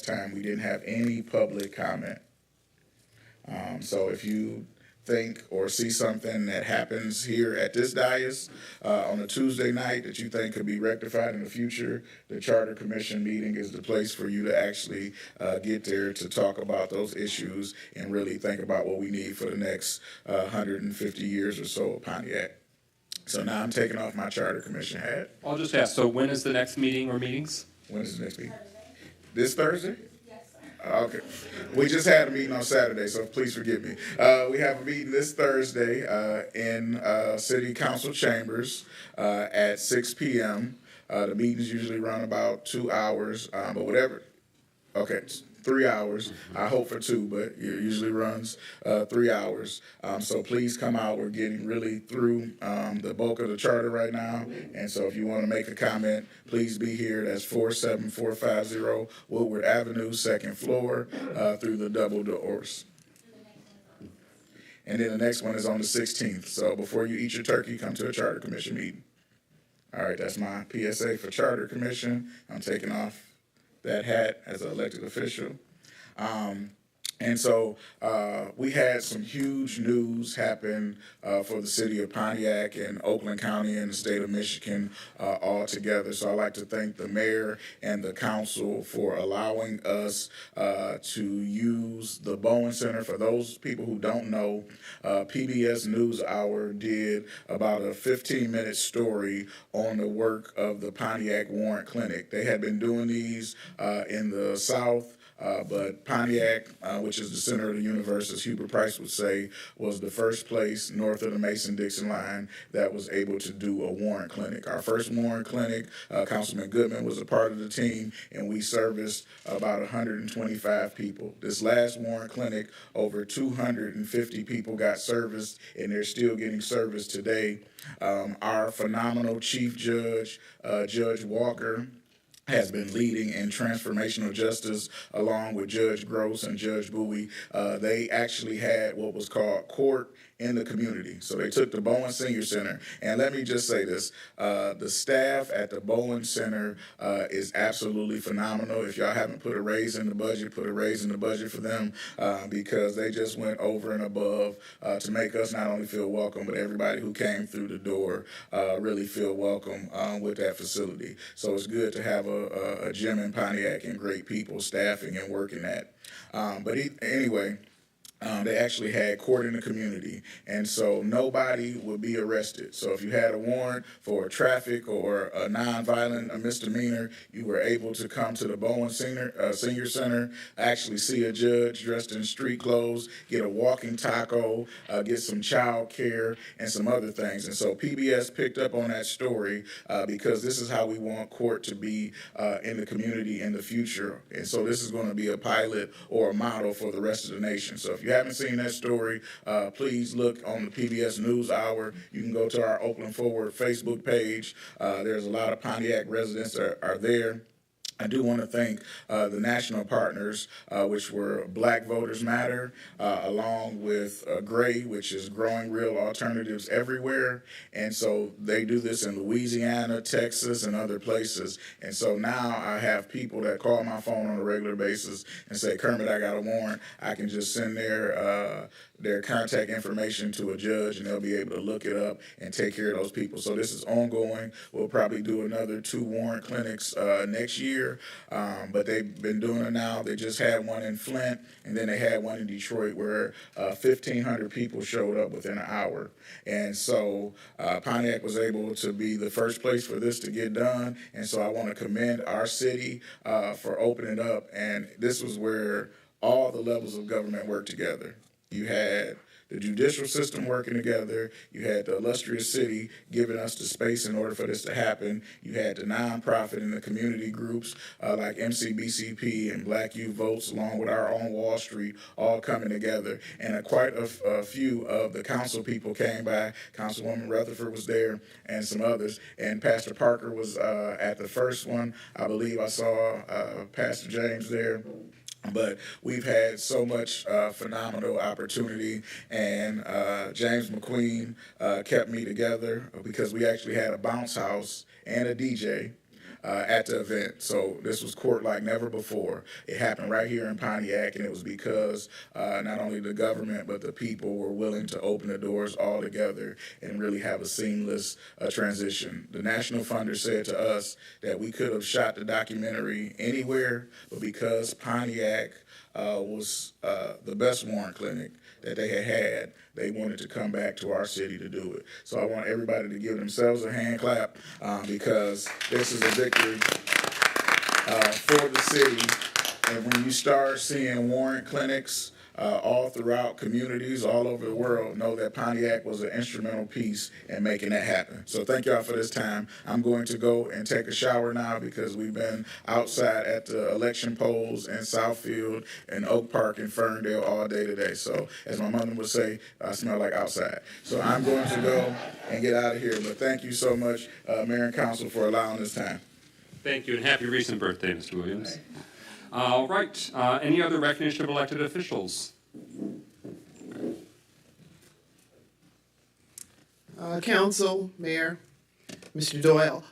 time we didn't have any public comment. So if you think or see something that happens here at this dais on a Tuesday night that you think could be rectified in the future, the Charter Commission meeting is the place for you to actually get there to talk about those issues and really think about what we need for the next 150 years or so of Pontiac. So now I'm taking off my Charter Commission hat. I'll just ask, so when is the next meeting or meetings? When is the next meeting? This Thursday? Okay. We just had a meeting on Saturday, so please forgive me. We have a meeting this Thursday in City Council Chambers at 6 p.m. The meetings usually run about 2 hours, but whatever. Okay, 3 hours. I hope for 2, but it usually runs 3 hours. So please come out. We're getting really through the bulk of the charter right now. And so if you want to make a comment, please be here. That's 47450 Woodward Avenue, second floor, through the double doors. And then the next one is on the 16th. So before you eat your turkey, come to a Charter Commission meeting. All right, that's my PSA for Charter Commission. I'm taking off that hat as an elected official. And so we had some huge news happen for the city of Pontiac and Oakland County and the state of Michigan all together. So I'd like to thank the mayor and the council for allowing us to use the Bowen Center. For those people who don't know, PBS NewsHour did about a 15-minute story on the work of the Pontiac Warrant Clinic. They had been doing these in the South. But Pontiac, which is the center of the universe, as Hubert Price would say, was the first place north of the Mason-Dixon line that was able to do a warrant clinic. Our first warrant clinic, Councilman Goodman was a part of the team, and we serviced about 125 people. This last warrant clinic, over 250 people got serviced, and they're still getting serviced today. Our phenomenal chief judge, Judge Walker, has been leading in transformational justice along with Judge Gross and Judge Bowie. They actually had what was called court in the community. So they took the Bowen Senior Center, and let me just say this, the staff at the Bowen Center is absolutely phenomenal. If y'all haven't put a raise in the budget, put a raise in the budget for them because they just went over and above to make us not only feel welcome, but everybody who came through the door really feel welcome with that facility. So it's good to have a gym in Pontiac and great people staffing and working that. Anyway, they actually had court in the community, and so nobody would be arrested. So if you had a warrant for a traffic or a nonviolent a misdemeanor, you were able to come to the Bowen Senior Center, actually see a judge dressed in street clothes, get a walking taco, get some child care, and some other things. And so PBS picked up on that story because this is how we want court to be in the community in the future. And so this is going to be a pilot or a model for the rest of the nation. So if you haven't seen that story, please look on the PBS NewsHour. You can go to our Oakland Forward Facebook page. There's a lot of Pontiac residents that are there. I do want to thank the national partners, which were Black Voters Matter, along with GRAY, which is Growing Real Alternatives Everywhere. And so they do this in Louisiana, Texas, and other places. And so now I have people that call my phone on a regular basis and say, Kermit, I got a warrant. I can just send their contact information to a judge, and they'll be able to look it up and take care of those people. So this is ongoing. We'll probably do another 2 warrant clinics next year. But they've been doing it now. They just had one in Flint, and then they had one in Detroit where 1,500 people showed up within an hour. And so Pontiac was able to be the first place for this to get done. And so I want to commend our city for opening up. And this was where all the levels of government worked together. You had the judicial system working together. You had the illustrious city giving us the space in order for this to happen. You had the nonprofit and the community groups like MCBCP and Black Youth Votes, along with our own Wall Street, all coming together. And quite a few of the council people came by. Councilwoman Rutherford was there and some others. And Pastor Parker was at the first one. I believe I saw Pastor James there. But we've had so much phenomenal opportunity, and James McQueen kept me together because we actually had a bounce house and a DJ. at the event. So this was court like never before. It happened right here in Pontiac, and it was because not only the government but the people were willing to open the doors all together and really have a seamless transition. The National Funder said to us that we could have shot the documentary anywhere, but because Pontiac was the best warrant clinic that they had, they wanted to come back to our city to do it. So I want everybody to give themselves a hand clap because this is a victory for the city. And when you start seeing warrant clinics all throughout communities all over the world, know that Pontiac was an instrumental piece in making that happen. So thank y'all for this time. I'm going to go and take a shower now because we've been outside at the election polls in Southfield and Oak Park and Ferndale all day today. So as my mother would say, I smell like outside. So I'm going to go and get out of here. But thank you so much, Mayor and Council, for allowing this time. Thank you, and happy recent birthday, Mr. Williams. All right, any other recognition of elected officials? Council, Mayor, Mr. Doyle.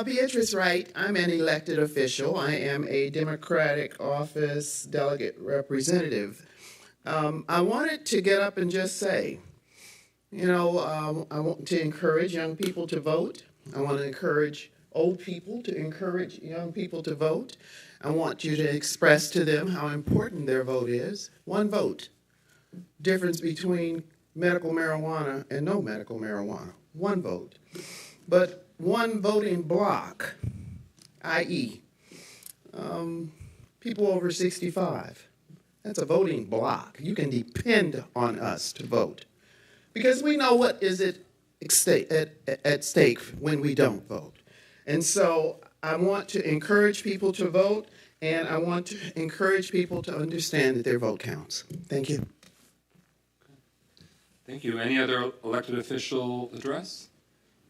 Beatrice Wright, I'm an elected official. I am a Democratic office delegate representative. I wanted to get up and just say, you know, I want to encourage young people to vote. I want to encourage old people to encourage young people to vote. I want you to express to them how important their vote is. One vote. Difference between medical marijuana and no medical marijuana. One vote. But one voting block, i.e., people over 65. That's a voting block. You can depend on us to vote. Because we know what is at stake when we don't vote. And so I want to encourage people to vote, and I want to encourage people to understand that their vote counts. Thank you. Thank you. Any other elected official address?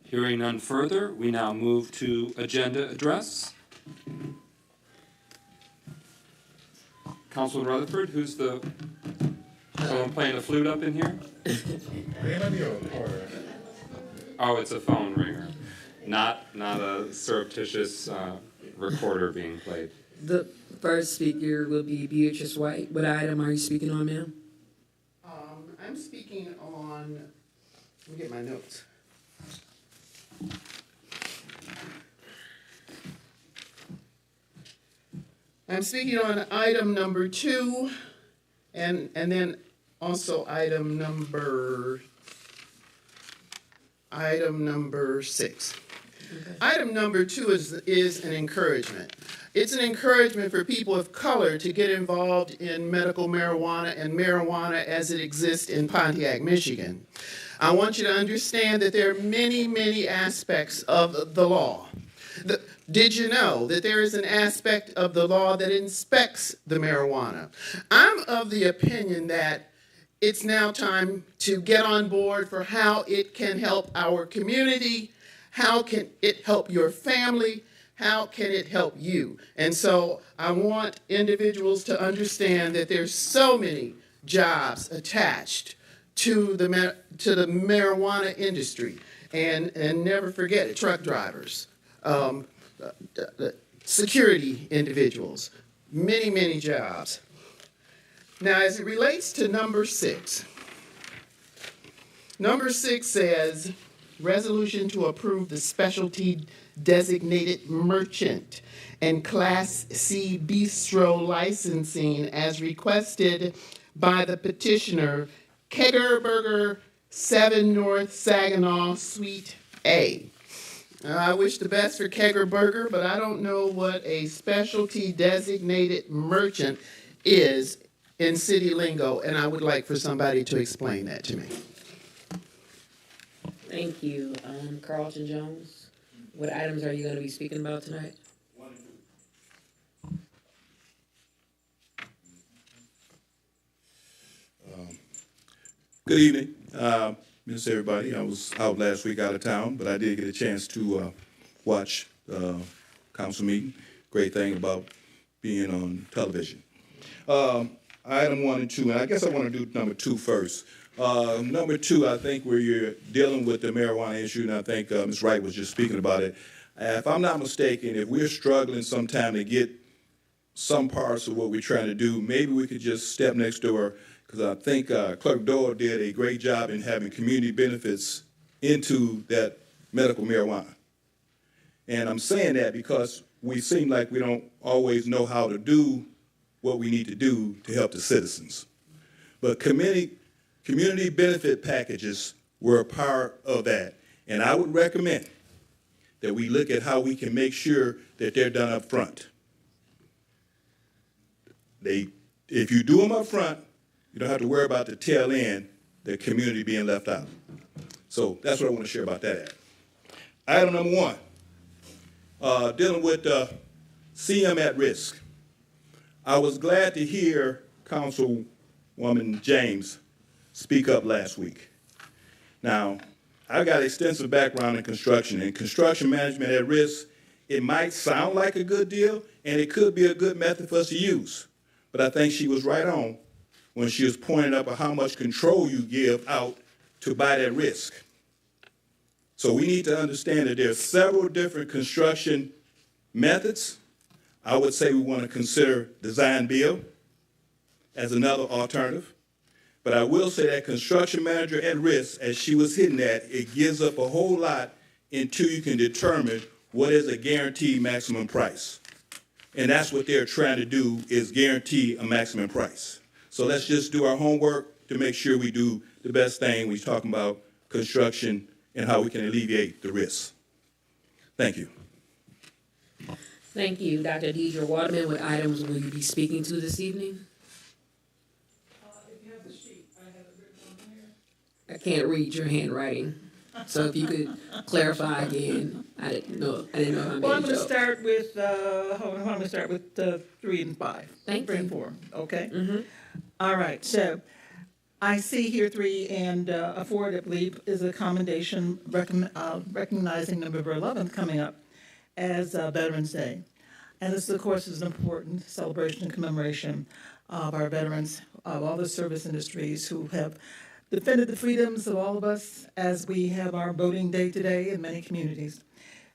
Hearing none further, we now move to agenda address. Councilman Rutherford, who's the someone playing the flute up in here? Oh, it's a phone ringer, not a surreptitious recorder being played. The first speaker will be Beatrice White. What item are you speaking on, ma'am? I'm speaking on, let me get my notes. I'm speaking on item number 2, and then also item number 6. Okay. Item number 2 is an encouragement. It's an encouragement for people of color to get involved in medical marijuana and marijuana as it exists in Pontiac, Michigan. I want you to understand that there are many, many aspects of the law. Did you know that there is an aspect of the law that inspects the marijuana? I'm of the opinion that it's now time to get on board for how it can help our community, how can it help your family, how can it help you? And so I want individuals to understand that there's so many jobs attached to the marijuana industry. And never forget it, truck drivers, security individuals, many, many jobs. Now, as it relates to number 6, number 6 says, resolution to approve the specialty designated merchant and Class C bistro licensing as requested by the petitioner, Kegger Burger, 7 North Saginaw, Suite A. I wish the best for Kegger Burger, but I don't know what a specialty designated merchant is in city lingo, and I would like for somebody to explain that to me. Thank you. Carlton Jones, what items are you going to be speaking about tonight? Good evening. Miss everybody. I was out last week out of town, but I did get a chance to watch the council meeting. Great thing about being on television. Item 1 and 2, and I guess I want to do number 2 first. Number 2, I think where you're dealing with the marijuana issue, and I think Ms. Wright was just speaking about it, If I'm not mistaken, if we're struggling sometime to get some parts of what we're trying to do, maybe we could just step next door, because I think Clerk Doyle did a great job in having community benefits into that medical marijuana. And I'm saying that because we seem like we don't always know how to do what we need to do to help the citizens. But community benefit packages were a part of that. And I would recommend that we look at how we can make sure that they're done up front. If you do them up front, you don't have to worry about the tail end, the community being left out. So that's what I want to share about that. Item number 1, dealing with CM at risk. I was glad to hear Councilwoman James speak up last week. Now, I've got extensive background in construction, and construction management at risk, it might sound like a good deal, and it could be a good method for us to use. But I think she was right on when she was pointing up at how much control you give out to buy that risk. So we need to understand that there are several different construction methods. I would say we want to consider design build as another alternative. But I will say that construction manager at risk, as she was hitting at, it gives up a whole lot until you can determine what is a guaranteed maximum price. And that's what they're trying to do, is guarantee a maximum price. So let's just do our homework to make sure we do the best thing when we're talking about construction and how we can alleviate the risks. Thank you. Thank you. Dr. Deidre Waterman, what items will you be speaking to this evening? If you have the sheet, I have it written on here. I can't read your handwriting, so if you could clarify again. I didn't know I made Well, I'm a gonna joke. start with, hold on, I'm gonna start with 3 and 5. Thank 3 and you. 4, okay? All right, so I see here 3 and 4, I believe, is a commendation recognizing November 11th coming up as Veterans Day. And this, of course, is an important celebration and commemoration of our veterans, of all the service industries who have defended the freedoms of all of us as we have our voting day today in many communities.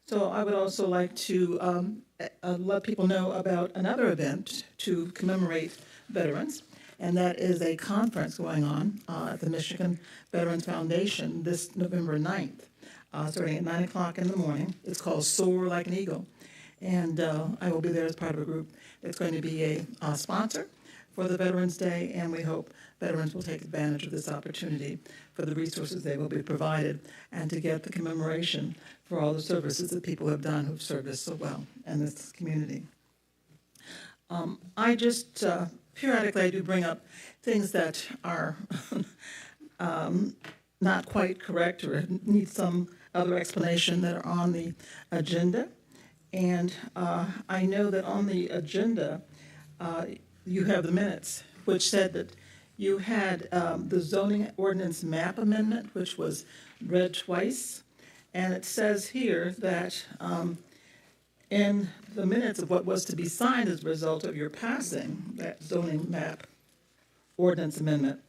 So I would also like to let people know about another event to commemorate veterans, and that is a conference going on at the Michigan Veterans Foundation this November 9th, starting at 9 o'clock in the morning. It's called Soar Like an Eagle, and I will be there as part of a group that's going to be a sponsor for the Veterans Day, and we hope veterans will take advantage of this opportunity for the resources they will be provided and to get the commemoration for all the services that people have done who've served us so well in this community. I just, periodically I do bring up things that are not quite correct or need some other explanation that are on the agenda. And I know that on the agenda, you have the minutes, which said that you had the zoning ordinance map amendment, which was read twice. And it says here that in the minutes of what was to be signed as a result of your passing, that zoning map ordinance amendment,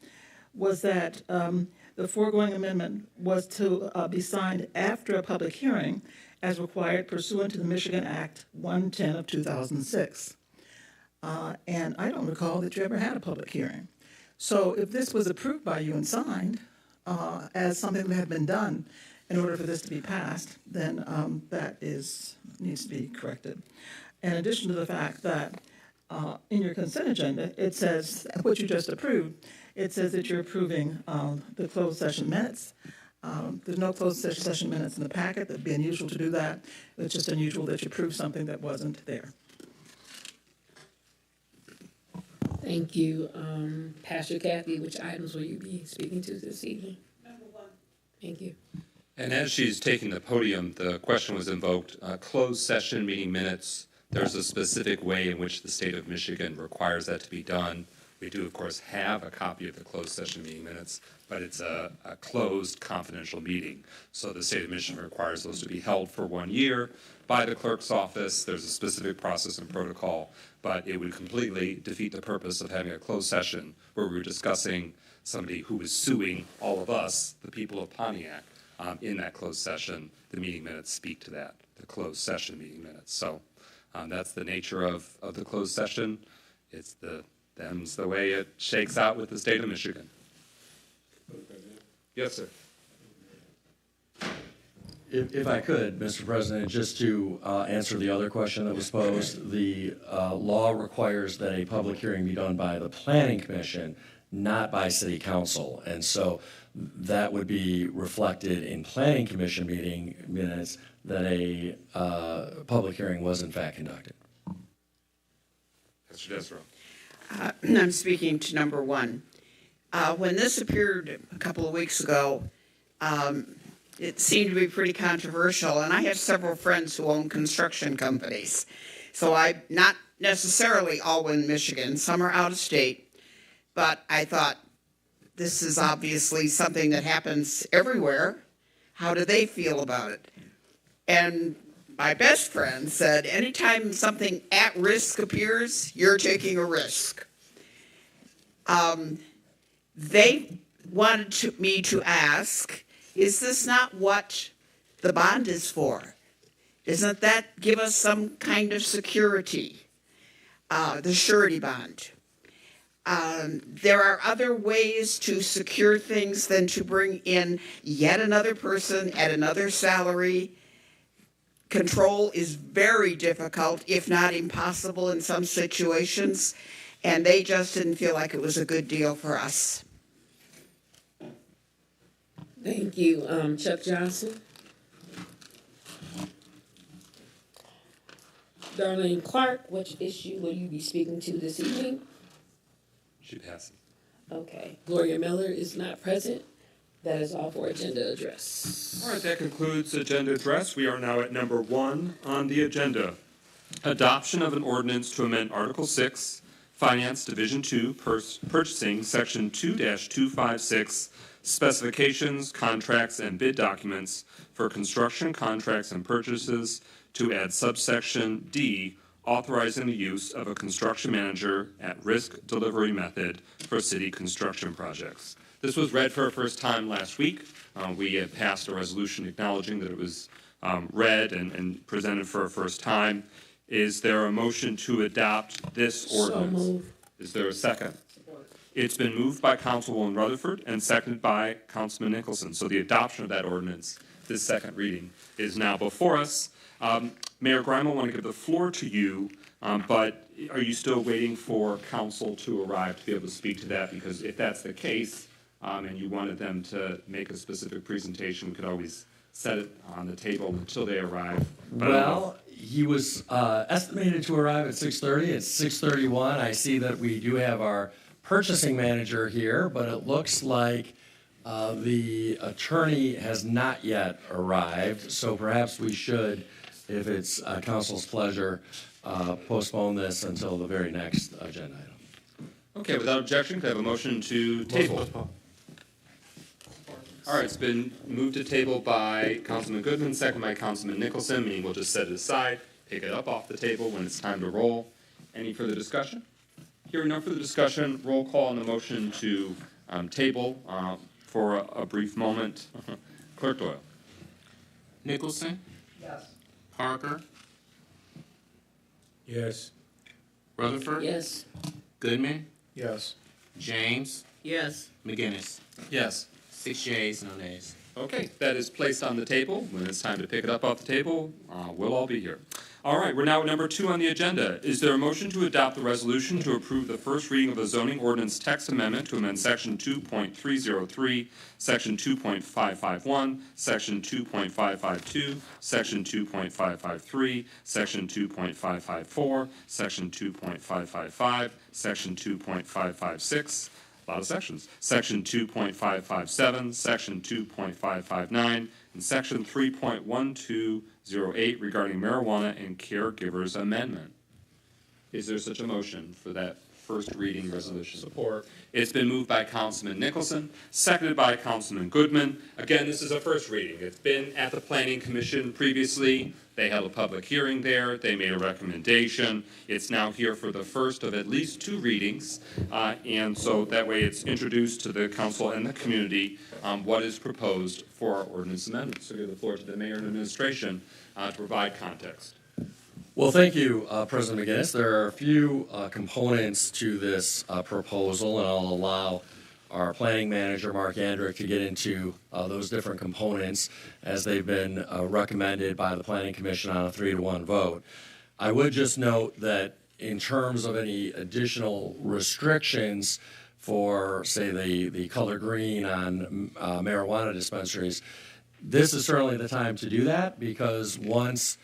was that the foregoing amendment was to be signed after a public hearing as required pursuant to the Michigan Act 110 of 2006. And I don't recall that you ever had a public hearing. So if this was approved by you and signed as something that had been done in order for this to be passed, then that needs to be corrected. In addition to the fact that in your consent agenda, it says, what you just approved, it says that you're approving the closed session minutes. There's no closed session minutes in the packet. That'd be unusual to do that. It's just unusual that you approve something that wasn't there. Thank you. Pastor Kathy, which items will you be speaking to this evening? Number 1. Thank you. And as she's taking the podium, the question was invoked, closed session meeting minutes. There's a specific way in which the state of Michigan requires that to be done. We do, of course, have a copy of the closed session meeting minutes, but it's a closed confidential meeting. So the state of Michigan requires those to be held for 1 year by the clerk's office. There's a specific process and protocol, but it would completely defeat the purpose of having a closed session where we were discussing somebody who was suing all of us, the people of Pontiac, in that closed session. The meeting minutes speak to that, the closed session meeting minutes. So that's the nature of the closed session. Them's the way it shakes out with the state of Michigan. Yes, sir. If I could, Mr. President, just to answer the other question that was posed, the law requires that a public hearing be done by the Planning Commission, not by City Council. And so that would be reflected in Planning Commission meeting minutes that a public hearing was in fact conducted. Mr. Desro. I'm speaking to number one. When this appeared a couple of weeks ago, it seemed to be pretty controversial, and I have several friends who own construction companies. So I'm not necessarily all in Michigan, some are out of state, but I thought this is obviously something that happens everywhere. How do they feel about it? And my best friend said, anytime something at risk appears, you're taking a risk. They wanted me to ask, is this not what the bond is for? Doesn't that give us some kind of security? The surety bond. There are other ways to secure things than to bring in yet another person at another salary. Control is very difficult, if not impossible in some situations, and they just didn't feel like it was a good deal for us. Thank you. Chuck Johnson. Darlene Clark, which issue will you be speaking to this evening? She passes. Okay. Gloria Miller is not present. That is all for agenda address. All right, that concludes agenda address. We are now at number 1 on the agenda. Adoption of an ordinance to amend Article 6, Finance Division 2, Purchasing, Section 2-256, Specifications, Contracts, and Bid Documents for Construction Contracts and Purchases to add subsection D, authorizing the use of a construction manager at risk delivery method for city construction projects. This was read for a first time last week. We had passed a resolution acknowledging that it was read and presented for a first time. Is there a motion to adopt this ordinance? So moved. Is there a second? It's been moved by Councilwoman Rutherford and seconded by Councilman Nicholson. So the adoption of that ordinance, this second reading, is now before us. Mayor Grime, I want to give the floor to you, but are you still waiting for council to arrive to be able to speak to that? Because if that's the case, and you wanted them to make a specific presentation, we could always set it on the table until they arrive. But Well, he was estimated to arrive at 6:30. It's 6:31. I see that we do have our purchasing manager here, but it looks like the attorney has not yet arrived. So perhaps we should, if it's council's pleasure, postpone this until the very next agenda item. Okay, without objection, could I have a motion to table? All right, it's been moved to table by Councilman Goodman, second by Councilman Nicholson, meaning we'll just set it aside, pick it up off the table when it's time to roll. Any further discussion? Hearing no further discussion, roll call on the motion to table for a brief moment. Clerk Doyle. Nicholson? Yes. Parker? Yes. Rutherford? Yes. Goodman? Yes. James? Yes. McGinnis? Yes. 6 yeas, no nays. Okay, that is placed on the table. When it's time to pick it up off the table, we'll all be here. All right, we're now at number 2 on the agenda. Is there a motion to adopt the resolution to approve the first reading of the zoning ordinance text amendment to amend section 2.303, section 2.551, section 2.552, section 2.553, section 2.554, section 2.555, section 2.556, a lot of sections, section 2.557, section 2.559, and section 3.1208 regarding marijuana and caregivers amendment. Is there such a motion for that first reading resolution? Support. It's been moved by Councilman Nicholson, seconded by Councilman Goodman. Again, this is a first reading. It's been at the Planning Commission previously. They held a public hearing there. They made a recommendation. It's now here for the first of at least 2 readings. And so that way it's introduced to the council and the community what is proposed for our ordinance amendments. So I give the floor to the mayor and administration to provide context. Well, thank you, President McGinnis. There are a few components to this proposal, and I'll allow our planning manager, Mark Andrick, to get into those different components as they've been recommended by the Planning Commission on a 3-to-1 vote. I would just note that in terms of any additional restrictions for, say, the color green on marijuana dispensaries, this is certainly the time to do that, because once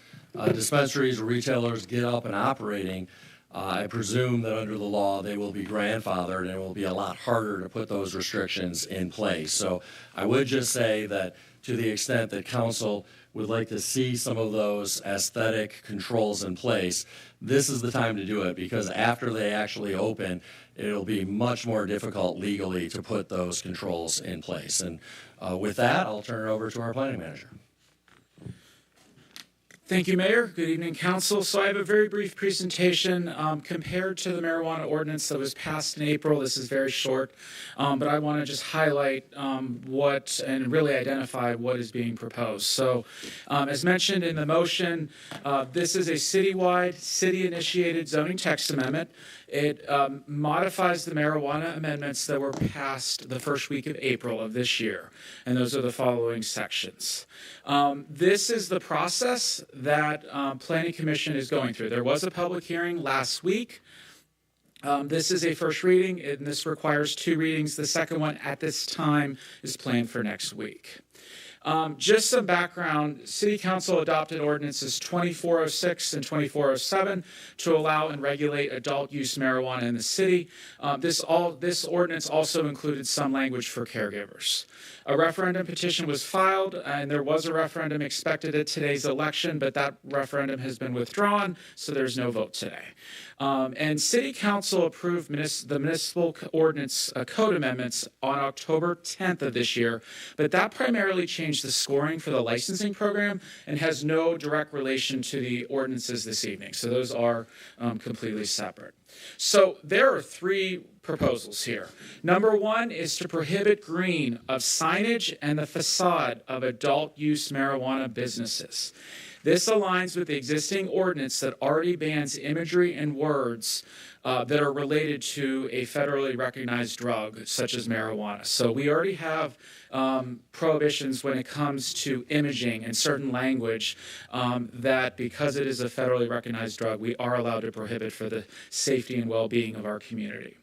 dispensaries or retailers get up and operating, I presume that under the law they will be grandfathered, and it will be a lot harder to put those restrictions in place. So I would just say that to the extent that council would like to see some of those aesthetic controls in place, this is the time to do it, because after they actually open, it'll be much more difficult legally to put those controls in place. And with that, I'll turn it over to our planning manager. Thank you, Mayor. Good evening, Council. So I have a very brief presentation compared to the marijuana ordinance that was passed in April. This is very short, but I want to just highlight what and really identify what is being proposed. So as mentioned in the motion, this is a citywide, city-initiated zoning text amendment. It modifies the marijuana amendments that were passed the first week of April of this year, and those are the following sections. This is the process that Planning Commission is going through. There was a public hearing last week. This is a first reading, and this requires 2 readings. The second one at this time is planned for next week. Just some background, City Council adopted ordinances 2406 and 2407 to allow and regulate adult use marijuana in the city. This ordinance also included some language for caregivers. A referendum petition was filed, and there was a referendum expected at today's election, but that referendum has been withdrawn, so there's no vote today. And City Council approved the municipal ordinance code amendments on October 10th of this year, but that primarily changed the scoring for the licensing program and has no direct relation to the ordinances this evening. So those are completely separate. So there are 3 proposals here. Number 1 is to prohibit green of signage and the facade of adult use marijuana businesses. This aligns with the existing ordinance that already bans imagery and words that are related to a federally recognized drug, such as marijuana. So we already have prohibitions when it comes to imaging and certain language that, because it is a federally recognized drug, we are allowed to prohibit for the safety and well-being of our community.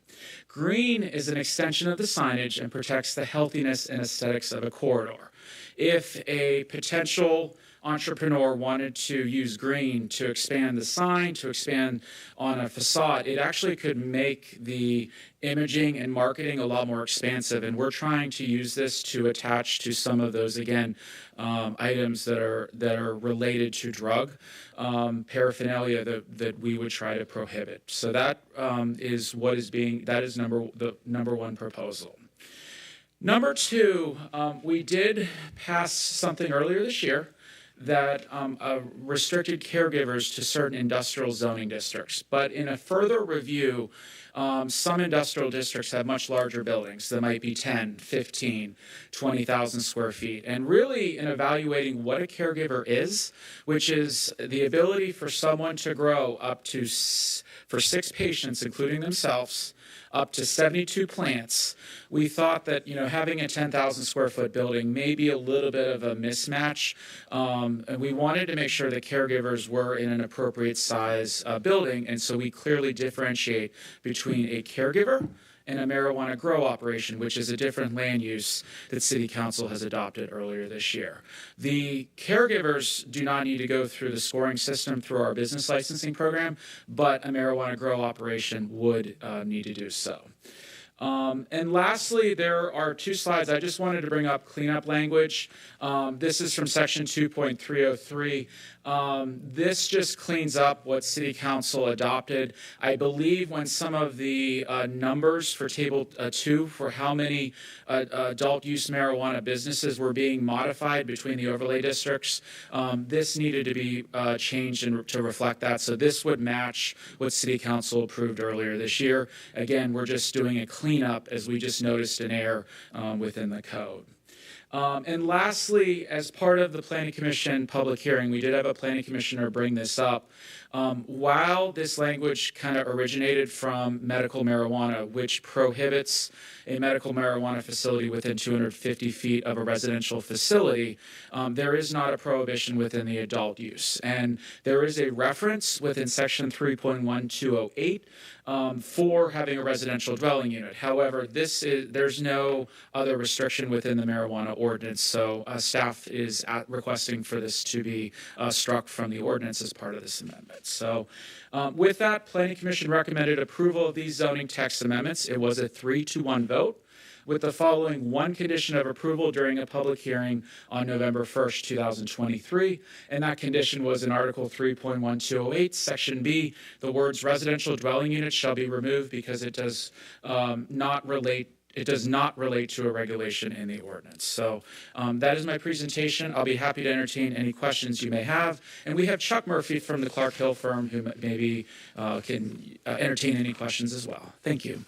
Green is an extension of the signage and protects the healthiness and aesthetics of a corridor. If a potential entrepreneur wanted to use green to expand the sign, to expand on a facade, it actually could make the imaging and marketing a lot more expansive. And we're trying to use this to attach to some of those, again, items that are related to drug paraphernalia that we would try to prohibit. So that is what is being, that is the number 1 proposal. Number 2, we did pass something earlier this year that restricted caregivers to certain industrial zoning districts. But in a further review, some industrial districts have much larger buildings that might be 10, 15, 20,000 square feet. And really, in evaluating what a caregiver is, which is the ability for someone to grow up to, for 6 patients, including themselves, up to 72 plants, we thought that, having a 10,000 square foot building may be a little bit of a mismatch. And we wanted to make sure that caregivers were in an appropriate size building. And so we clearly differentiate between a caregiver and a marijuana grow operation, which is a different land use that City Council has adopted earlier this year. The caregivers do not need to go through the scoring system through our business licensing program, but a marijuana grow operation would need to do so. And lastly, there are two slides. I just wanted to bring up cleanup language. This is from section 2.303. This just cleans up what City Council adopted. I believe when some of the numbers for Table 2 for how many adult use marijuana businesses were being modified between the overlay districts, this needed to be changed to reflect that. So this would match what City Council approved earlier this year. Again, we're just doing a cleanup as we just noticed an error within the code. And lastly, as part of the Planning Commission public hearing, we did have a Planning Commissioner bring this up. While this language kind of originated from medical marijuana, which prohibits a medical marijuana facility within 250 feet of a residential facility, there is not a prohibition within the adult use. And there is a reference within section 3.1208 for having a residential dwelling unit. However, there's no other restriction within the marijuana ordinance, so staff is requesting for this to be struck from the ordinance as part of this amendment. So with that, Planning Commission recommended approval of these zoning text amendments. It was a 3-1 vote, with the following one condition of approval during a public hearing on November 1st, 2023. And that condition was in Article 3.1208, Section B, the words residential dwelling unit shall be removed because it does not relate to a regulation in the ordinance. So that is my presentation. I'll be happy to entertain any questions you may have. And we have Chuck Murphy from the Clark Hill firm who maybe can entertain any questions as well. Thank you.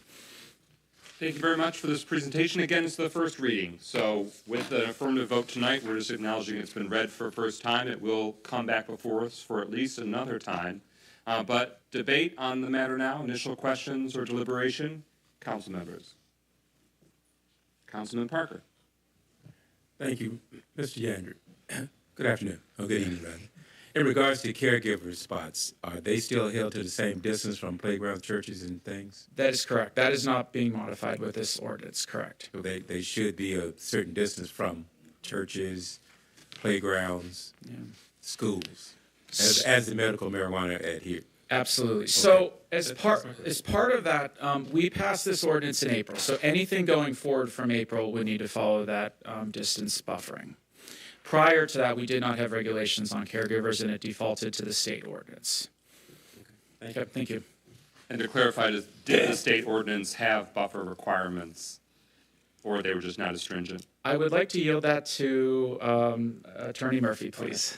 Thank you very much for this presentation. Again, it's the first reading. So with the affirmative vote tonight, we're just acknowledging it's been read for a first time. It will come back before us for at least another time. But debate on the matter now, initial questions or deliberation, council members. Councilman Parker. Thank you, Mr. Yandry. Good afternoon, or good evening, rather. In regards to caregiver spots, are they still held to the same distance from playgrounds, churches, and things? That is correct. That is not being modified with this ordinance, correct. So they should be a certain distance from churches, playgrounds, schools, as the medical marijuana adhere. Absolutely. Okay. So as part of that, we passed this ordinance in April. So anything going forward from April would need to follow that distance buffering. Prior to that, we did not have regulations on caregivers, and it defaulted to the state ordinance. Okay. Thank you. And to clarify, did the state ordinance have buffer requirements, or they were just not as stringent? I would like to yield that to Attorney Murphy, please.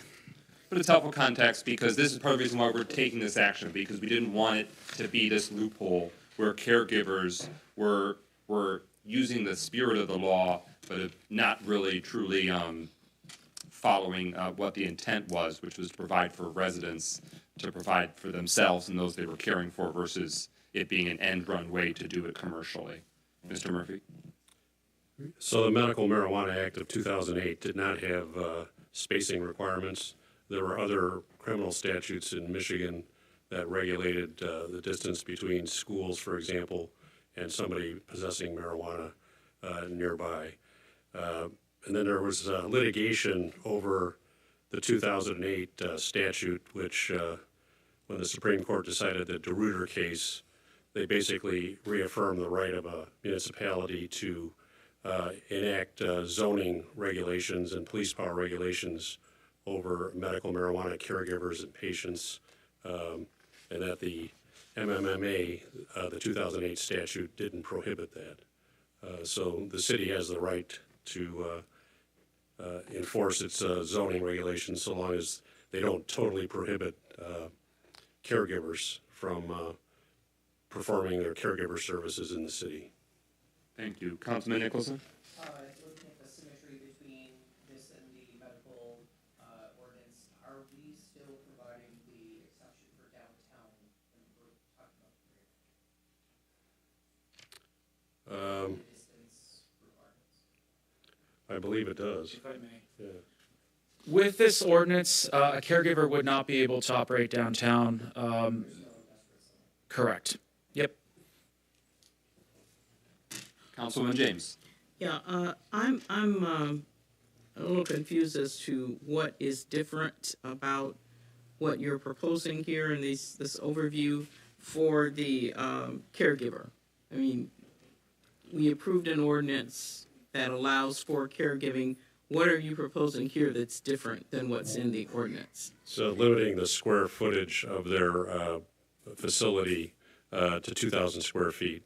But it's helpful context because this is part of the reason why we're taking this action, because we didn't want it to be this loophole where caregivers were using the spirit of the law, but not really truly following what the intent was, which was to provide for residents, to provide for themselves and those they were caring for, versus it being an end-run way to do it commercially. Mr. Murphy? So the Medical Marijuana Act of 2008 did not have spacing requirements. There were other criminal statutes in Michigan that regulated the distance between schools, for example, and somebody possessing marijuana nearby. And then there was litigation over the 2008 statute, which when the Supreme Court decided the DeRuyter case, they basically reaffirmed the right of a municipality to enact zoning regulations and police power regulations over medical marijuana caregivers and patients, and that the MMMA, the 2008 statute, didn't prohibit that. So the city has the right to enforce its zoning regulations so long as they don't totally prohibit caregivers from performing their caregiver services in the city. Thank you. Councilman Nicholson? Looking at the symmetry between this and the medical ordinance, are we still providing the exception for downtown when we're talking about the distance requirements? I believe it does. If I may. Yeah. With this ordinance, a caregiver would not be able to operate downtown. Correct. Yep. Councilman James? Yeah, I'm a little confused as to what is different about what you're proposing here in this overview for the caregiver. I mean, we approved an ordinance that allows for caregiving. What are you proposing here that's different than what's in the ordinance? So limiting the square footage of their facility to 2,000 square feet.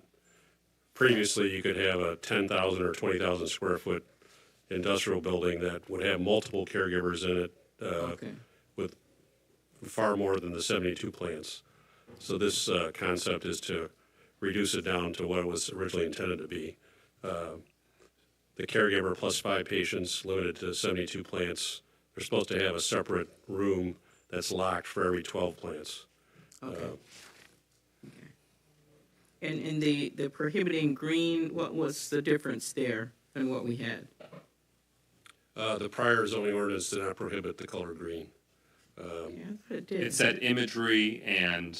Previously, you could have a 10,000 or 20,000 square foot industrial building that would have multiple caregivers in it with far more than the 72 plants. So this concept is to reduce it down to what it was originally intended to be. The caregiver plus 5 patients, limited to 72 plants. They're supposed to have a separate room that's locked for every 12 plants. Okay. And in the prohibiting green, what was the difference there than what we had? The prior zoning ordinance did not prohibit the color green. Yeah, I thought it did. It said imagery and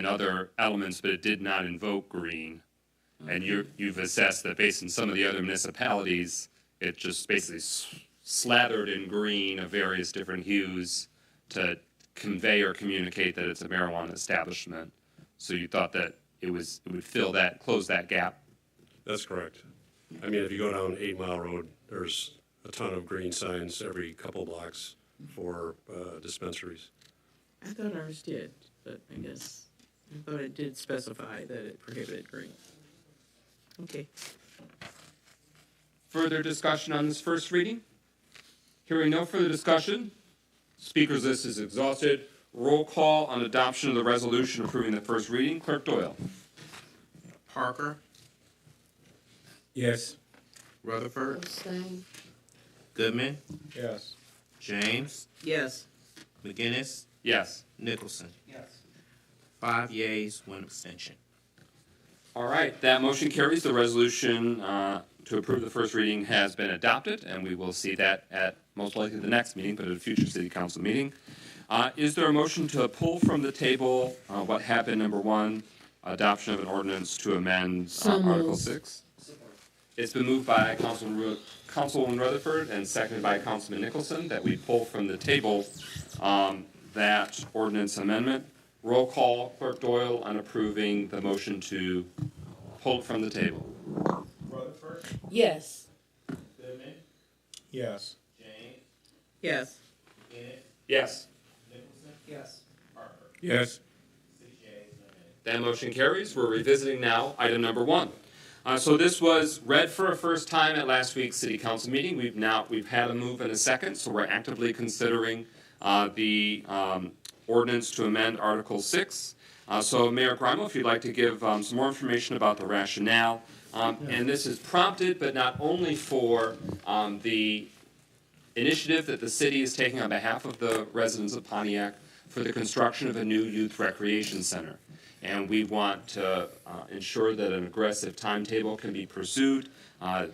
other elements, but it did not invoke green. And you've assessed that based on some of the other municipalities, it just basically slathered in green of various different hues to convey or communicate that it's a marijuana establishment. So you thought that it would close that gap? That's correct. I mean, if you go down 8 Mile Road, there's a ton of green signs every couple blocks for dispensaries. I thought ours did, but I guess I thought it did specify that it prohibited green. Okay. Further discussion on this first reading? Hearing no further discussion, speakers list is exhausted. Roll call on adoption of the resolution approving the first reading. Clerk Doyle. Parker, Yes. Rutherford, Goodman, Yes. James, Yes. McGinnis, Yes. Nicholson. Yes. 5 yeas, 1 abstention. All right, that motion carries. The resolution to approve the first reading has been adopted, and we will see that at most likely the next meeting, but at a future city council meeting. Is there a motion to pull from the table what had been number 1, adoption of an ordinance to amend Article 6? It's been moved by Councilwoman Rutherford and seconded by Councilman Nicholson that we pull from the table that ordinance amendment. Roll call, Clerk Doyle, on approving the motion to pull it from the table. Rutherford? Yes. Goodman, Yes. James, Yes. McGinnis, Yes. Nicholson, Yes. Parker. Yes. 6 yeas, no nays. That motion carries. We're revisiting now item number 1. So this was read for a first time at last week's city council meeting. We've had a move and a second, so we're actively considering the ordinance to amend Article 6. So Mayor Grimo, if you'd like to give some more information about the rationale. And this is prompted, but not only for the initiative that the city is taking on behalf of the residents of Pontiac for the construction of a new youth recreation center. And we want to ensure that an aggressive timetable can be pursued.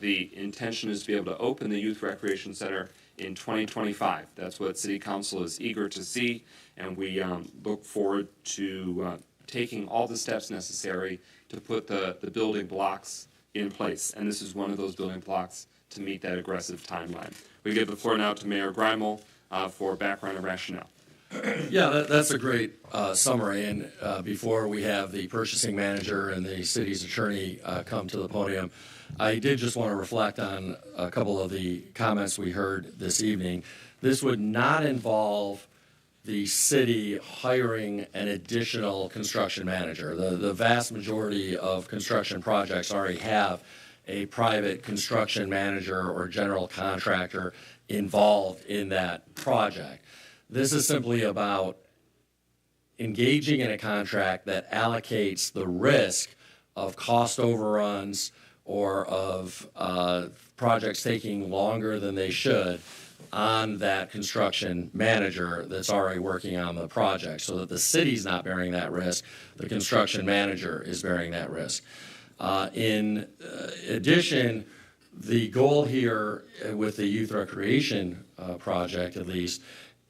The intention is to be able to open the youth recreation center in 2025. That's what City Council is eager to see, and we look forward to taking all the steps necessary to put the building blocks in place. And this is one of those building blocks to meet that aggressive timeline. We give the floor now to Mayor Grimo for background and rationale. Yeah, that's a great summary, and before we have the purchasing manager and the city's attorney come to the podium, I did just want to reflect on a couple of the comments we heard this evening. This would not involve the city hiring an additional construction manager. The vast majority of construction projects already have a private construction manager or general contractor involved in that project. This is simply about engaging in a contract that allocates the risk of cost overruns or of projects taking longer than they should on that construction manager that's already working on the project, so that the city's not bearing that risk, the construction manager is bearing that risk. In addition, the goal here with the youth recreation project, at least,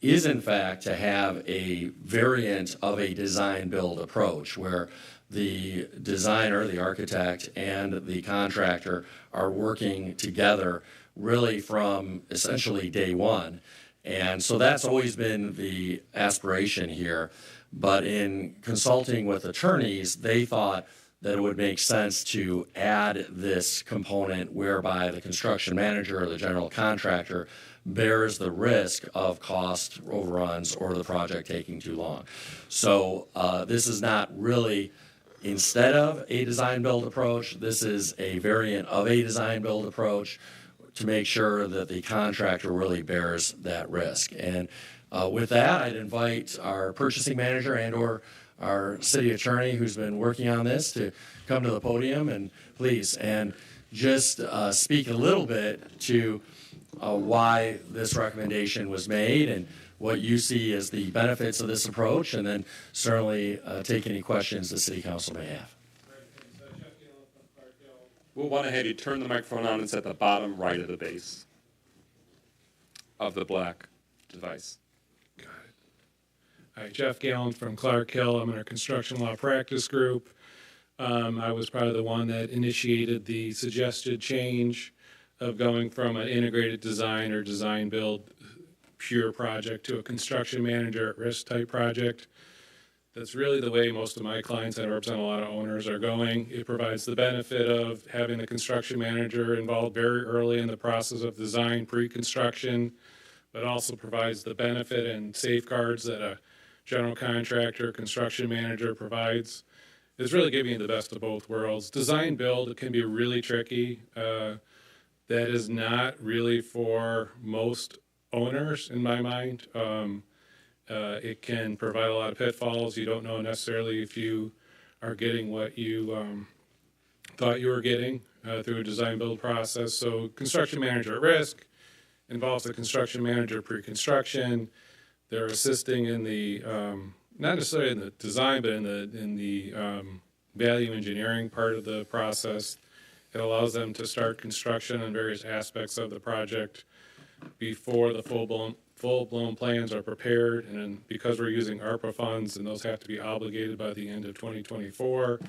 is in fact to have a variant of a design-build approach where the designer, the architect, and the contractor are working together really from essentially day one. And so that's always been the aspiration here. But in consulting with attorneys, they thought that it would make sense to add this component whereby the construction manager or the general contractor bears the risk of cost overruns or the project taking too long. So this is not really instead of a design-build approach. This is a variant of a design-build approach to make sure that the contractor really bears that risk. And with that, I'd invite our purchasing manager and/or our city attorney who's been working on this to come to the podium and please, and just speak a little bit to why this recommendation was made and what you see as the benefits of this approach, and then certainly take any questions the city council may have. We'll want to have you turn the microphone on. It's at the bottom right of the base of the black device. Hi, Jeff Gallen from Clark Hill. I'm in our construction law practice group. I was probably the one that initiated the suggested change of going from an integrated design or design build pure project to a construction manager at risk type project. That's really the way most of my clients that represent a lot of owners are going. It provides the benefit of having the construction manager involved very early in the process of design, pre-construction, but also provides the benefit and safeguards that a general contractor, construction manager provides. It's really giving you the best of both worlds. Design build can be really tricky. That is not really for most owners in my mind. It can provide a lot of pitfalls. You don't know necessarily if you are getting what you thought you were getting through a design build process. So construction manager at risk involves the construction manager pre-construction. They're assisting in the, not necessarily in the design, but in the value engineering part of the process. It allows them to start construction on various aspects of the project before the full-blown plans are prepared. And because we're using ARPA funds and those have to be obligated by the end of 2024,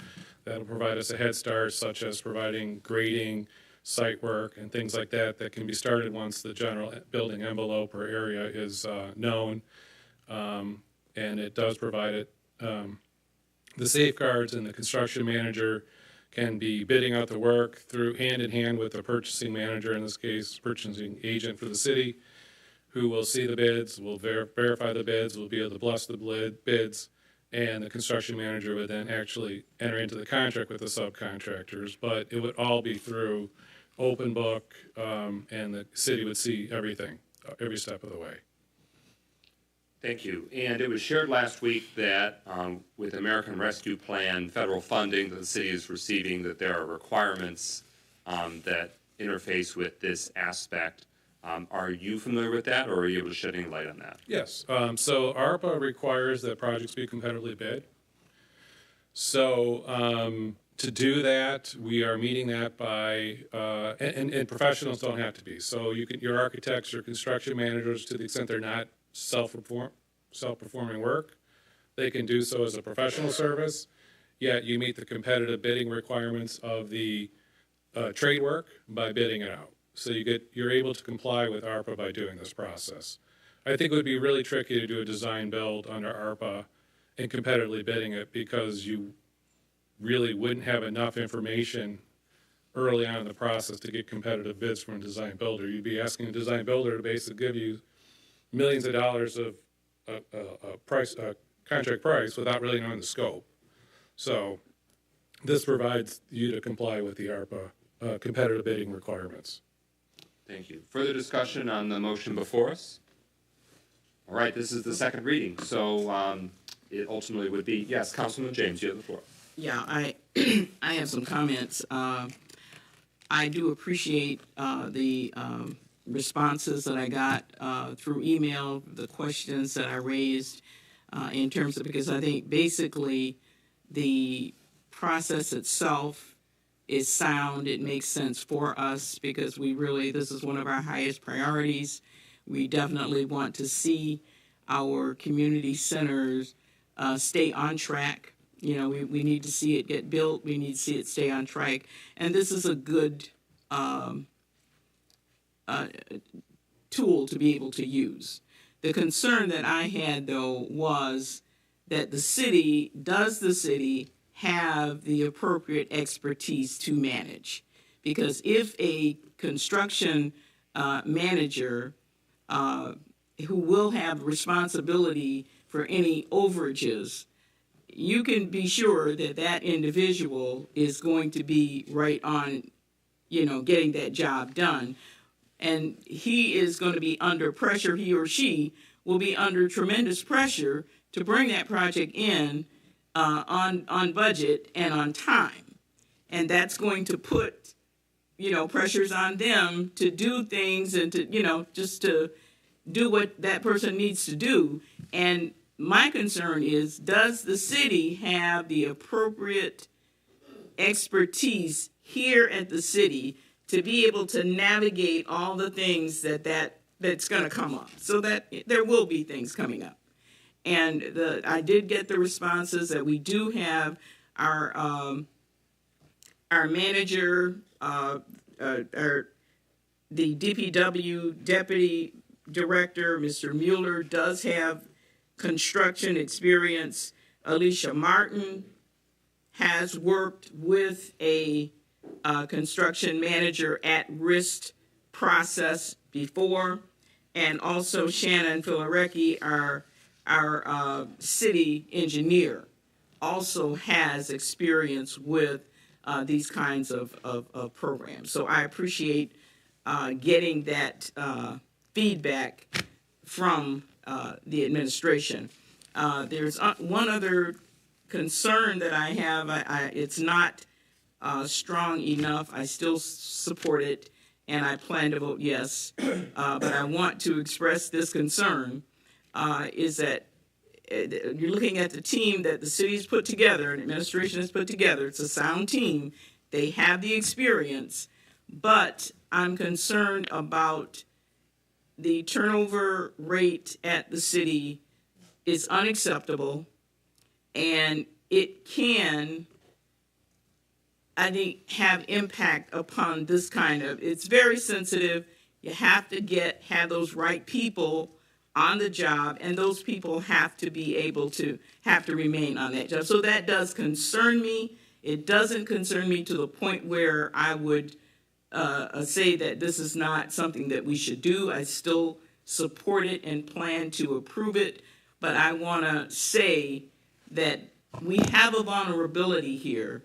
that'll provide us a head start, such as providing grading, site work, and things like that that can be started once the general building envelope or area is known. And it does provide it the safeguards, and the construction manager can be bidding out the work through hand in hand with the purchasing manager, in this case, purchasing agent for the city, who will see the bids, will verify the bids, will be able to bless the bids, and the construction manager would then actually enter into the contract with the subcontractors. But it would all be through open book, and the city would see everything, every step of the way. Thank you. And it was shared last week that with American Rescue Plan federal funding that the city is receiving, that there are requirements that interface with this aspect. Are you familiar with that, or are you able to shed any light on that? Yes. So ARPA requires that projects be competitively bid. So to do that, we are meeting that by, and professionals don't have to be. So your architects, your construction managers, to the extent they're not self-performing work, they can do so as a professional service, yet you meet the competitive bidding requirements of the trade work by bidding it out. So you're able to comply with ARPA by doing this process. I think it would be really tricky to do a design build under ARPA and competitively bidding it, because you really wouldn't have enough information early on in the process to get competitive bids from a design builder. You'd be asking a design builder to basically give you millions of dollars of contract price without really knowing the scope. So this provides you to comply with the ARPA competitive bidding requirements. Thank you. Further discussion on the motion before us? All right, this is the second reading, so it ultimately would be, yes, Councilman James, you have the floor. Yeah, I have some comments. I do appreciate the responses that I got through email, the questions that I raised in terms of, because I think basically the process itself is sound. It makes sense for us because this is one of our highest priorities. We definitely want to see our community centers stay on track. You know, we need to see it get built. We need to see it stay on track. And this is a good tool to be able to use. The concern that I had, though, was that the city have the appropriate expertise to manage. Because if a construction manager who will have responsibility for any overages, you can be sure that that individual is going to be right on, getting that job done. And he is going to be under pressure, he or she will be under tremendous pressure to bring that project in on budget and on time. And that's going to put, pressures on them to do things and to, just to do what that person needs to do. And my concern is, does the city have the appropriate expertise here at the city to be able to navigate all the things that's going to come up? So that there will be things coming up. And I did get the responses that we do have our manager, the DPW deputy director, Mr. Mueller, does have construction experience. Alicia Martin has worked with a construction manager at risk process before, and also Shannon Filarecki, our city engineer, also has experience with these kinds of programs. So I appreciate getting that feedback from the administration. There's one other concern that I have. It's not strong enough. I still support it, and I plan to vote yes. But I want to express this concern, is that you're looking at the team that the city's put together and administration has put together. It's a sound team. They have the experience, but I'm concerned about the turnover rate at the city is unacceptable, and it can, I think, have impact upon this kind of, it's very sensitive. You have to have those right people on the job, and those people have to be able to remain on that job. So that does concern me. It doesn't concern me to the point where I would say that this is not something that we should do. I still support it and plan to approve it, but I want to say that we have a vulnerability here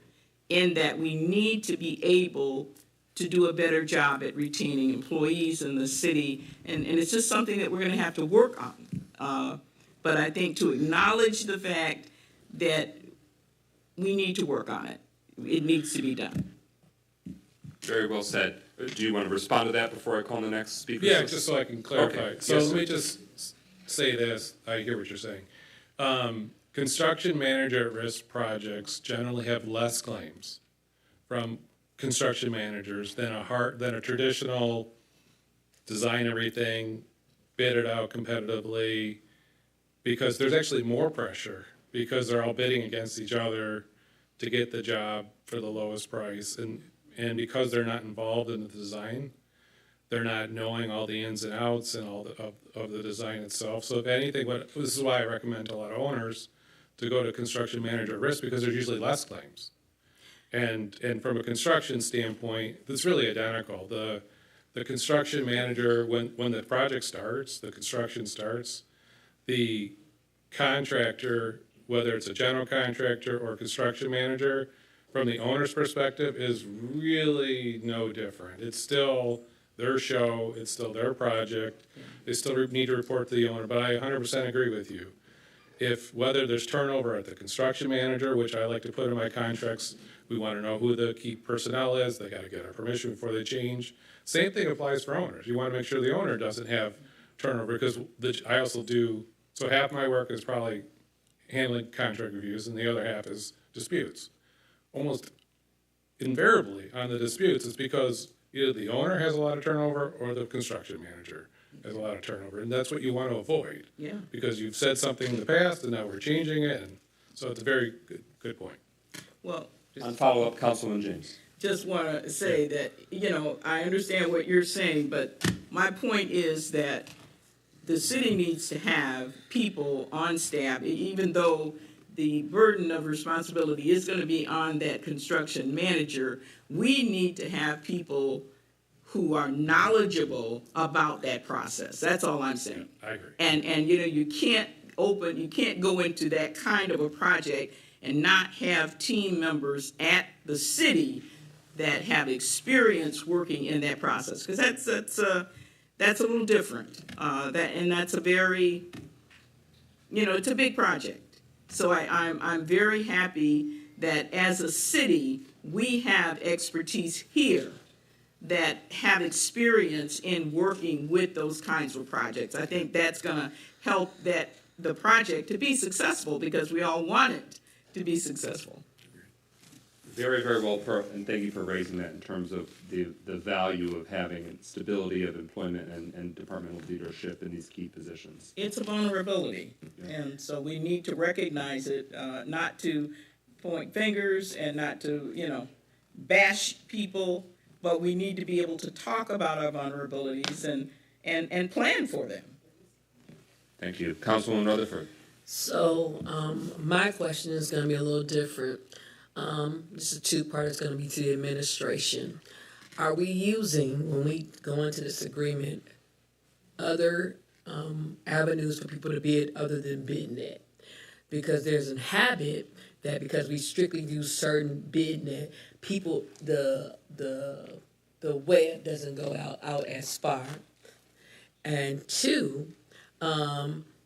in that we need to be able to do a better job at retaining employees in the city, and it's just something that we're going to have to work on. But I think to acknowledge the fact that we need to work on it, it needs to be done. Very well said. Do you want to respond to that before I call the next speaker? Yeah, just so I can clarify. Okay. So Yes, let me sir. just say this. I hear what you're saying. Construction manager at risk projects generally have less claims from construction managers than a traditional design everything, bid it out competitively, because there's actually more pressure because they're all bidding against each other to get the job for the lowest price, and because they're not involved in the design, they're not knowing all the ins and outs and all of the design itself. So if anything, this is why I recommend to a lot of owners to go to construction manager at risk, because there's usually less claims. And from a construction standpoint, it's really identical. The construction manager, when the project starts, the construction starts, the contractor, whether it's a general contractor or construction manager, from the owner's perspective, is really no different. It's still their show, it's still their project. They still need to report to the owner, but I 100% agree with you. Whether there's turnover at the construction manager, which I like to put in my contracts, we want to know who the key personnel is. They got to get our permission before they change. Same thing applies for owners. You want to make sure the owner doesn't have turnover, because I also do, so half my work is probably handling contract reviews and the other half is disputes. Almost invariably on the disputes, it's because either the owner has a lot of turnover or the construction manager has a lot of turnover. And that's what you want to avoid. Yeah. Because you've said something in the past and now we're changing it. And so it's a very good point. Well, On follow-up, Councilman James. just want to say that, I understand what you're saying, but my point is that the city needs to have people on staff, even though the burden of responsibility is going to be on that construction manager. We need to have people who are knowledgeable about that process. That's all I'm saying. I agree. And you know, you can't go into that kind of a project and not have team members at the city that have experience working in that process, because that's a little different. That's a very, you know, it's a big project. So I'm very happy that as a city we have expertise here that have experience in working with those kinds of projects. I think that's going to help the project to be successful, because we all want it to be successful. Very, very well put, and thank you for raising that in terms of the value of having stability of employment and departmental leadership in these key positions. It's a vulnerability, and so we need to recognize it, not to point fingers and not to, you know, bash people, but we need to be able to talk about our vulnerabilities and plan for them. Thank you. Councilwoman Rutherford. So my question is going to be a little different. This is a two-part. It's going to be to the administration. Are we using, when we go into this agreement, other avenues for people to bid other than BidNet? Because there's a habit that because we strictly use certain BidNet, people, the web doesn't go out as far. And two,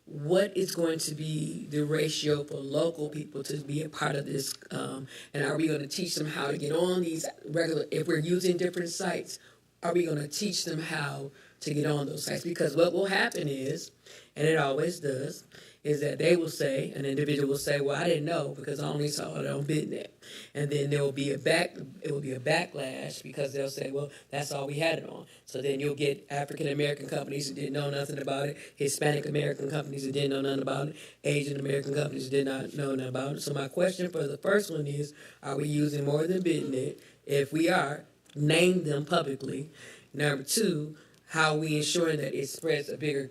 what is going to be the ratio for local people to be a part of this? And are we going to teach them how to get on these regular, if we're using different sites, are we going to teach them how to get on those sites? Because what will happen is, and it always does, is that they will say, an individual will say, well, I didn't know because I only saw it on BidNet. And then there will be it will be a backlash because they'll say, well, that's all we had it on. So then you'll get African-American companies that didn't know nothing about it, Hispanic-American companies that didn't know nothing about it, Asian-American companies that did not know nothing about it. So my question for the first one is, are we using more than BidNet? If we are, name them publicly. Number two, how are we ensuring that it spreads a bigger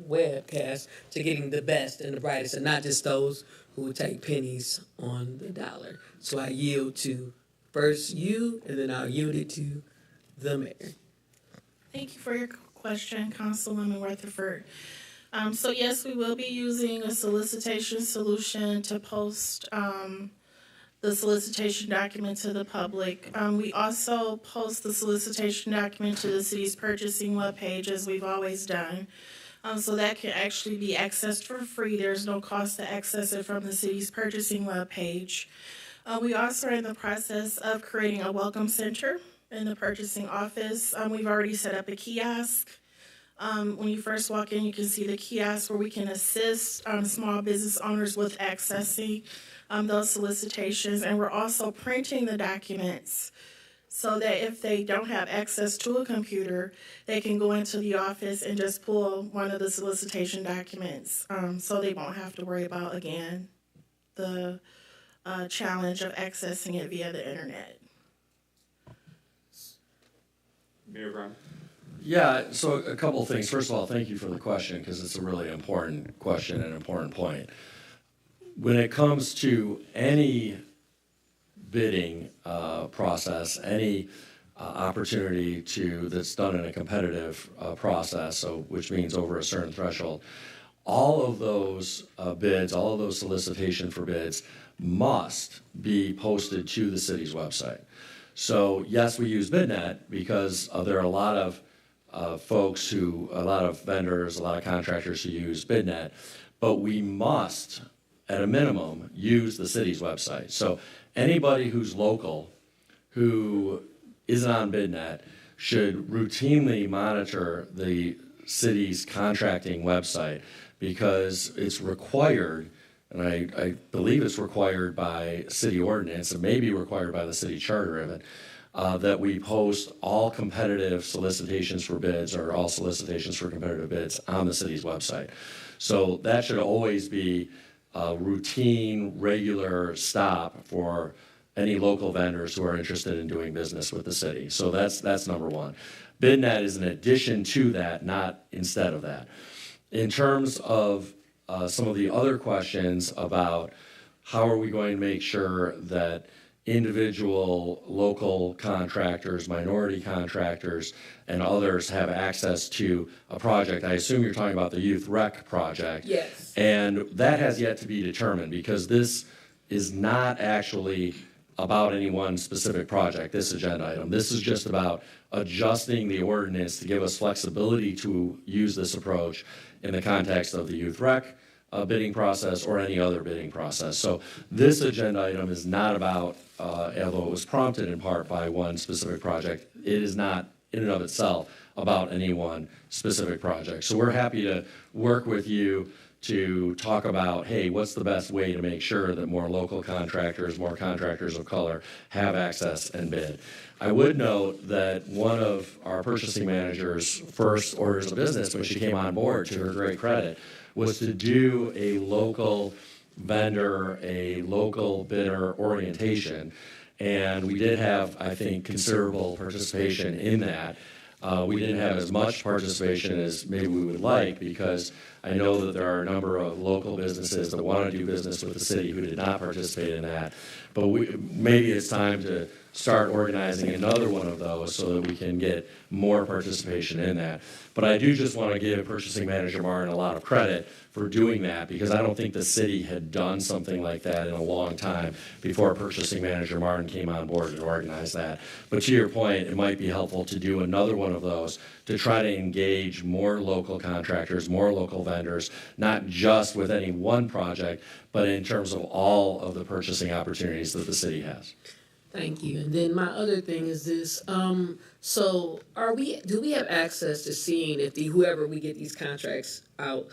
webcast to getting the best and the brightest and not just those who will take pennies on the dollar. So I yield to first you, and then I'll yield it to the mayor. Thank you for your question, Councilwoman Rutherford. So yes, we will be using a solicitation solution to post the solicitation document to the public. We also post the solicitation document to the city's purchasing webpage, as we've always done. So that can actually be accessed for free. There's no cost to access it from the city's purchasing webpage. We also are in the process of creating a welcome center in the purchasing office. We've already set up a kiosk. When you first walk in, you can see the kiosk where we can assist small business owners with accessing those solicitations. And we're also printing the documents so that if they don't have access to a computer, they can go into the office and just pull one of the solicitation documents, so they won't have to worry about, again, the challenge of accessing it via the internet. Mayor Brown. Yeah, so a couple of things. First of all, thank you for the question, because it's a really important question and an important point. When it comes to any bidding process, any opportunity that's done in a competitive process, so which means over a certain threshold, all of those bids, all of those solicitation for bids must be posted to the city's website. So yes, we use BidNet because there are a lot of folks a lot of vendors, a lot of contractors who use BidNet, but we must, at a minimum, use the city's website. So anybody who's local who isn't on BidNet should routinely monitor the city's contracting website, because it's required, and I believe it's required by city ordinance, and maybe required by the city charter even, that we post all competitive solicitations for bids or all solicitations for competitive bids on the city's website. So that should always be a routine, regular stop for any local vendors who are interested in doing business with the city. So that's number one. BidNet is an addition to that, not instead of that. In terms of some of the other questions about how are we going to make sure that individual local contractors, minority contractors, and others have access to a project? I assume you're talking about the youth rec project. Yes. And that has yet to be determined, because this is not actually about any one specific project, this agenda item. This is just about adjusting the ordinance to give us flexibility to use this approach in the context of the youth rec bidding process or any other bidding process. So this agenda item is not about, although it was prompted in part by one specific project, it is not in and of itself about any one specific project. So we're happy to work with you to talk about, hey, what's the best way to make sure that more local contractors, more contractors of color have access and bid. I would note that one of our purchasing manager's first orders of business when she came on board, to her great credit, was to do a local vendor, a local bidder orientation. And we did have, I think, considerable participation in that. We didn't have as much participation as maybe we would like, because I know that there are a number of local businesses that want to do business with the city who did not participate in that. But maybe it's time to start organizing another one of those so that we can get more participation in that. But I do just want to give Purchasing Manager Martin a lot of credit for doing that, because I don't think the city had done something like that in a long time before Purchasing Manager Martin came on board and organized that. But to your point, it might be helpful to do another one of those to try to engage more local contractors, more local vendors, not just with any one project, but in terms of all of the purchasing opportunities that the city has. Thank you. And then my other thing is this, so do we have access to seeing if whoever we get these contracts out,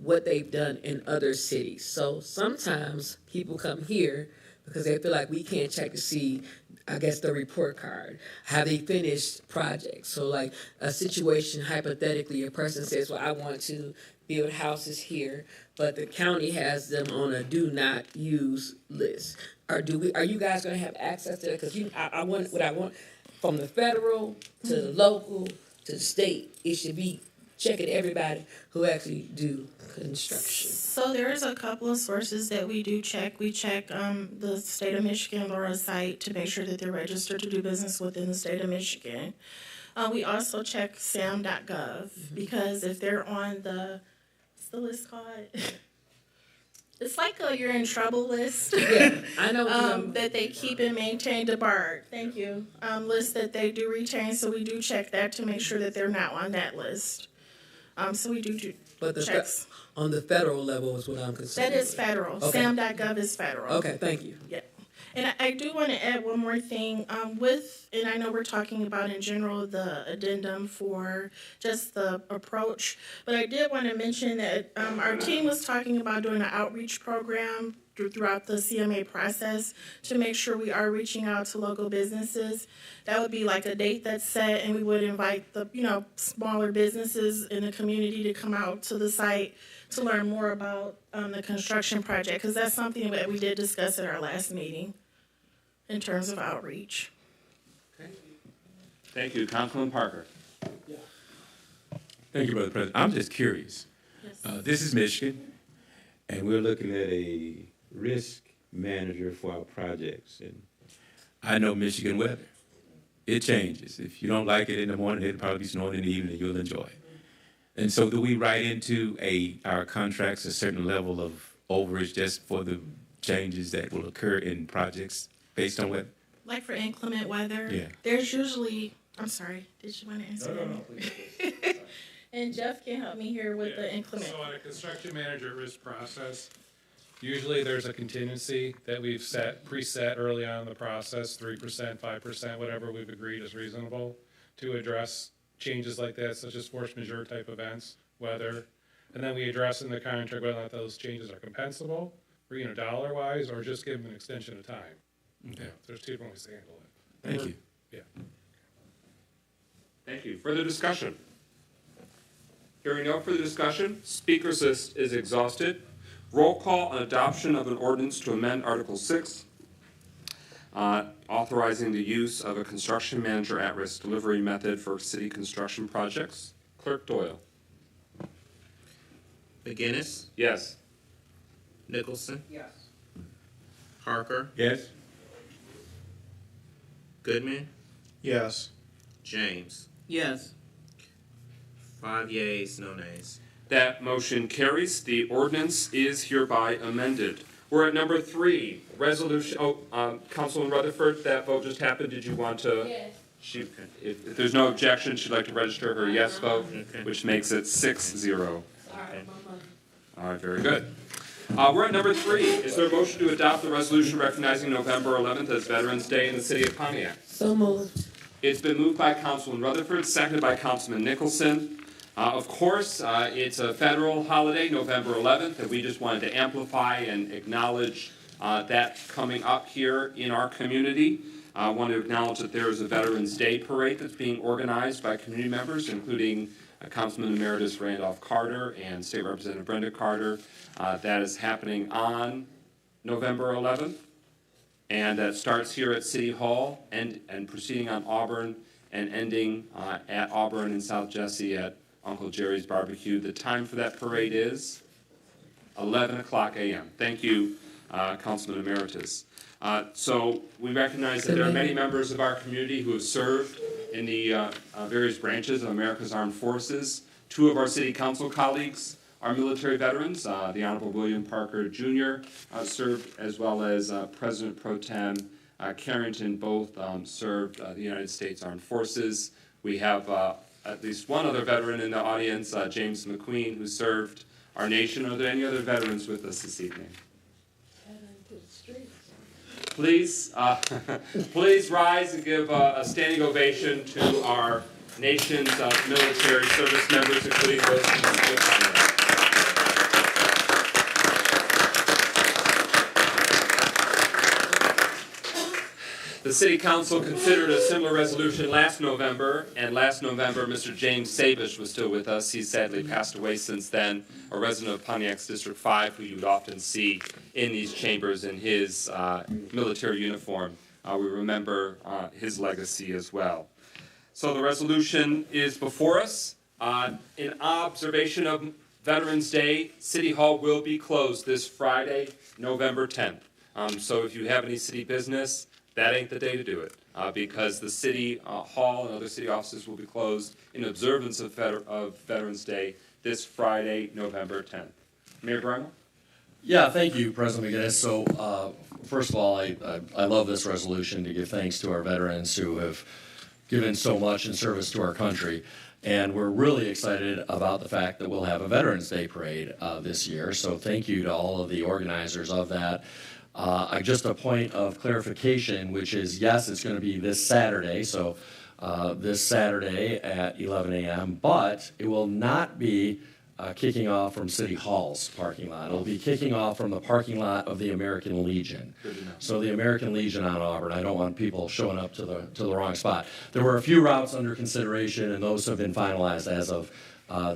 what they've done in other cities? So sometimes people come here because they feel like we can't check to see, I guess, the report card, have they finished projects? So like a situation, hypothetically, a person says, well, I want to build houses here, but the county has them on a do not use list. Are you guys gonna have access to that? Because I want what I want from the federal to the local to the state. It should be checking everybody who actually do construction. So there's a couple of sources that we do check. We check the state of Michigan LoRa site to make sure that they're registered to do business within the state of Michigan. We also check sam.gov because if they're on what's the list called? It's like a you're in trouble list. Yeah, I know. That they keep and maintain debarred. Thank you. List that they do retain, so we do check that to make sure that they're not on that list. So we do but checks. On the federal level is what I'm concerned. That is federal. Okay. Sam.gov is federal. Okay, thank you. Yeah. And I do want to add one more thing and I know we're talking about in general the addendum for just the approach, but I did want to mention that our team was talking about doing an outreach program throughout the CMA process to make sure we are reaching out to local businesses. That would be like a date that's set, and we would invite the smaller businesses in the community to come out to the site to learn more about the construction project, because that's something that we did discuss at our last meeting in terms of outreach. Okay. Thank you. Councilman Parker. Thank you, Brother President. I'm just curious. Yes. This is Michigan, and we're looking at a risk manager for our projects. And I know Michigan weather. It changes. If you don't like it in the morning, it'll probably be snowing in the evening, and you'll enjoy it. And so do we write into our contracts a certain level of overage just for the changes that will occur in projects based on weather? Like for inclement weather, Yeah. there's usually, I'm sorry, did you want to answer that? No, please. And Jeff can help me here with the inclement. So on a construction manager risk process, usually there's a contingency that we've preset early on in the process, 3%, 5%, whatever we've agreed is reasonable to address changes like that, such as force majeure type events, weather. And then we address in the contract whether or not those changes are compensable, or, dollar wise, or just give them an extension of time. Okay. There's two different ways to handle it. Thank you. Yeah. Thank you. Further discussion? Hearing no further discussion, speaker's list is exhausted. Roll call on adoption of an ordinance to amend Article 6, authorizing the use of a construction manager at-risk delivery method for city construction projects. Clerk Doyle. McGinnis, Yes. Nicholson, Yes. Parker, Yes? Goodman, Yes. James. Yes. 5 yeas, no nays. That motion carries. The ordinance is hereby amended. We're at number 3, resolution, Councilman Rutherford, that vote just happened. Did you want to? Yes. If there's no objection, she'd like to register her yes vote, which makes it 6-0. All right, very good. We're at number 3. Is there a motion to adopt the resolution recognizing November 11th as Veterans Day in the city of Pontiac? So moved. It's been moved by Councilman Rutherford, seconded by Councilman Nicholson. Of course, it's a federal holiday, November 11th, and we just wanted to amplify and acknowledge that coming up here in our community. I want to acknowledge that there is a Veterans Day parade that's being organized by community members, including Councilman Emeritus Randolph Carter and State Representative Brenda Carter. That is happening on November 11th, and that starts here at City Hall and proceeding on Auburn and ending at Auburn and South Jesse at Uncle Jerry's Barbecue. The time for that parade is 11 o'clock a.m. Thank you, Councilman Emeritus. So we recognize that there are many members of our community who have served in the various branches of America's Armed Forces. 2 of our city council colleagues are military veterans. The Honorable William Parker Jr. Served, as well as President Pro Tem Carrington, both served the United States Armed Forces. We have at least one other veteran in the audience, James McQueen, who served our nation. Are there any other veterans with us this evening? Please, please rise and give a standing ovation to our nation's military service members, including those from the city of Pontiac. The City Council considered a similar resolution last November, and last November, Mr. James Sabish was still with us. He's sadly passed away since then, a resident of Pontiac's District 5, who you would often see in these chambers in his military uniform. We remember his legacy as well. So the resolution is before us. In observation of Veterans Day, City Hall will be closed this Friday, November 10th. So if you have any city business, that ain't the day to do it, because the city hall and other city offices will be closed in observance of Veterans Day this Friday, November 10th. Mayor Breimer? Yeah, thank you, President McGinnis. So, first of all, I love this resolution to give thanks to our veterans who have given so much in service to our country. And we're really excited about the fact that we'll have a Veterans Day parade this year. So thank you to all of the organizers of that. Just a point of clarification, which is, yes, it's going to be this Saturday, so this Saturday at 11 a.m., but it will not be kicking off from City Hall's parking lot. It'll be kicking off from the parking lot of the American Legion. So the American Legion on Auburn. I don't want people showing up to the wrong spot. There were a few routes under consideration, and those have been finalized as of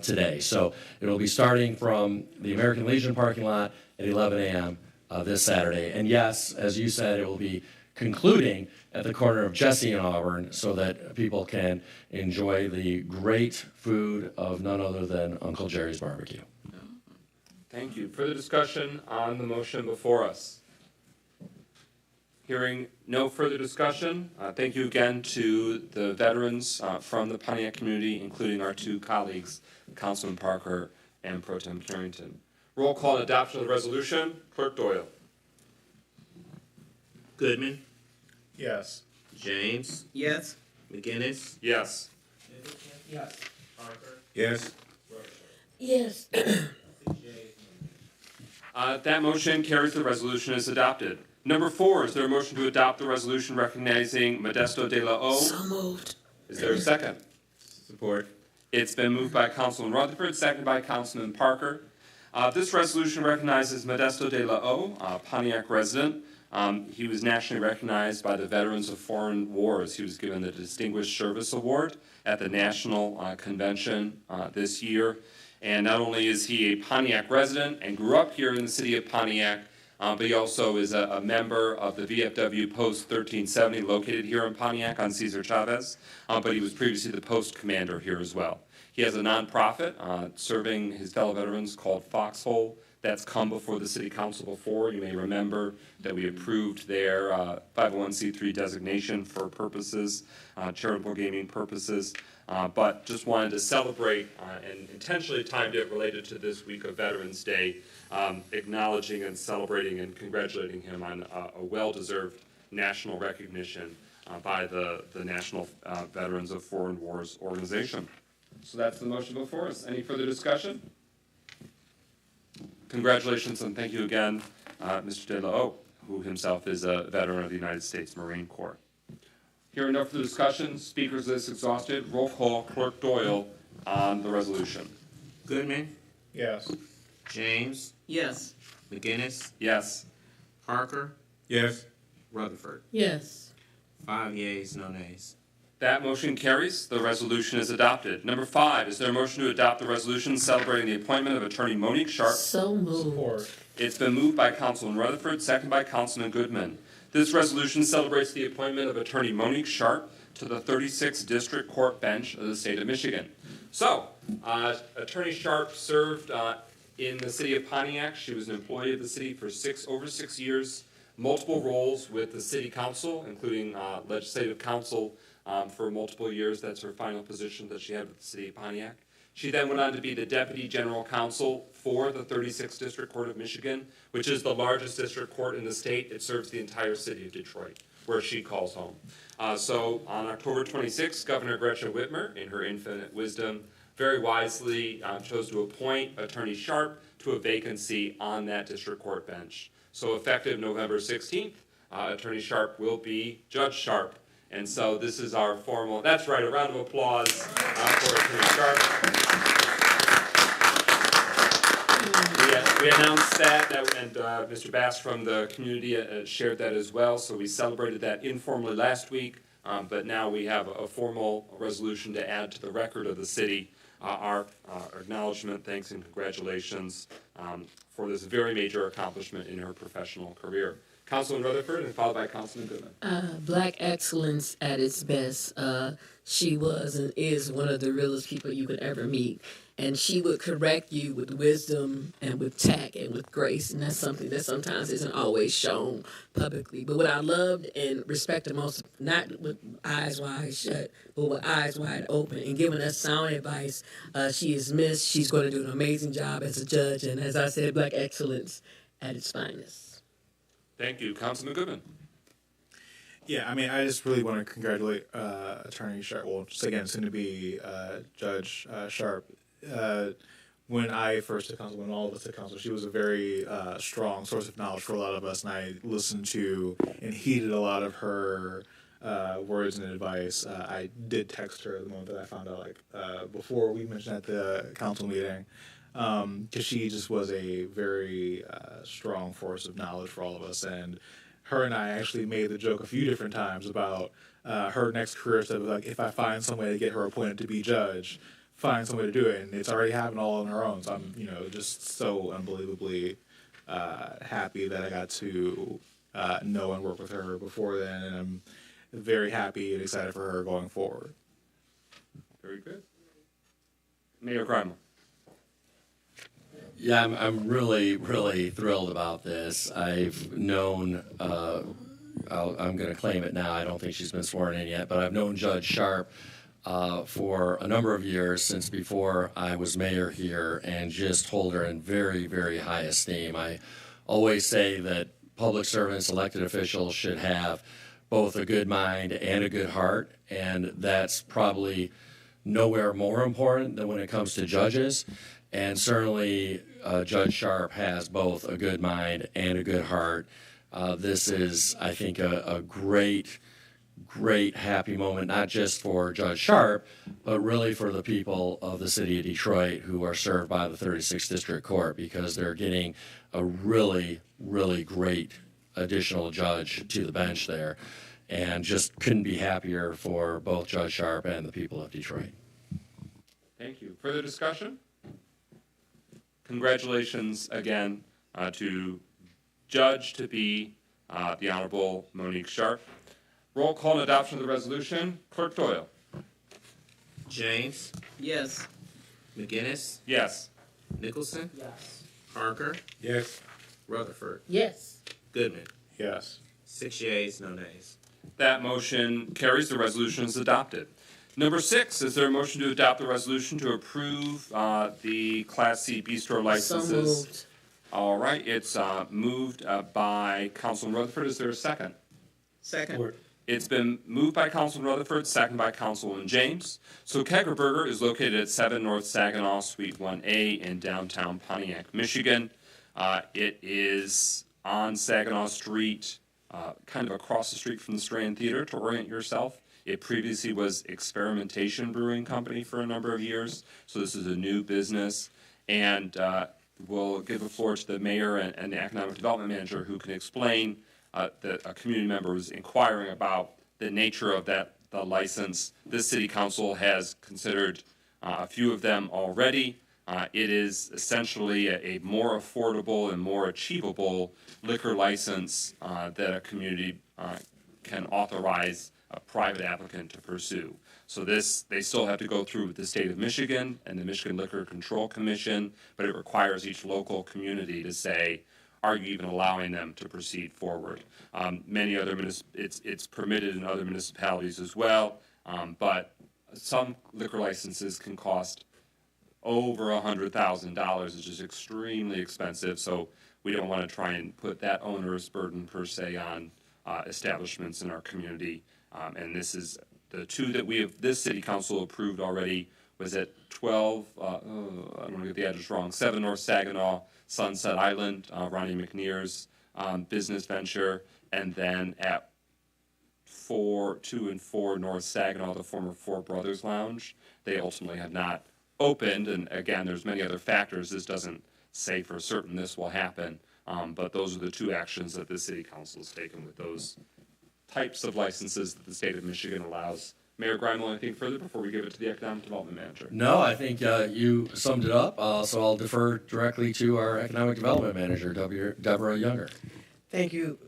today. So it'll be starting from the American Legion parking lot at 11 a.m. This Saturday. And yes, as you said, it will be concluding at the corner of Jesse and Auburn so that people can enjoy the great food of none other than Uncle Jerry's Barbecue. Thank you. Further discussion on the motion before us? Hearing no further discussion, thank you again to the veterans from the Pontiac community, including our 2 colleagues, Councilman Parker and Pro Tem Carrington. Roll call and adoption of the resolution. Clerk Doyle. Goodman, Yes. James, Yes. McGinnis, Yes. Yes. Parker, Yes? Yes. 6 yeas, no nays. That motion carries. The resolution is adopted. Number 4, is there a motion to adopt the resolution recognizing Modesto de la O? So moved. Is there a second? Support. It's been moved by Councilman Rutherford, seconded by Councilman Parker. This resolution recognizes Modesto de la O, a Pontiac resident. He was nationally recognized by the Veterans of Foreign Wars. He was given the Distinguished Service Award at the National Convention this year. And not only is he a Pontiac resident and grew up here in the city of Pontiac, but he also is a member of the VFW Post 1370 located here in Pontiac on Cesar Chavez, but he was previously the post commander here as well. He has a nonprofit serving his fellow veterans called Foxhole That's come before the city council before. You may remember that we approved their 501c3 designation for purposes, charitable gaming purposes. But just wanted to celebrate and intentionally timed it related to this week of Veterans Day, acknowledging and celebrating and congratulating him on a well-deserved national recognition by the National Veterans of Foreign Wars organization. So that's the motion before us. Any further discussion? Congratulations and thank you again, Mr. De La O, who himself is a veteran of the United States Marine Corps. Hearing no further discussion, speakers list exhausted. Roll call, Clerk Doyle on the resolution. Goodman, Yes. James, Yes. McGinnis, Yes. Parker, Yes. Rutherford. Yes. 5 yeas, no nays. That motion carries. The resolution is adopted. Number 5, is there a motion to adopt the resolution celebrating the appointment of Attorney Monique Sharp? So moved. Support. It's been moved by Councilman Rutherford, second by Councilman Goodman. This resolution celebrates the appointment of Attorney Monique Sharp to the 36th District Court Bench of the state of Michigan. So, Attorney Sharp served in the city of Pontiac. She was an employee of the city for over 6 years, multiple roles with the city council, including legislative council for multiple years. That's her final position that she had with the city of Pontiac. She then went on to be the Deputy General Counsel for the 36th District Court of Michigan, which is the largest district court in the state. It serves the entire city of Detroit, where she calls home. So on October 26th, Governor Gretchen Whitmer, in her infinite wisdom, very wisely chose to appoint Attorney Sharp to a vacancy on that district court bench. So effective November 16th, Attorney Sharp will be Judge Sharp. And so this is our formal, that's right, a round of applause for Attorney Sharp. We announced that and Mr. Bass from the community shared that as well, so we celebrated that informally last week, but now we have a formal resolution to add to the record of the city our acknowledgement, thanks, and congratulations for this very major accomplishment in her professional career. Councilman Rutherford, and followed by Councilman Goodman. Black excellence at its best. She was and is one of the realest people you could ever meet. And she would correct you with wisdom and with tact and with grace. And that's something that sometimes isn't always shown publicly. But what I loved and respected most, not with eyes wide shut, but with eyes wide open and giving us sound advice. She is missed. She's going to do an amazing job as a judge. And as I said, black excellence at its finest. Thank you. Councilman Goodman. Yeah, I mean, I just really want to congratulate Attorney Sharp, well, just again, soon to be Judge Sharp. When I first took counsel, when all of us took counsel, she was a very strong source of knowledge for a lot of us, and I listened to and heeded a lot of her words and advice. I did text her the moment that I found out, like, before we mentioned at the council meeting, because she just was a very strong force of knowledge for all of us. And her and I actually made the joke a few different times about her next career step. Like, if I find some way to get her appointed to be judge, find some way to do it. And it's already happened all on her own. So I'm, just so unbelievably happy that I got to know and work with her before then. And I'm very happy and excited for her going forward. Very good. Mayor Grimal. Yeah, I'm really, really thrilled about this. I've known, I'm going to claim it now, I don't think she's been sworn in yet, but I've known Judge Sharp for a number of years, since before I was mayor here, and just hold her in very, very high esteem. I always say that public servants, elected officials, should have both a good mind and a good heart, and that's probably nowhere more important than when it comes to judges. And certainly, Judge Sharp has both a good mind and a good heart. This is, I think, a great, great happy moment, not just for Judge Sharp, but really for the people of the city of Detroit who are served by the 36th District Court, because they're getting a really, really great additional judge to the bench there. And just couldn't be happier for both Judge Sharp and the people of Detroit. Thank you. Further discussion? Congratulations again to Judge to be the Honorable Monique Sharp. Roll call and adoption of the resolution. Clerk Doyle. James, Yes. McGinnis, Yes. Nicholson, Yes. Parker, Yes. Rutherford, Yes. Goodman. Yes. 6 yeas, no nays. That motion carries. The resolution is adopted. Number 6, is there a motion to adopt the resolution to approve the Class C bistro licenses? So moved. All right, it's moved by Councilman Rutherford. Is there a second? Second. It's been moved by Councilman Rutherford, second by Councilwoman James. So Kegger Burger is located at 7 North Saginaw, Suite 1A in downtown Pontiac, Michigan. It is on Saginaw Street, kind of across the street from the Strand Theater to orient yourself. It previously was Experimentation Brewing Company for a number of years, so this is a new business. And we'll give the floor to the mayor and the economic development manager who can explain that a community member was inquiring about the nature of the license. This city council has considered a few of them already. It is essentially a more affordable and more achievable liquor license that a community can authorize a private applicant to pursue. So they still have to go through the state of Michigan and the Michigan Liquor Control Commission, but it requires each local community to say, are you even allowing them to proceed forward? Many other it's permitted in other municipalities as well, but some liquor licenses can cost over $100,000, which is extremely expensive. So we don't want to try and put that onerous burden per se on establishments in our community. And this is the two that this city council approved already was at 12, I don't want to get the address wrong, 7 North Saginaw, Sunset Island, Ronnie McNear's business venture, and then at 2 and 4 North Saginaw, the former Four Brothers Lounge. They ultimately have not opened, and again, there's many other factors. This doesn't say for certain this will happen, but those are the two actions that the city council has taken with those types of licenses that the state of Michigan allows. Mayor Greimel, anything further before we give it to the economic development manager? No, I think you summed it up, so I'll defer directly to our economic development manager, Deborah Younger. Thank you,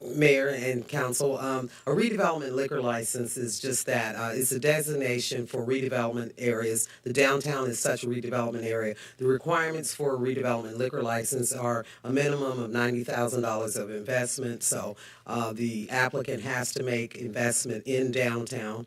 Mayor and Council. A redevelopment liquor license is just that. It's a designation for redevelopment areas. The downtown is such a redevelopment area. The requirements for a redevelopment liquor license are a minimum of $90,000 of investment. So the applicant has to make investment in downtown.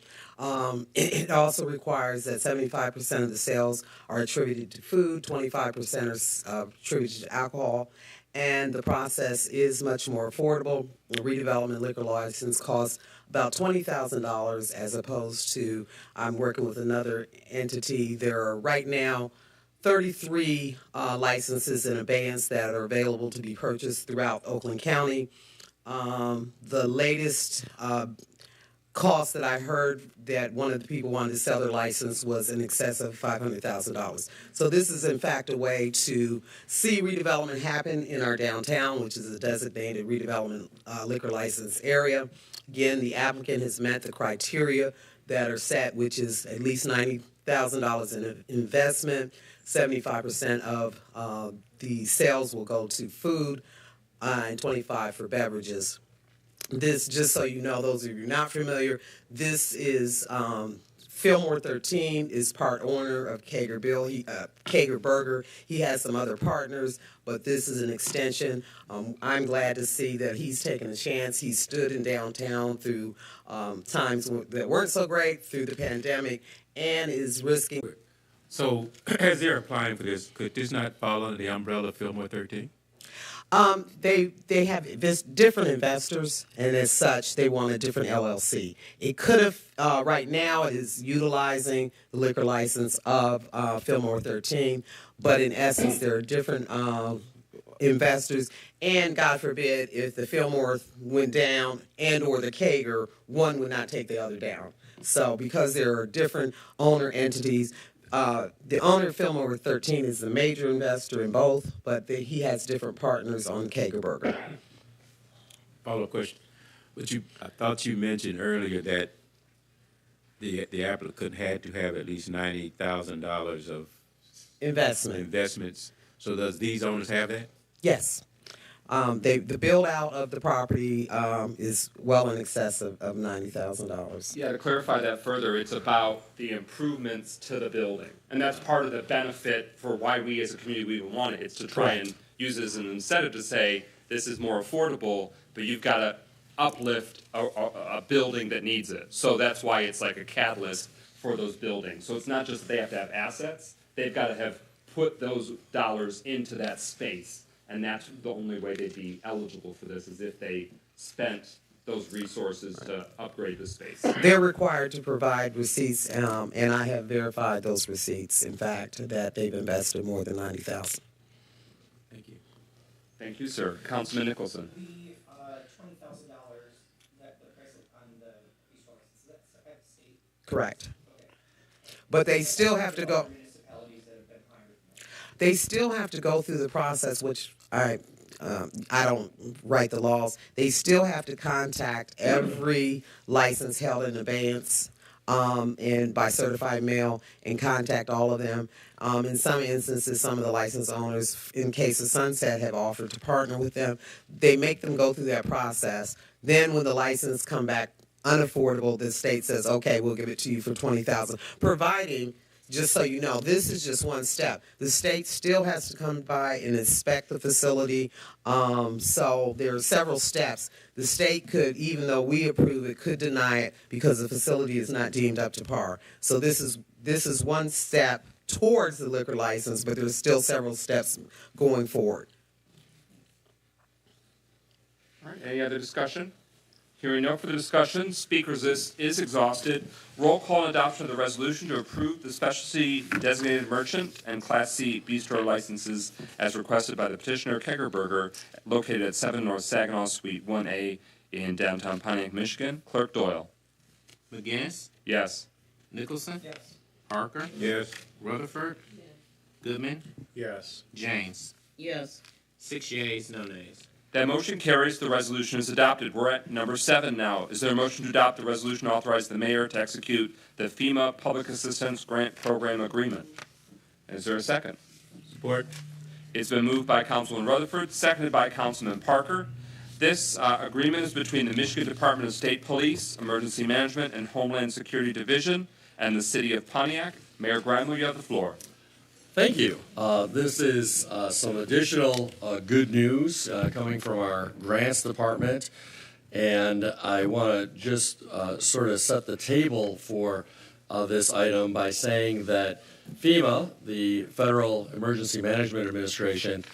It also requires that 75% of the sales are attributed to food, 25% are attributed to alcohol, and the process is much more affordable. A redevelopment liquor license costs about $20,000 as opposed to, I'm working with another entity. There are right now 33 licenses in abeyance that are available to be purchased throughout Oakland County. The latest cost that I heard that one of the people wanted to sell their license was in excess of $500,000. So this is in fact a way to see redevelopment happen in our downtown, which is a designated redevelopment liquor license area. Again, the applicant has met the criteria that are set, which is at least $90,000 in investment, 75% of the sales will go to food, and 25% for beverages. This, just so you know, those of you not familiar, this is Fillmore 13 is part owner of Kegger Burger. He has some other partners, but this is an extension. I'm glad to see that he's taken a chance. He stood in downtown through times that weren't so great, through the pandemic, and is risking. So, as they're applying for this, could this not fall under the umbrella of Fillmore 13? They have different investors, and as such, they want a different LLC. It could have, right now, it is utilizing the liquor license of Fillmore 13, but in essence, there are different investors, and God forbid, if the Fillmore went down and or the Kegger, one would not take the other down. So because there are different owner entities, the owner of Fillmore 13 is the major investor in both, but he has different partners on Kegger Burger. Follow-up question. I thought you mentioned earlier that the applicant had to have at least $90,000 of investments. So does these owners have that? Yes. The build out of the property is well in excess of $90,000. Yeah, to clarify that further, it's about the improvements to the building. And that's part of the benefit for why we as a community we even want it. It's to try and use it as an incentive to say, this is more affordable, but you've got to uplift a building that needs it. So that's why it's like a catalyst for those buildings. So it's not just they have to have assets, they've got to have put those dollars into that space. And that's the only way they'd be eligible for this, is if they spent those resources to upgrade the space. They're required to provide receipts, and I have verified those receipts, in fact, that they've invested more than $90,000. Thank you. Thank you, sir. Councilman Nicholson. The $20,000 that the price on the bistro license, is that set by the state? Correct. But they still have to go. They still have to go through the process, which I don't write the laws. They still have to contact every license held in advance and by certified mail and contact all of them. In some instances, some of the license owners, in case of Sunset, have offered to partner with them. They make them go through that process. Then when the license come back unaffordable, the state says, okay, we'll give it to you for $20,000, providing. Just so you know, this is just one step. The state still has to come by and inspect the facility. So there are several steps. The state could, even though we approve it, could deny it because the facility is not deemed up to par. So this is one step towards the liquor license, but there's still several steps going forward. All right, any other discussion? Hearing no further discussion, speakers list is exhausted. Roll call and adoption of the resolution to approve the specialty designated merchant and Class C bistro licenses as requested by the petitioner Kegerberger, located at 7 North Saginaw, Suite 1A in downtown Pontiac, Michigan. Clerk Doyle. McGinnis? Yes. Nicholson? Yes. Parker? Yes. Rutherford? Goodman? Yes. James? Yes. 6 yeas, no nays. That motion carries. The resolution is adopted. We're at number 7 now. Is there a motion to adopt the resolution to authorize the mayor to execute the FEMA Public Assistance Grant Program Agreement? Is there a second? Support. It's been moved by Councilman Rutherford, seconded by Councilman Parker. This agreement is between the Michigan Department of State Police, Emergency Management, and Homeland Security Division and the City of Pontiac. Mayor Grimley, you have the floor. Thank you. This is some additional good news coming from our grants department. And I want to just sort of set the table for this item by saying that FEMA, the Federal Emergency Management Administration,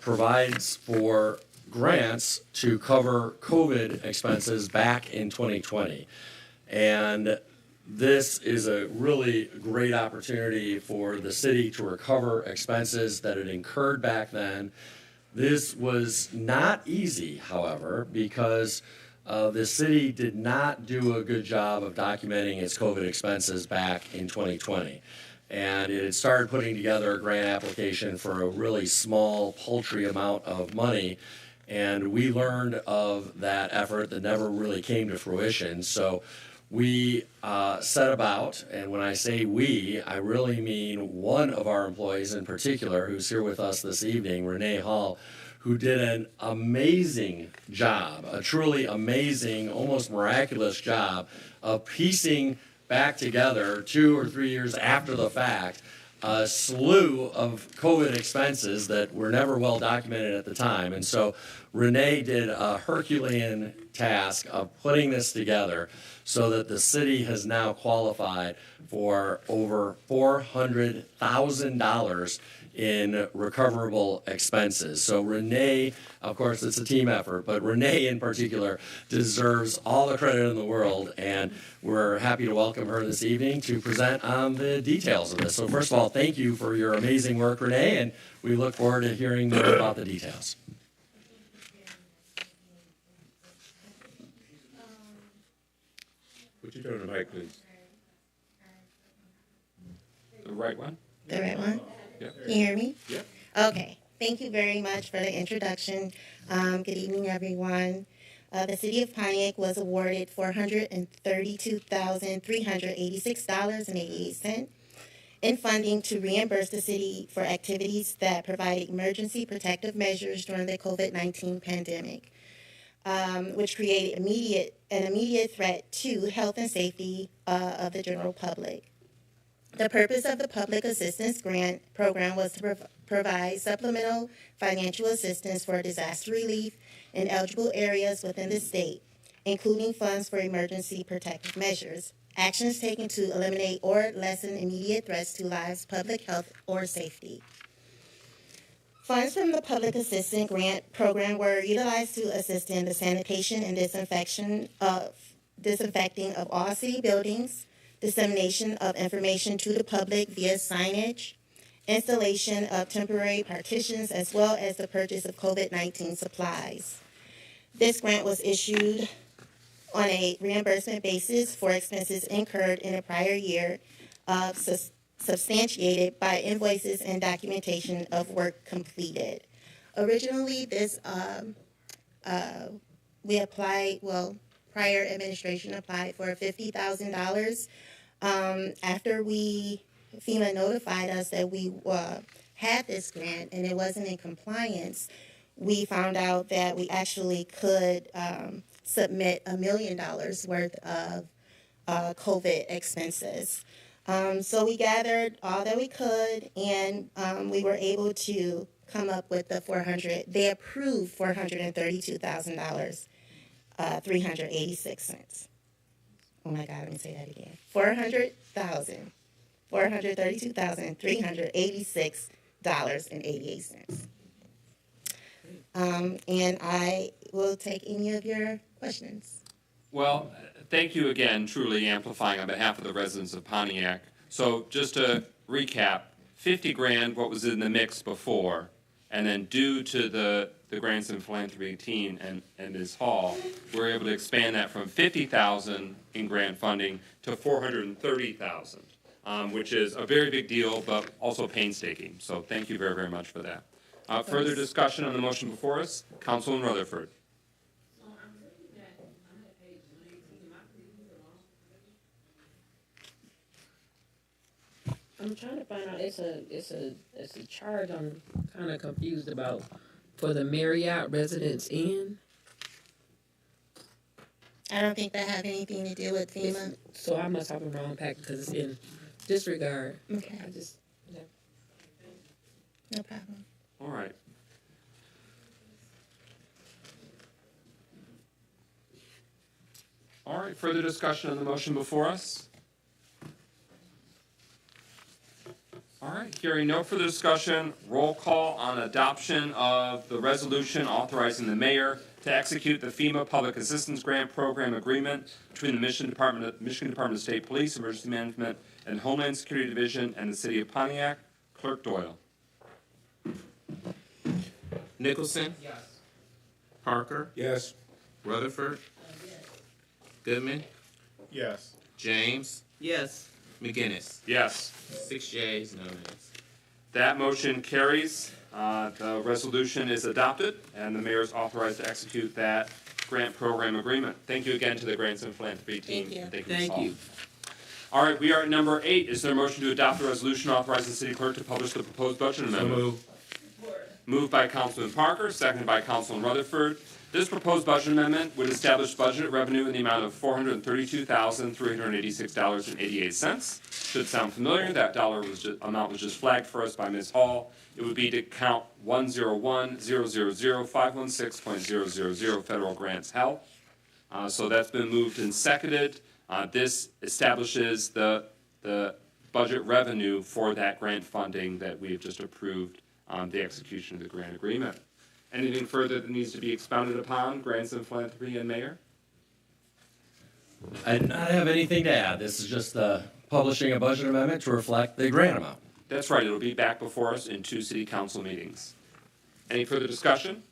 provides for grants to cover COVID expenses back in 2020. And this is a really great opportunity for the city to recover expenses that it incurred back then. This was not easy, however, because the city did not do a good job of documenting its COVID expenses back in 2020. And it had started putting together a grant application for a really small, paltry amount of money. And we learned of that effort that never really came to fruition. So we set about, and when I say we, I really mean one of our employees in particular, who's here with us this evening, Renee Hall, who did an amazing job, a truly amazing, almost miraculous job of piecing back together 2 or 3 years after the fact a slew of COVID expenses that were never well documented at the time. And so Renee did a Herculean task of putting this together so that the city has now qualified for over $400,000 in recoverable expenses. So Renee, of course, it's a team effort, but Renee in particular deserves all the credit in the world, and we're happy to welcome her this evening to present on the details of this. So first of all, thank you for your amazing work, Renee, and we look forward to hearing more about the details. Would you turn the mic, please? The right one? The right one? Yeah. Can you hear me? Yeah. Okay. Thank you very much for the introduction. Good evening, everyone. The City of Pontiac was awarded $432,386.88. in funding to reimburse the city for activities that provided emergency protective measures during the COVID-19 pandemic, which created an immediate threat to health and safety of the general public. The purpose of the Public Assistance Grant Program was to provide supplemental financial assistance for disaster relief in eligible areas within the state, including funds for emergency protective measures, actions taken to eliminate or lessen immediate threats to lives, public health, or safety. Funds from the Public Assistance Grant Program were utilized to assist in the sanitation and disinfecting of all city buildings, dissemination of information to the public via signage, installation of temporary partitions, as well as the purchase of COVID-19 supplies. This grant was issued on a reimbursement basis for expenses incurred in a prior year, substantiated by invoices and documentation of work completed. Originally, this we applied, prior administration applied for $50,000. After FEMA notified us that we had this grant and it wasn't in compliance, we found out that we actually could submit $1 million worth of COVID expenses. So we gathered all that we could, and we were able to come up with they approved $432,000, 386 cents. Oh my God, let me say that again. $432,386.88. And I will take any of your questions. Well, thank you again, truly amplifying on behalf of the residents of Pontiac. So just to recap, 50 grand, what was in the mix before, and then due to the Grants and Philanthropy team and Ms. Hall, we're able to expand that from 50,000 in grant funding to 430,000, which is a very big deal, but also painstaking. So thank you very, very much for that. Further discussion on the motion before us, Councilman Rutherford. I'm trying to find out. It's a charge I'm kind of confused about for the Marriott Residence Inn. I don't think that have anything to do with FEMA. So I must have a wrong packet because it's in disregard. Okay. Yeah. No problem. All right. All right, further discussion on the motion before us? All right, hearing no further discussion, roll call on adoption of the resolution authorizing the mayor to execute the FEMA Public Assistance Grant Program Agreement between the Michigan Department of State Police, Emergency Management, and Homeland Security Division and the City of Pontiac. Clerk Doyle. Nicholson? Yes. Parker? Yes. Rutherford? Goodman? Yes. James? Yes. McGinnis? Yes. 6 yeas, no nays. That motion carries. The resolution is adopted, and the mayor is authorized to execute that grant program agreement. Thank you again to the Grants and Philanthropy team. Thank you. And thank you, Ms. Thank Hall. you. All right, we are at number 8. Is there a motion to adopt the resolution authorizing the city clerk to publish the proposed budget amendment? Moved by Councilman Parker, seconded by Councilman Rutherford. This proposed budget amendment would establish budget revenue in the amount of $432,386.88. Should sound familiar. That amount was just flagged for us by Ms. Hall. It would be to count 101-000-516.000 federal grants health. So that's been moved and seconded. This establishes the budget revenue for that grant funding that we have just approved on the execution of the grant agreement. Anything further that needs to be expounded upon, Grants and Philanthropy and Mayor? I do not have anything to add. This is just publishing a budget amendment to reflect the grant amount. That's right. It'll be back before us in 2 city council meetings. Any further discussion?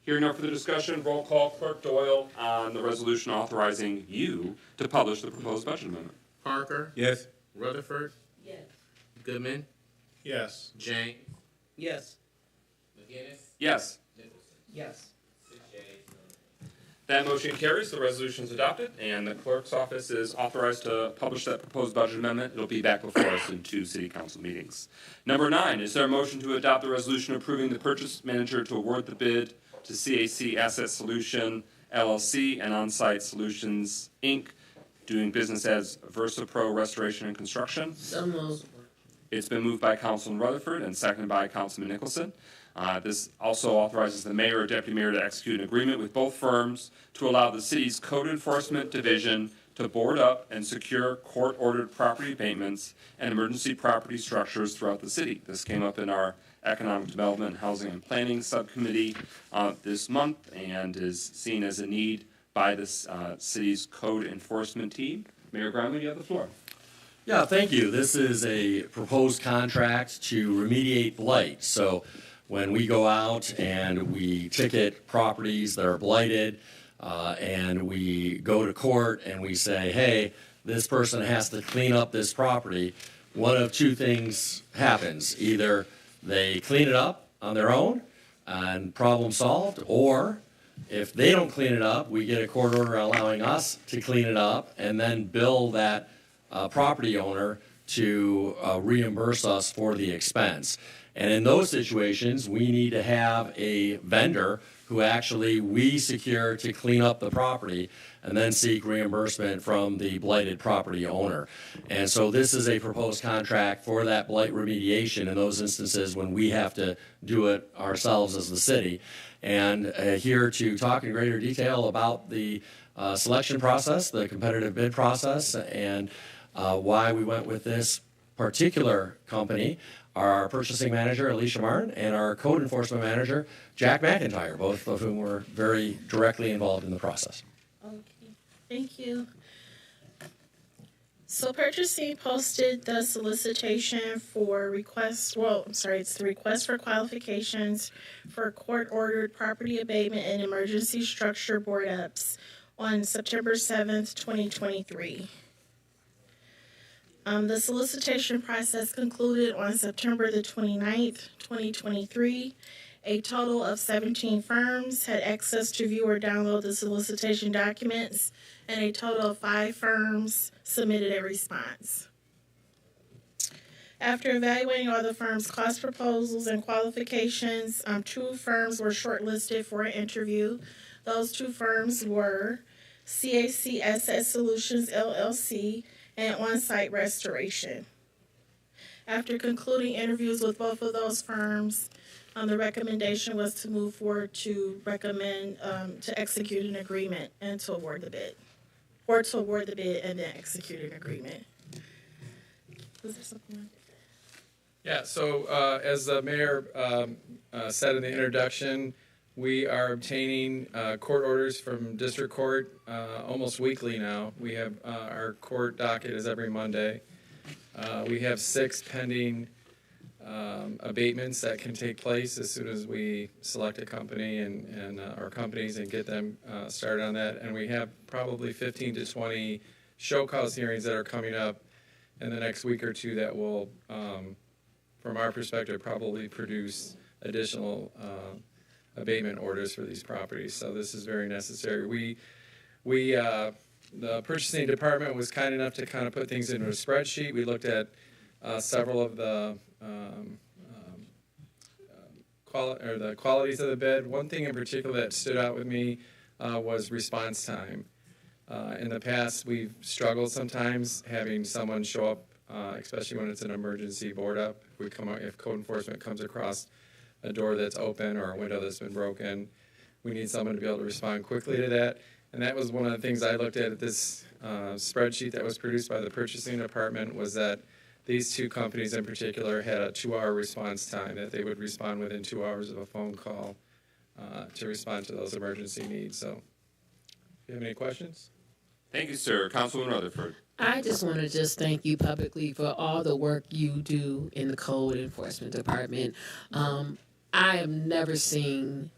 Hearing no further discussion, roll call. Clerk Doyle on the resolution authorizing you to publish the proposed budget amendment. Parker? Yes. Rutherford? Yes. Goodman? Yes. James? Yes. McGinnis? Yes. Nicholson? Yes. 6 yeas, no nays. That motion carries. The resolution is adopted, and the clerk's office is authorized to publish that proposed budget amendment. It'll be back before us in 2 city council meetings. Number 9, is there a motion to adopt the resolution approving the purchase manager to award the bid to CAC Asset Solution LLC and On-Site Solutions Inc., doing business as VersaPro Restoration and Construction? So moved. It's been moved by Councilman Rutherford and seconded by Councilman Nicholson. This also authorizes the mayor or deputy mayor to execute an agreement with both firms to allow the city's code enforcement division to board up and secure court-ordered property abatements and emergency property structures throughout the city. This came up in our Economic Development, Housing, and Planning Subcommittee this month and is seen as a need by the city's code enforcement team. Mayor Grimaldi, you have the floor. Yeah, thank you. This is a proposed contract to remediate blight. So when we go out and we ticket properties that are blighted, and we go to court and we say, hey, this person has to clean up this property, one of two things happens. Either they clean it up on their own and problem solved, or if they don't clean it up, we get a court order allowing us to clean it up and then bill that property owner to reimburse us for the expense. And in those situations, we need to have a vendor who actually we secure to clean up the property and then seek reimbursement from the blighted property owner. And so this is a proposed contract for that blight remediation in those instances when we have to do it ourselves as the city. And here to talk in greater detail about the selection process, the competitive bid process, and why we went with this particular company, our purchasing manager, Alicia Martin, and our code enforcement manager, Jack McIntyre, both of whom were very directly involved in the process. Okay, thank you. So purchasing posted the solicitation for it's the request for qualifications for court-ordered property abatement and emergency structure board-ups on September 7th, 2023. The solicitation process concluded on September the 29th, 2023. A total of 17 firms had access to view or download the solicitation documents, and a total of 5 firms submitted a response. After evaluating all the firms' cost proposals and qualifications, 2 firms were shortlisted for an interview. Those 2 firms were CAC Asset Solutions LLC and On-Site Restoration. After concluding interviews with both of those firms, the recommendation was to move forward to recommend to execute an agreement and to award the bid, or to award the bid and then execute an agreement. Was there something? Yeah, so as the mayor said in the introduction, we are obtaining court orders from district court almost weekly now. We have our court docket is every Monday. We have 6 pending abatements that can take place as soon as we select a company and our companies and get them started on that. And we have probably 15 to 20 show cause hearings that are coming up in the next week or two that will, from our perspective, probably produce additional abatement orders for these properties. So this is very necessary. The purchasing department was kind enough to kind of put things into a spreadsheet. We looked at several of the qualities of the bid. One thing in particular that stood out with me was response time. In the past, we've struggled sometimes having someone show up, especially when it's an emergency board up. If code enforcement comes across a door that's open or a window that's been broken, we need someone to be able to respond quickly to that. And that was one of the things I looked at this spreadsheet that was produced by the purchasing department, was that these 2 companies in particular had a 2-hour response time, that they would respond within 2 hours of a phone call to respond to those emergency needs. So, do you have any questions? Thank you, sir. Councilman Rutherford. I just want to thank you publicly for all the work you do in the code enforcement department. I have never seen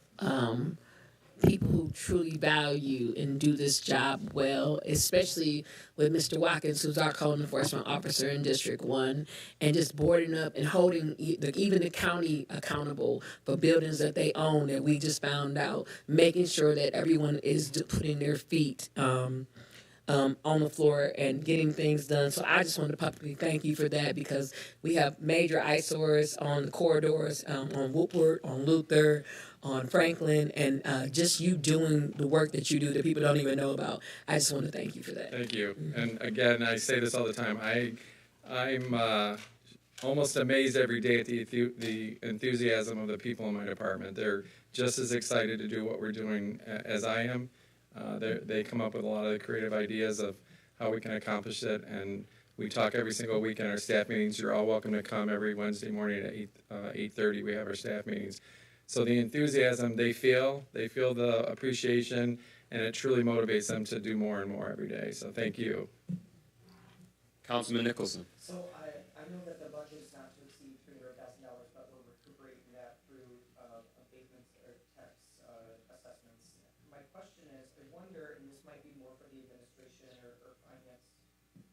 people who truly value and do this job well, especially with Mr. Watkins, who's our code enforcement officer in District 1, and just boarding up and holding even the county accountable for buildings that they own that we just found out, making sure that everyone is putting their feet on the floor and getting things done. So I just wanted to publicly thank you for that, because we have major eyesores on the corridors, on Woodward, on Luther, on Franklin, and just you doing the work that you do that people don't even know about. I just want to thank you for that. Thank you. And again, I say this all the time. I'm almost amazed every day at the enthusiasm of the people in my department. They're just as excited to do what we're doing as I am. They come up with a lot of the creative ideas of how we can accomplish it, and we talk every single week in our staff meetings. You're all welcome to come every Wednesday morning at 8:30. We have our staff meetings. So the enthusiasm they feel the appreciation, and it truly motivates them to do more and more every day. So thank you. Councilman Nicholson. So I know that the budget is not to exceed $300,000, but we're recuperating that through abatements or tax assessments. My question is, I wonder, and this might be more for the administration or finance,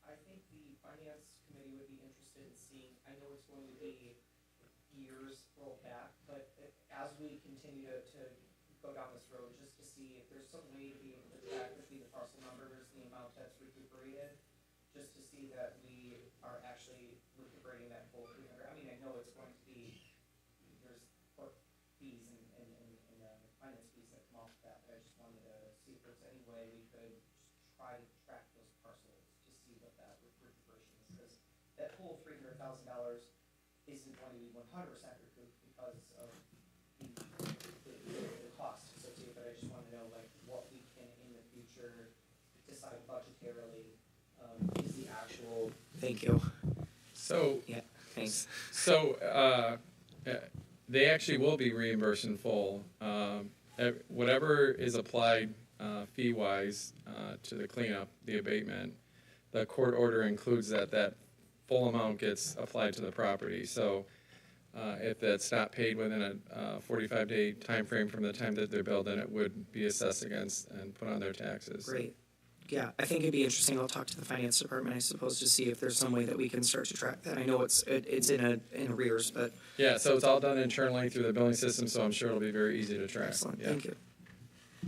I think the finance committee would be interested in seeing, I know it's going to be years rolled back, but as we continue to go down this road, just to see if there's some way to be able to track between the parcel numbers, the amount that's recuperated, just to see that we are actually recuperating that full 300. I mean, I know it's going to be, there's court fees and finance fees that come off that, but I just wanted to see if there's any way we could just try to track those parcels to see what that recuperation is, because that full $300,000 isn't going to be 100% recouped because of the cost associated, but I just want to know like what we can in the future decide budgetarily is the actual. Thank you. So yeah, thanks. So they actually will be reimbursed in full. Whatever is applied fee-wise to the cleanup, the abatement, the court order includes that full amount gets applied to the property. So if that's not paid within a 45-day time frame from the time that they're billed, then it would be assessed against and put on their taxes. Great. Yeah, I think it'd be interesting. I'll talk to the finance department, I suppose, to see if there's some way that we can start to track that. I know it's in arrears, but yeah, so it's all done internally through the billing system, so I'm sure it'll be very easy to track. Excellent. Yeah. Thank you.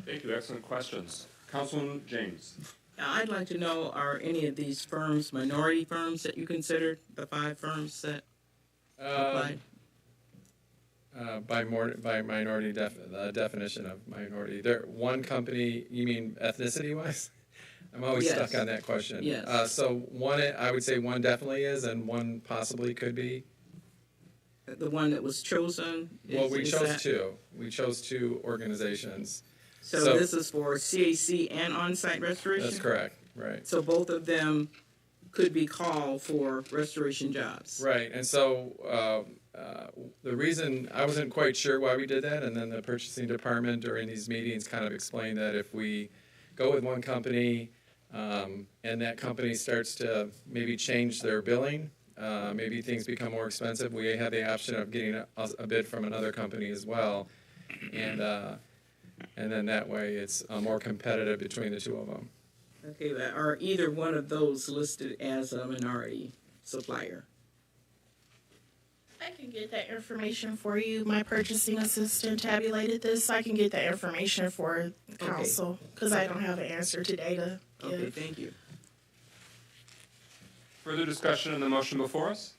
Thank you. Excellent questions. Councilman James. I'd like to know, are any of these firms minority firms that you considered, the 5 firms that applied? By minority definition of minority. One company, you mean ethnicity-wise? I'm always Yes. stuck on that question. Yes. So one, I would say one definitely is, and one possibly could be. The one that was chosen? Well, we chose 2. We chose 2 organizations. So this is for CAC and on-site restoration? That's correct, right. So both of them could be called for restoration jobs? Right, and so the reason, I wasn't quite sure why we did that, and then the purchasing department during these meetings kind of explained that if we go with one company and that company starts to maybe change their billing, maybe things become more expensive, we have the option of getting a bid from another company as well. And then that way it's more competitive between the 2 of them. Okay, but are either one of those listed as a minority supplier? I can get that information for you. My purchasing assistant tabulated this. I can get that information for council because I don't have an answer today to give. Okay, thank you. Further discussion on the motion before us?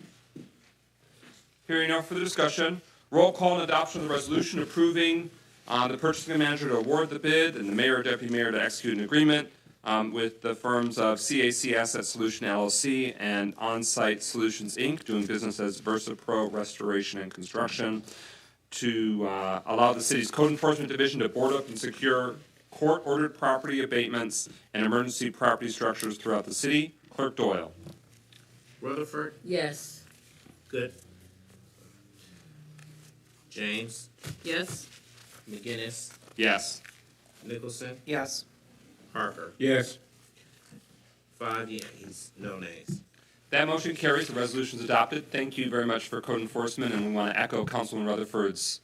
Hearing no further discussion, roll call and adoption of the resolution approving the purchasing manager to award the bid and the mayor or deputy mayor to execute an agreement with the firms of CAC Asset Solution LLC and On-Site Solutions Inc., doing business as VersaPro Restoration and Construction, to allow the city's code enforcement division to board up and secure court-ordered property abatements and emergency property structures throughout the city. Clerk Doyle. Rutherford, Yes. Good. James, Yes? McGinnis, Yes. Nicholson, Yes. Parker. Yes. 5 yeas, no nays. That motion carries. The resolution is adopted. Thank you very much for code enforcement, and we want to echo Councilman Rutherford's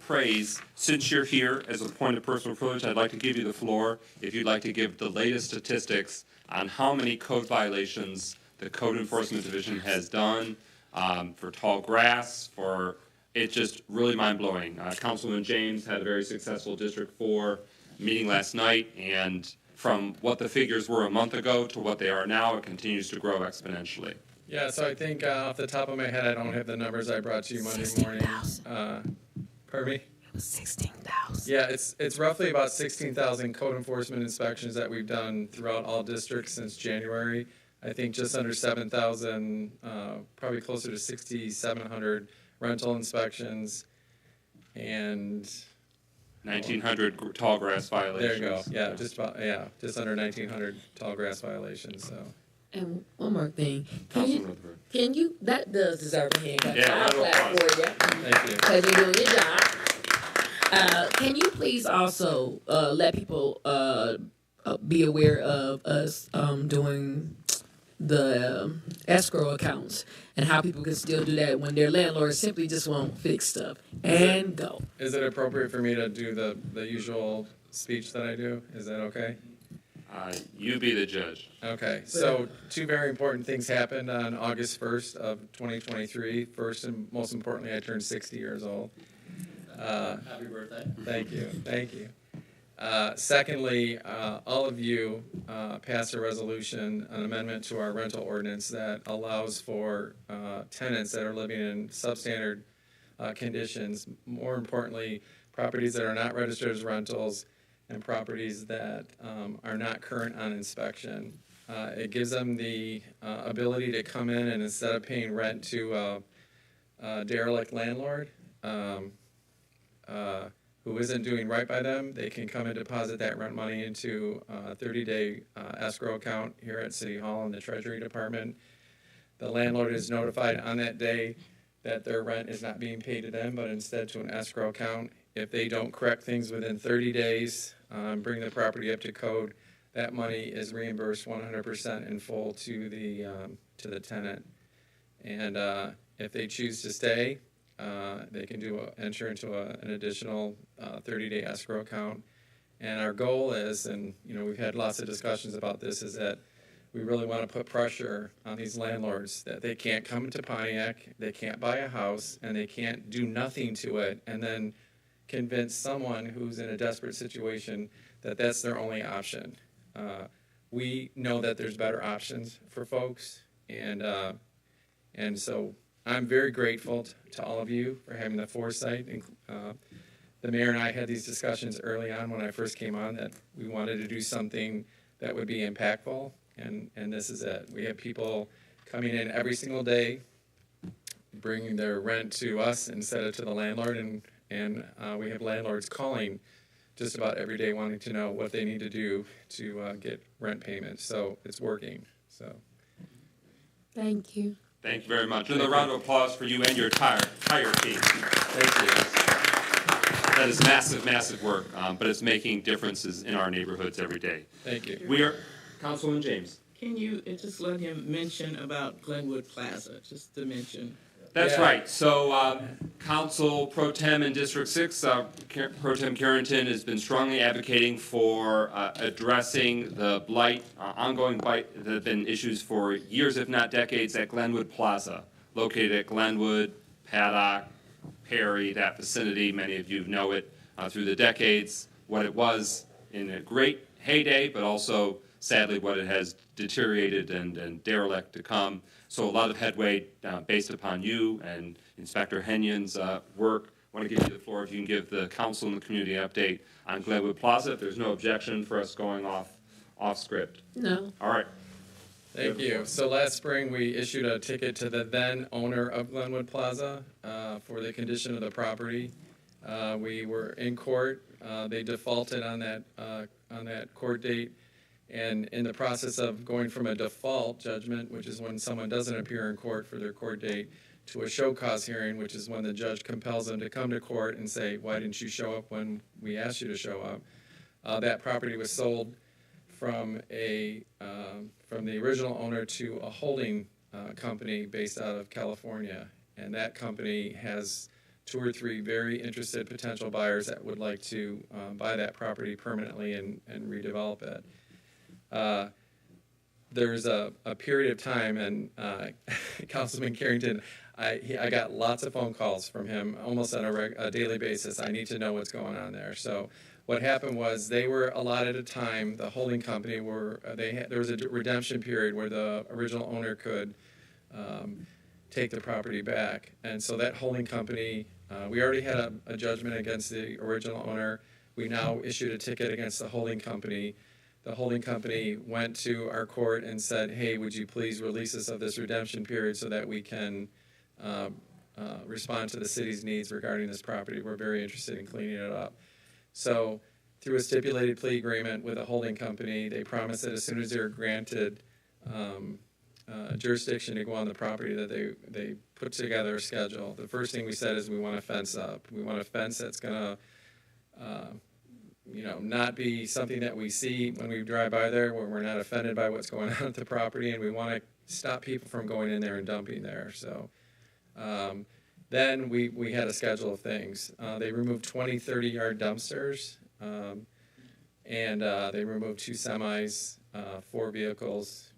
praise, since you're here as a point of personal privilege, I'd like to give you the floor if you'd like to give the latest statistics on how many code violations the Code Enforcement Division has done for tall grass, it's just really mind-blowing. Councilman James had a very successful District 4 meeting last night, and from what the figures were a month ago to what they are now, it continues to grow exponentially. Yeah, so I think off the top of my head, I don't have the numbers I brought to you Monday morning. Pardon me? It was 16,000. Yeah, it's roughly about 16,000 code enforcement inspections that we've done throughout all districts since January. I think just under 7,000, probably closer to 6,700 rental inspections, and 1,900 tall grass violations. there you go. Yeah, just under 1,900 tall grass violations. So. And one more thing, Councilman Rutherford. can you, that does deserve a hand. Yeah, I'll clap for you. Thank you. Because you're doing your job. Can you please also let people be aware of us doing the escrow accounts and how people can still do that when their landlords simply just won't fix stuff and go. Is it appropriate for me to do the usual speech that I do? Is that okay? You be the judge. Okay, so two very important things happened on August 1st of 2023. First and most importantly, I turned 60 years old. Happy birthday. Thank you, thank you. Secondly, all of you passed a resolution, an amendment to our rental ordinance that allows for tenants that are living in substandard conditions, more importantly, properties that are not registered as rentals and properties that are not current on inspection. It gives them the ability to come in and instead of paying rent to a derelict landlord, who isn't doing right by them, they can come and deposit that rent money into a 30-day escrow account here at City Hall in the Treasury Department. The landlord is notified on that day that their rent is not being paid to them, but instead to an escrow account. If they don't correct things within 30 days, bring the property up to code, that money is reimbursed 100% in full to the tenant. And if they choose to stay, they can enter into an additional 30-day escrow account. And our goal is, and we've had lots of discussions about this, is that we really want to put pressure on these landlords that they can't come into Pontiac, they can't buy a house, and they can't do nothing to it, and then convince someone who's in a desperate situation that that's their only option. We know that there's better options for folks, and so I'm very grateful to all of you for having the foresight. The mayor and I had these discussions early on when I first came on that we wanted to do something that would be impactful, and this is it. We have people coming in every single day, bringing their rent to us instead of to the landlord, and we have landlords calling just about every day wanting to know what they need to do to get rent payments. So it's working. So. Thank you. Thank you very much. Another round of applause for you and your entire team. Thank you. That is massive, massive work, but it's making differences in our neighborhoods every day. Thank you. We are, Councilman James. Can you just let him mention about Glenwood Plaza, just to mention? That's right. So Council Pro Tem in District 6, Pro Tem Carrington has been strongly advocating for addressing the blight, ongoing blight that have been issues for years, if not decades, at Glenwood Plaza, located at Glenwood, Paddock, Perry, that vicinity. Many of you know it through the decades, what it was in a great heyday, but also sadly what it has deteriorated and derelict to come. So a lot of headway based upon you and Inspector Henyon's work. I want to give you the floor if you can give the council and the community an update on Glenwood Plaza, if there's no objection for us going off script. No. All right. Thank you. So last spring, we issued a ticket to the then owner of Glenwood Plaza for the condition of the property. We were in court. They defaulted on that court date. And in the process of going from a default judgment, which is when someone doesn't appear in court for their court date, to a show cause hearing, which is when the judge compels them to come to court and say, why didn't you show up when we asked you to show up? That property was sold from the original owner to a holding company based out of California. And that company has 2 or 3 very interested potential buyers that would like to buy that property permanently and redevelop it. There's a period of time, and Councilman Carrington, I got lots of phone calls from him almost on a daily basis. I need to know what's going on there. So what happened was they were allotted a time, the holding company there was a redemption period where the original owner could take the property back. And so that holding company, we already had a judgment against the original owner. We now issued a ticket against the holding company. The holding company went to our court and said, hey, would you please release us of this redemption period so that we can respond to the city's needs regarding this property. We're very interested in cleaning it up. So through a stipulated plea agreement with a holding company, they promised that as soon as they're granted jurisdiction to go on the property, that they put together a schedule. The first thing we said is we want a fence up. We want a fence that's going to not be something that we see when we drive by there, where we're not offended by what's going on at the property, and we want to stop people from going in there and dumping there. So then we had a schedule of things. They removed 20, 30-yard dumpsters, and they removed 2 semis, 4 vehicles,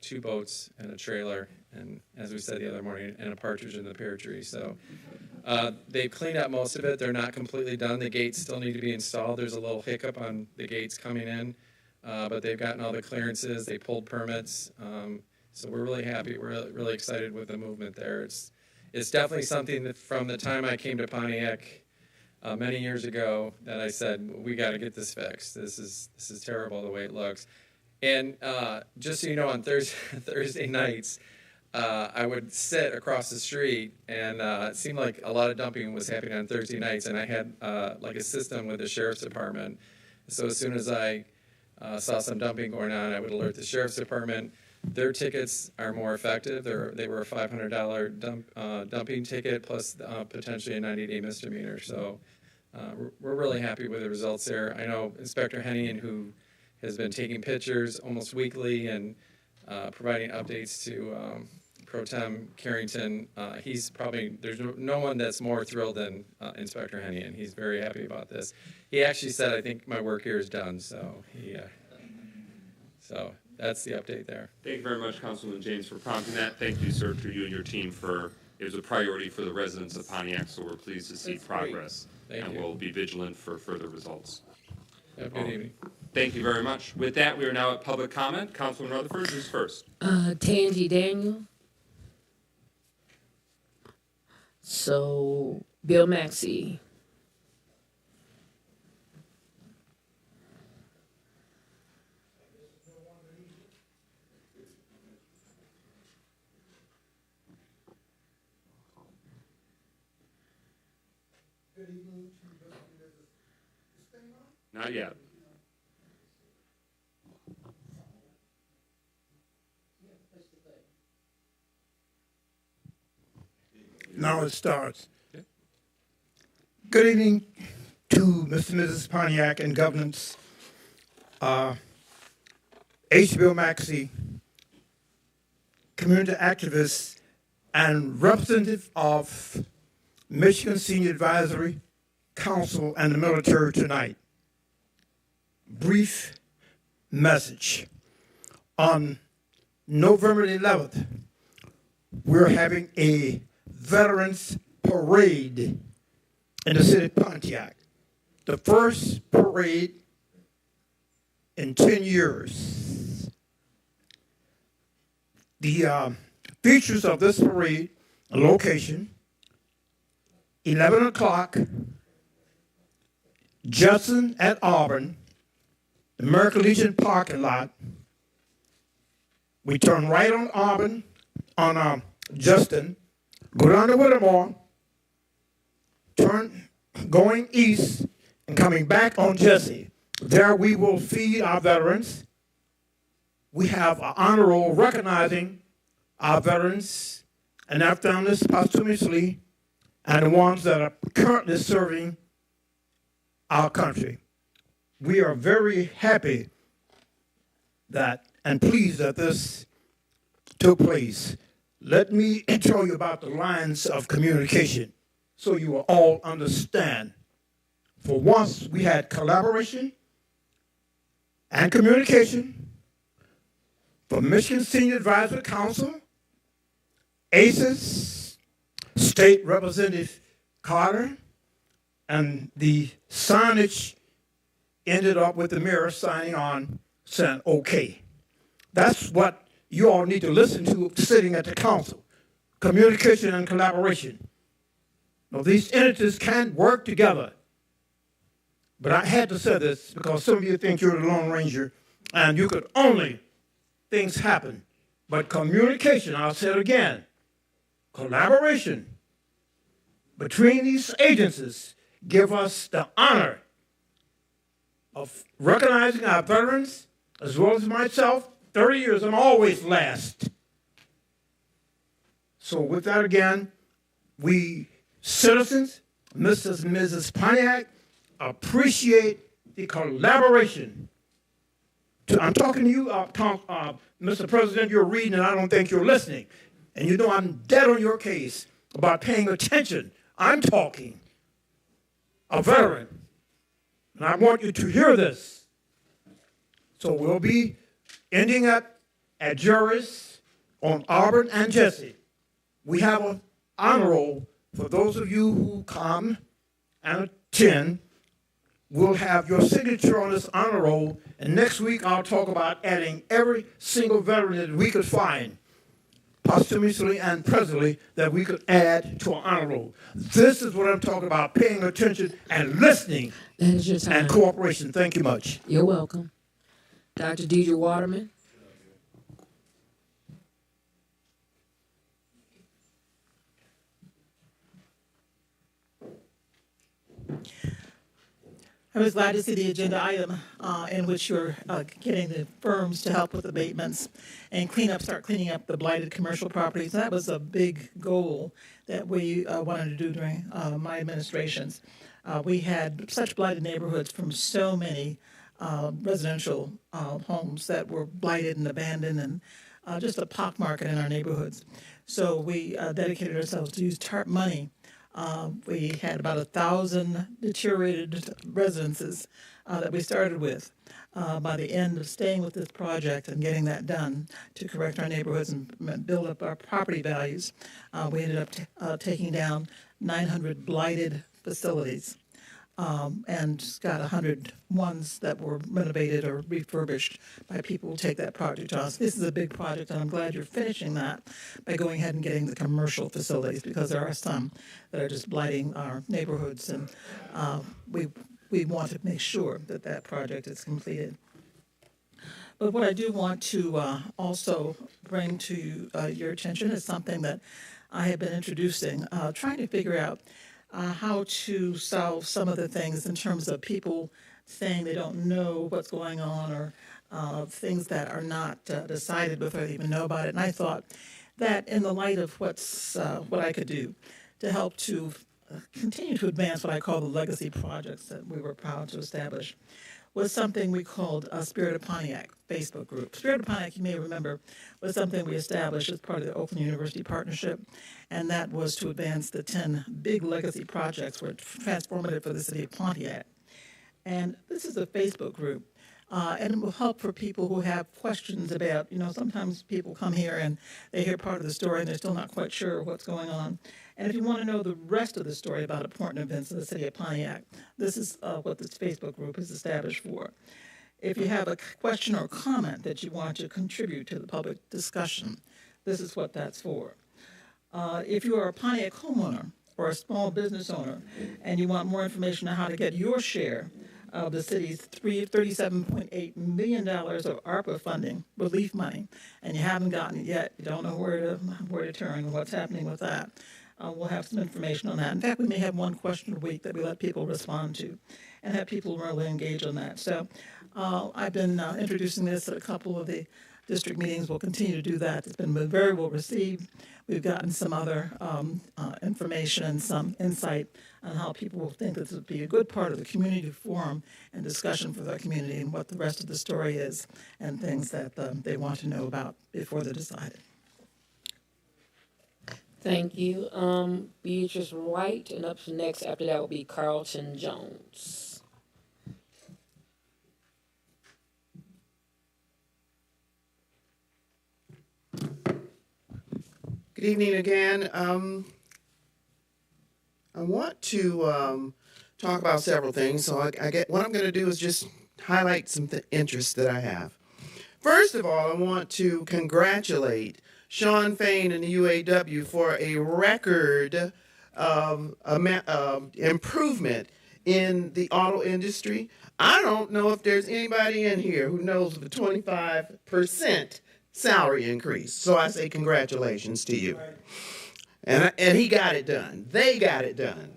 2 boats, and a trailer, and as we said the other morning, and a partridge in the pear tree. So they've cleaned up most of it. They're not completely done. The gates still need to be installed. There's a little hiccup on the gates coming in, but they've gotten all the clearances. They pulled permits. So we're really happy. We're really excited with the movement there. It's definitely something that from the time I came to Pontiac many years ago that I said, we got to get this fixed. This is terrible the way it looks. And just so you know, on Thursday nights, I would sit across the street, and it seemed like a lot of dumping was happening on Thursday nights, and I had like a system with the sheriff's department. So as soon as I saw some dumping going on, I would alert the sheriff's department. Their tickets are more effective. They were a $500 dumping ticket plus potentially a 90-day misdemeanor. So we're really happy with the results there. I know Inspector Hennigan, who has been taking pictures almost weekly and providing updates to Pro Tem Carrington. There's no one that's more thrilled than Inspector Hennigan. He's very happy about this. He actually said, I think my work here is done. So so that's the update there. Thank you very much, Councilman James, for prompting that. Thank you, sir, to you and your team it was a priority for the residents of Pontiac, so we're pleased to see That's progress. Great. Thank you. We'll be vigilant for further results. Have a good evening. Thank you very much. With that, we are now at public comment. Councilman Rutherford, who's first? Tangi Daniel. So, Bill Maxey. Not yet. Now it starts. Okay. Good evening to Mr. and Mrs. Pontiac and governance. H. Bill Maxey, community activist and representative of Michigan Senior Advisory Council and the military tonight. Brief message. On November 11th, we're having a Veterans Parade in the city of Pontiac. The first parade in 10 years. The features of this parade, a location, 11 o'clock, Judson at Auburn, the American Legion parking lot. We turn right on Auburn, on Justin, go down to Whittemore, turn going east, and coming back on Jesse. There we will feed our veterans. We have an honor roll recognizing our veterans, and I've done this posthumously, and the ones that are currently serving our country. We are very happy that and pleased that this took place. Let me tell you about the lines of communication. so you will all understand. For once, we had collaboration and communication from Michigan Senior Advisory Council, ACES, State Representative Carter, and the signage ended up with the mayor signing on saying, okay. That's what you all need to listen to sitting at the council, communication and collaboration. Now, these entities can't work together. But I had to say this because some of you think you're the Lone Ranger and you could only, things happen. But communication, I'll say it again, collaboration between these agencies give us the honor of recognizing our veterans, as well as myself. 30 years, I'm always last. So with that again, we citizens, Mrs. and Mrs. Pontiac, appreciate the collaboration. I'm talking to you, Mr. President, you're reading and I don't think you're listening. And you know I'm dead on your case about paying attention. I'm talking, a veteran. And I want you to hear this. So we'll be ending up at juries on Auburn and Jesse. We have an honor roll for those of you who come and attend. We'll have your signature on this honor roll, and next week I'll talk about adding every single veteran that we could find, posthumously and presently, that we could add to our honor roll. This is what I'm talking about, paying attention and listening and cooperation. Thank you much. You're welcome. Dr. Deidre Waterman. I was glad to see the agenda item in which you're getting the firms to help with abatements and start cleaning up the blighted commercial properties. That was a big goal that we wanted to do during my administrations. We had such blighted neighborhoods from so many residential homes that were blighted and abandoned, and just a pockmarket in our neighborhoods. So we dedicated ourselves to use TARP money. We had about 1,000 deteriorated residences that we started with. By the end of staying with this project and getting that done to correct our neighborhoods and build up our property values, we ended up taking down 900 blighted facilities and got 100 ones that were renovated or refurbished by people who take that project to us. This is a big project, and I'm glad you're finishing that by going ahead and getting the commercial facilities, because there are some that are just blighting our neighborhoods, and we want to make sure that that project is completed. But what I do want to also bring to your attention is something that I have been introducing, trying to figure out how to solve some of the things in terms of people saying they don't know what's going on, or things that are not decided before they even know about it. And I thought that in the light of what I could do to help to continue to advance what I call the legacy projects that we were proud to establish, was something we called Spirit of Pontiac Facebook group. Spirit of Pontiac, you may remember, was something we established as part of the Oakland University Partnership, and that was to advance the 10 big legacy projects were transformative for the city of Pontiac. And this is a Facebook group, and it will help for people who have questions about, sometimes people come here and they hear part of the story and they're still not quite sure what's going on. And if you want to know the rest of the story about important events in the city of Pontiac, this is what this Facebook group is established for. If you have a question or comment that you want to contribute to the public discussion, this is what that's for. If you are a Pontiac homeowner or a small business owner and you want more information on how to get your share of the city's $37.8 million of ARPA funding, relief money, and you haven't gotten it yet, you don't know where to turn and what's happening with that, we'll have some information on that. In fact, we may have one question a week that we let people respond to and have people really engage on that. So I've been introducing this at a couple of the district meetings. We'll continue to do that. It's been very well received. We've gotten some other information and some insight on how people will think this would be a good part of the community forum and discussion for their community and what the rest of the story is and things that they want to know about before they're decided. Thank you. Beatrice White, and up next after that will be Carlton Jones. Good evening again. I want to talk about several things. So I get what I'm going to do is just highlight some interests that I have. First of all, I want to congratulate Sean Fain and the UAW for a record improvement in the auto industry. I don't know if there's anybody in here who knows the 25% salary increase. So I say congratulations to you. And he got it done. They got it done.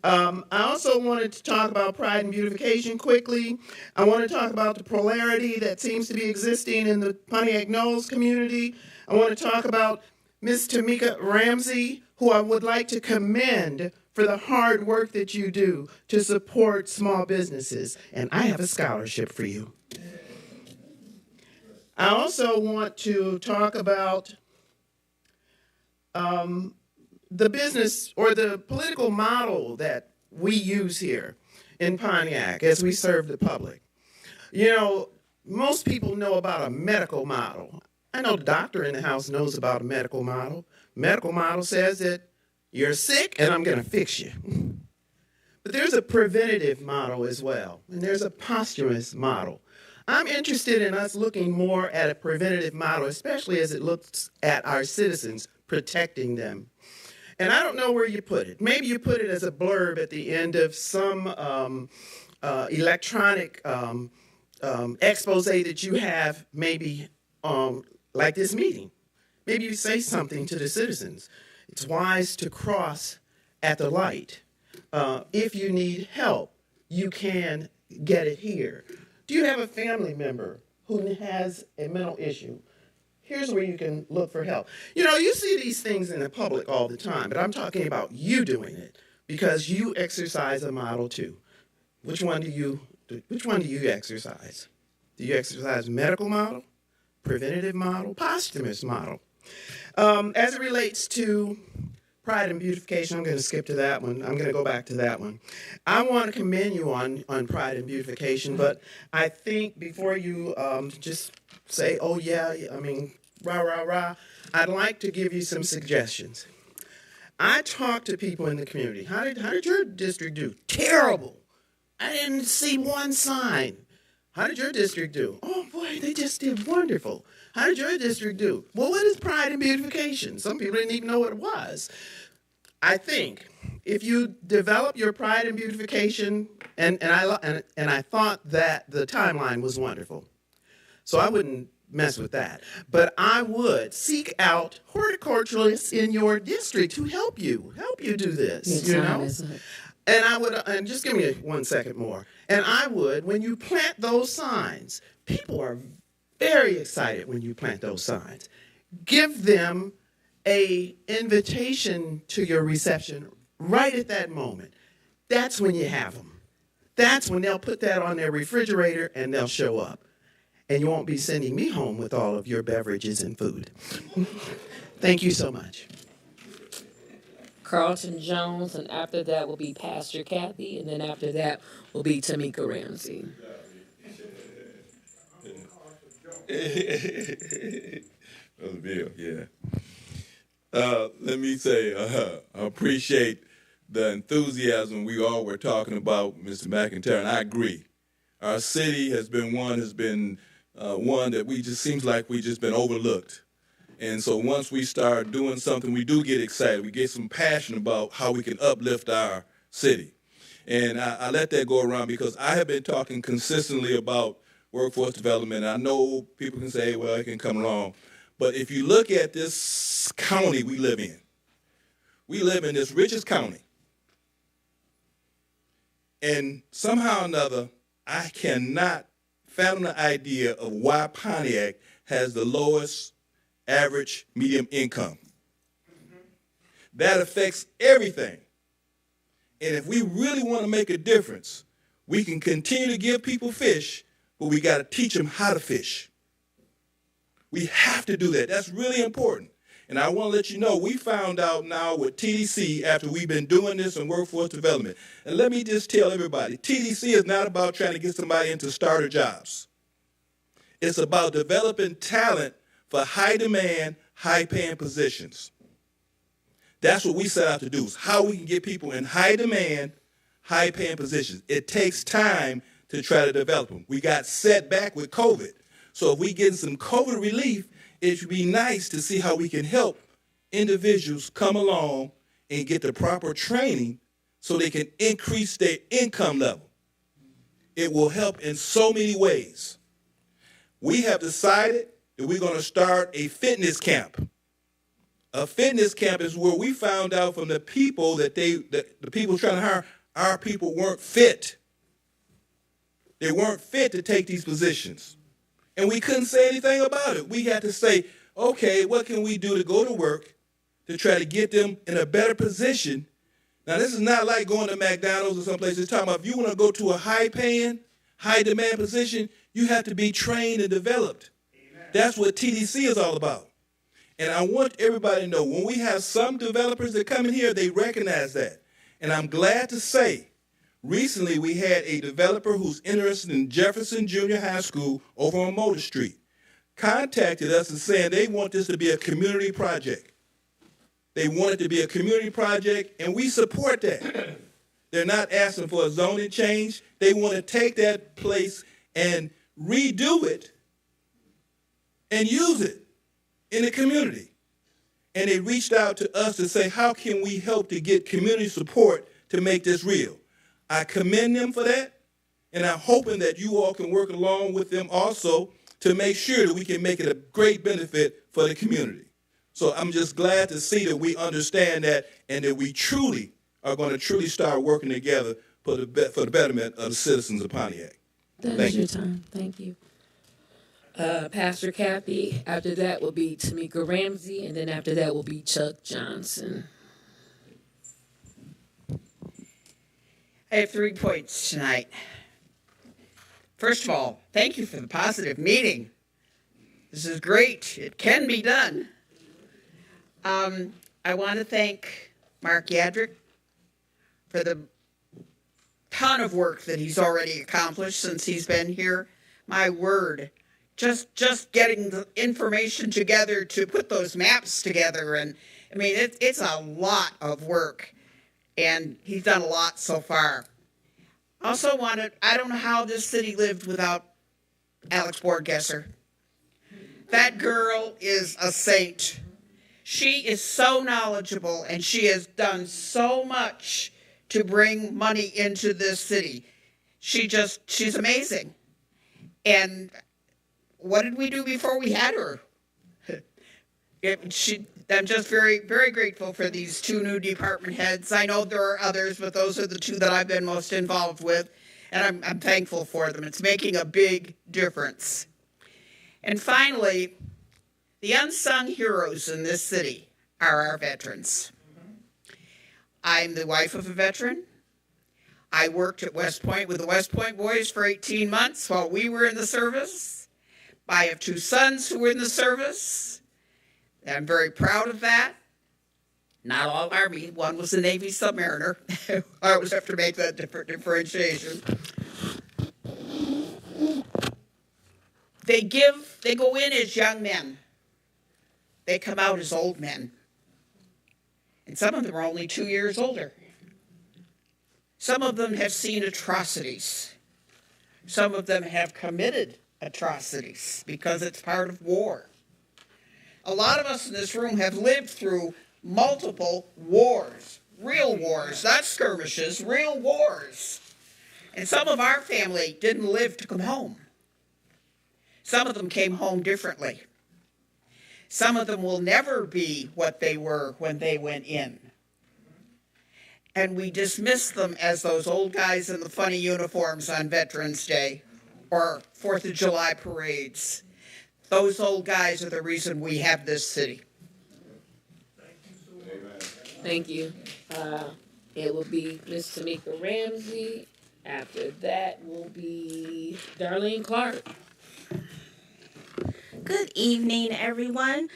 I also wanted to talk about pride and beautification quickly. I want to talk about the polarity that seems to be existing in the Pontiac Knolls community. I want to talk about Ms. Tamika Ramsey, who I would like to commend for the hard work that you do to support small businesses. And I have a scholarship for you. I also want to talk about the business or the political model that we use here in Pontiac as we serve the public. You know, most people know about a medical model. I know the doctor in the house knows about a medical model. Medical model says that you're sick and I'm going to fix you. But there's a preventative model as well, and there's a posthumous model. I'm interested in us looking more at a preventative model, especially as it looks at our citizens, protecting them. And I don't know where you put it. Maybe you put it as a blurb at the end of some electronic expose that you have, maybe like this meeting. Maybe you say something to the citizens. It's wise to cross at the light. If you need help, you can get it here. Do you have a family member who has a mental issue? Here's where you can look for help. You know, you see these things in the public all the time, but I'm talking about you doing it because you exercise a model too. Which one do you exercise? Do you exercise medical model, preventative model, posthumous model? As it relates to pride and beautification, I'm going to skip to that one. I'm going to go back to that one. I want to commend you on pride and beautification, but I think before you just say, oh yeah, I mean, rah, rah, rah, I'd like to give you some suggestions. I talk to people in the community. How did your district do? Terrible. I didn't see one sign. How did your district do? Oh boy, they just did wonderful. How did your district do? Well, what is pride and beautification? Some people didn't even know what it was. I think if you develop your pride and beautification, and I thought that the timeline was wonderful. So I wouldn't mess with that. But I would seek out horticulturalists in your district who help you do this, you know? And I would, and just give me 1 second more. And I would, when you plant those signs, people are very excited when you plant those signs. Give them an invitation to your reception right at that moment. That's when you have them. That's when they'll put that on their refrigerator and they'll show up. And you won't be sending me home with all of your beverages and food. Thank you so much. Carlton Jones, and after that will be Pastor Kathy, and then after that will be Tamika Ramsey. Brother Bill, yeah. Let me say, I appreciate the enthusiasm we all were talking about, Mr. McIntyre, and I agree. Our city has been one that we just seems like we just been overlooked. And so once we start doing something, we do get excited. We get some passion about how we can uplift our city. And I let that go around because I have been talking consistently about workforce development. I know people can say, well, it can come along. But if you look at this county we live in this richest county. And somehow or another, I cannot fathom the idea of why Pontiac has the lowest average medium income. That affects everything. And if we really want to make a difference, we can continue to give people fish, but we got to teach them how to fish. We have to do that. That's really important. And I want to let you know, we found out now with TDC after we've been doing this in workforce development. And let me just tell everybody, TDC is not about trying to get somebody into starter jobs. It's about developing talent for high demand, high paying positions. That's what we set out to do, is how we can get people in high demand, high paying positions. It takes time to try to develop them. We got set back with COVID. So if we get some COVID relief, it would be nice to see how we can help individuals come along and get the proper training so they can increase their income level. It will help in so many ways. We have decided that we're going to start a fitness camp. A fitness camp is where we found out from the people that the people trying to hire, our people weren't fit. They weren't fit to take these positions. And we couldn't say anything about it. We had to say, okay, what can we do to go to work to try to get them in a better position? Now, this is not like going to McDonald's or someplace. It's talking about if you want to go to a high-paying, high-demand position, you have to be trained and developed. Amen. That's what TDC is all about. And I want everybody to know, when we have some developers that come in here, they recognize that. And I'm glad to say, recently we had a developer who's interested in Jefferson Junior High School over on Motor Street, contacted us and saying they want this to be a community project. They want it to be a community project, and we support that. They're not asking for a zoning change. They want to take that place and redo it and use it in the community. And they reached out to us to say, how can we help to get community support to make this real? I commend them for that, and I'm hoping that you all can work along with them also to make sure that we can make it a great benefit for the community. So I'm just glad to see that we understand that and that we truly are going to start working together for the betterment of the citizens of Pontiac. That is your time. Thank you. Pastor Cappy, after that will be Tamika Ramsey, and then after that will be Chuck Johnson. I have 3 points tonight. First of all, thank you for the positive meeting. This is great. It can be done. I want to thank Mark Yadrick for the ton of work that he's already accomplished since he's been here. My word, just getting the information together to put those maps together, and I mean it's a lot of work, and he's done a lot so far. Also I don't know how this city lived without Alex Borgesser. That girl is a saint. She is so knowledgeable, and she has done so much to bring money into this city. She's amazing. And what did we do before we had her? I'm just very, very grateful for these 2 new department heads. I know there are others, but those are the 2 that I've been most involved with, and I'm thankful for them. It's making a big difference. And finally, the unsung heroes in this city are our veterans. I'm the wife of a veteran. I worked at West Point with the West Point boys for 18 months while we were in the service. I have 2 sons who were in the service. I'm very proud of that. Not all Army. One was a Navy submariner. I always have to make that differentiation. They go in as young men. They come out as old men. And some of them are only 2 years older. Some of them have seen atrocities. Some of them have committed atrocities because it's part of war. A lot of us in this room have lived through multiple wars, real wars, not skirmishes, real wars. And some of our family didn't live to come home. Some of them came home differently. Some of them will never be what they were when they went in. And we dismiss them as those old guys in the funny uniforms on Veterans Day or 4th of July parades. Those old guys are the reason we have this city. Thank you. It will be Ms. Tamika Ramsey. After that will be Darlene Clark. Good evening, everyone.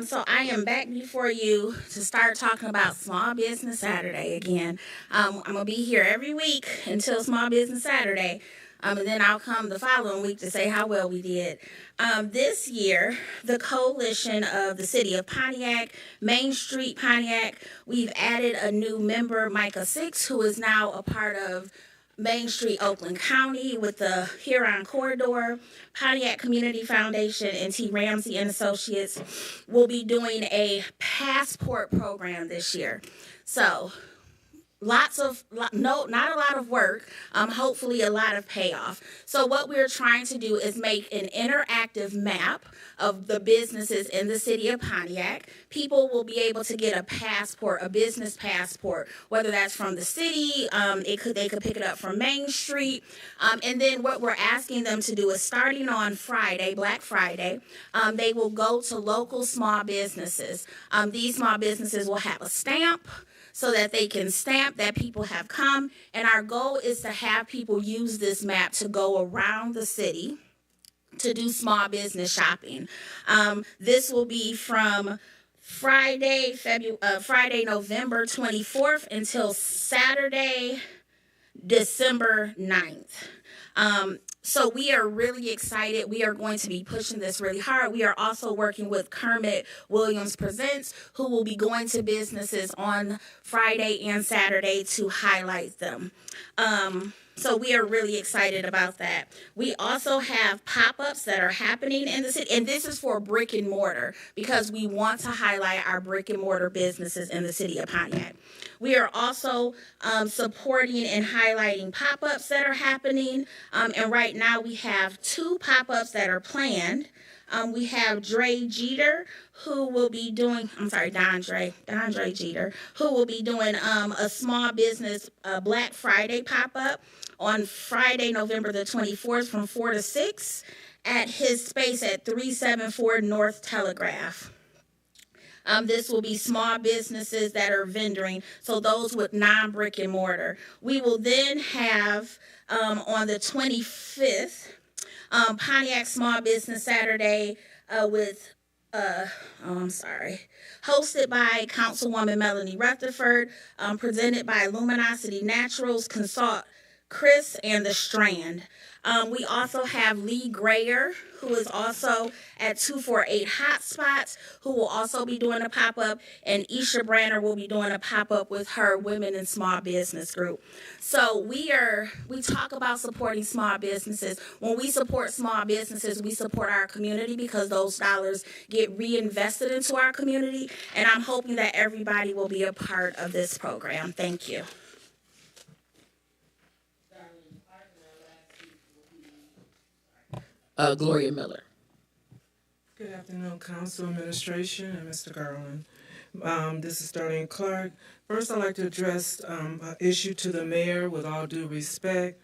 So I am back before you to start talking about Small Business Saturday again. I'm going to be here every week until Small Business Saturday. And then I'll come the following week to say how well we did. This year, the coalition of the city of Pontiac, Main Street Pontiac, we've added a new member, Micah Six, who is now a part of Main Street, Oakland County with the Huron Corridor. Pontiac Community Foundation and T. Ramsey and Associates will be doing a passport program this year. So not a lot of work, hopefully a lot of payoff. So what we're trying to do is make an interactive map of the businesses in the city of Pontiac. People will be able to get a passport, a business passport, whether that's from the city, they could pick it up from Main Street. And then what we're asking them to do is starting on Friday, Black Friday, they will go to local small businesses. These small businesses will have a stamp, so that they can stamp that people have come. And our goal is to have people use this map to go around the city to do small business shopping. This will be from Friday, November 24th until Saturday, December 9th. So we are really excited. We are going to be pushing this really hard. We are also working with Kermit Williams Presents, who will be going to businesses on Friday and Saturday to highlight them. So we are really excited about that. We also have pop-ups that are happening in the city, and this is for brick and mortar because we want to highlight our brick and mortar businesses in the city of Pontiac. We are also supporting and highlighting pop-ups that are happening, and right now we have 2 pop-ups that are planned. We have Dre Jeter, who will be doing, Dondre Jeter, who will be doing a small business Black Friday pop-up on Friday, November the 24th from 4 to 6 at his space at 374 North Telegraph. This will be small businesses that are vendoring, so those with non-brick and mortar. We will then have on the 25th, Pontiac Small Business Saturday hosted by Councilwoman Melanie Rutherford, presented by Luminosity Naturals, Consult Chris, and The Strand. We also have Lee Grayer, who is also at 248 Hotspots, who will also be doing a pop-up, and Isha Branner will be doing a pop-up with her Women in Small Business group. So we talk about supporting small businesses. When we support small businesses, we support our community because those dollars get reinvested into our community, and I'm hoping that everybody will be a part of this program. Thank you. Gloria Miller. Good afternoon, Council, Administration, and Mr. Garland. This is Darlene Clark. First, I'd like to address an issue to the mayor with all due respect.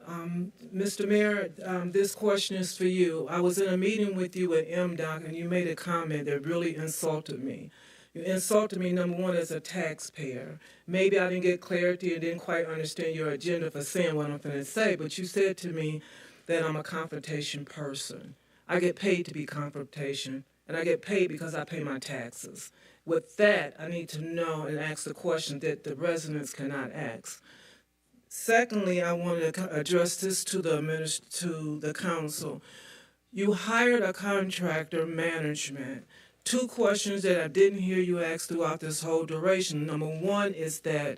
Mr. Mayor, this question is for you. I was in a meeting with you at MDOC, and you made a comment that really insulted me. You insulted me, number one, as a taxpayer. Maybe I didn't get clarity and didn't quite understand your agenda for saying what I'm going to say, but you said to me that I'm a confrontation person. I get paid to be confrontation, and I get paid because I pay my taxes. With that, I need to know and ask the question that the residents cannot ask. Secondly, I want to address this to the council. You hired a contractor management. 2 questions that I didn't hear you ask throughout this whole duration. Number one is that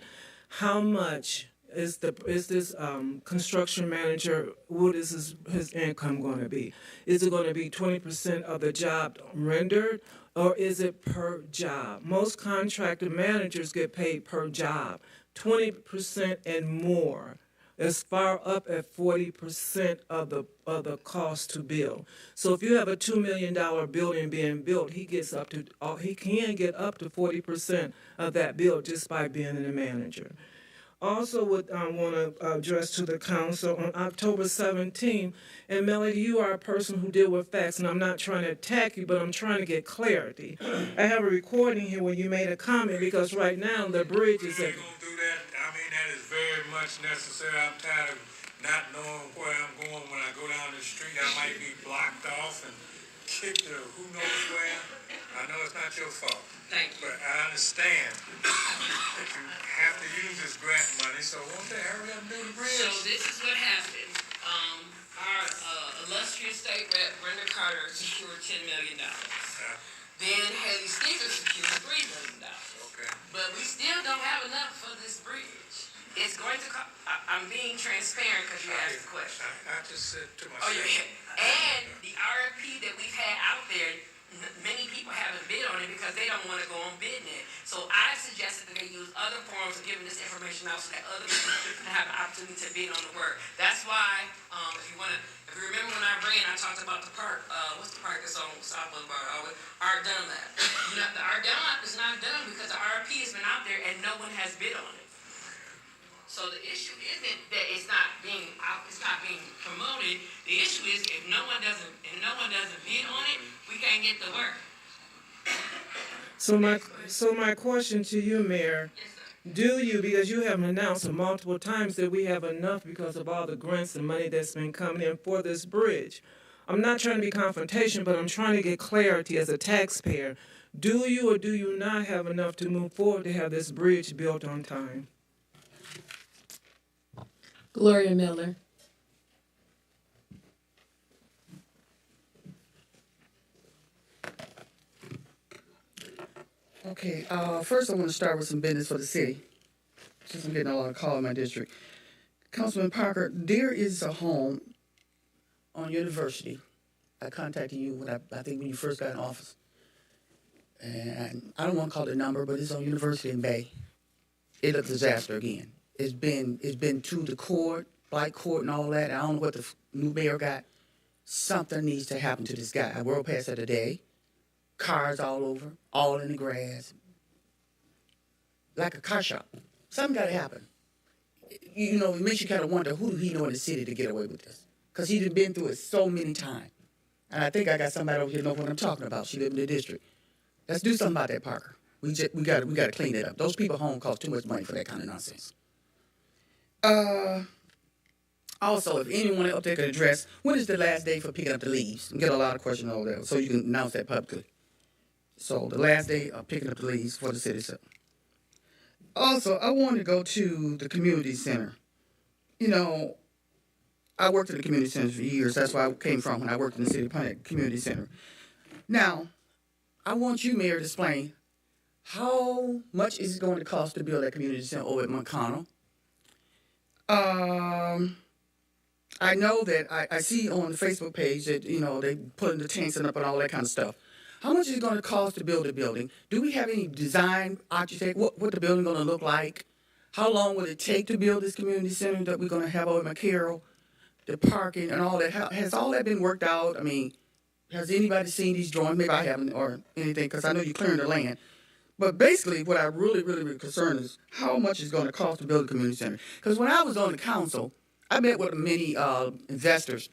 how much is this construction manager, what is his income going to be? Is it going to be 20% of the job rendered, or is it per job? Most contractor managers get paid per job, 20% and more. As far up at 40% of the cost to build. So if you have a $2 million building being built, he can get up to 40% of that bill just by being a manager. Also, what I want to address to the council on October 17th, and Melody, you are a person who deal with facts, and I'm not trying to attack you, but I'm trying to get clarity. I have a recording here where you made a comment because right now the bridge is at. That is very much necessary. I'm tired of not knowing where I'm going when I go down the street. I might be blocked off and kicked to who knows where. I know it's not your fault. Thank you. But I understand that you have to use this grant money, so won't they hurry up and do the bridge? So this is what happened. Our illustrious state rep, Brenda Carter, secured $10 million. Then Haley Stevens secured $3 million. Okay. But we still don't have enough for this bridge. It's going to cost, I'm being transparent because you asked the question. I just said to myself. Oh, yeah. And the RFP that we've had out there, many people haven't bid on it because they don't want to go on bidding it. So I suggested that they use other forms of giving this information out so that other people can have an opportunity to bid on the work. That's why, if you remember when I ran, I talked about the park. What's the park that's on South Boulevard? Art Dunlap. You know, the Art Dunlap is not done because the RFP has been out there and no one has bid on it. So the issue isn't that it's not being promoted. The issue is if no one doesn't bid on it, we can't get the work. So my question to you, Mayor, do you, because you have announced multiple times that we have enough because of all the grants and money that's been coming in for this bridge. I'm not trying to be confrontation, but I'm trying to get clarity as a taxpayer. Do you or do you not have enough to move forward to have this bridge built on time? Gloria Miller. Okay, first I want to start with some business for the city, since I'm getting a lot of calls in my district. Councilman Parker, there is a home on University. I contacted you when I think when you first got in office. And I don't want to call the number, but it's on University in Bay. It's a disaster again. It's been to the court, Blight Court and all that. I don't know what the new mayor got. Something needs to happen to this guy. I rode past it today. Cars all over, all in the grass. Like a car shop. Something got to happen. You know, it makes you kind of wonder, who do he know in the city to get away with this? Because he's been through it so many times. And I think I got somebody over here know what I'm talking about. She lives in the district. Let's do something about that, Parker. We got to clean it up. Those people home cost too much money for that kind of nonsense. Also, if anyone up there could address, when is the last day for picking up the leaves? We get a lot of questions over there, so you can announce that publicly. So the last day of picking up the leaves for the city center. Also, I want to go to the community center. You know, I worked at the community center for years. That's where I came from when I worked in the city of Pontiac Community Center. Now, I want you, Mayor, to explain how much is it going to cost to build that community center over at McConnell. I know that I see on the Facebook page that, you know, they putting the tanks up and all that kind of stuff. How much is it going to cost to build a building? Do we have any design architect? What the building going to look like? How long will it take to build this community center that we're going to have over at McCarroll? The parking and all that. Has all that been worked out? I mean, has anybody seen these drawings? Maybe I haven't or anything, because I know you're clearing the land. But basically, what I'm really concerned is how much it's going to cost to build a community center. Because when I was on the council, I met with many investors,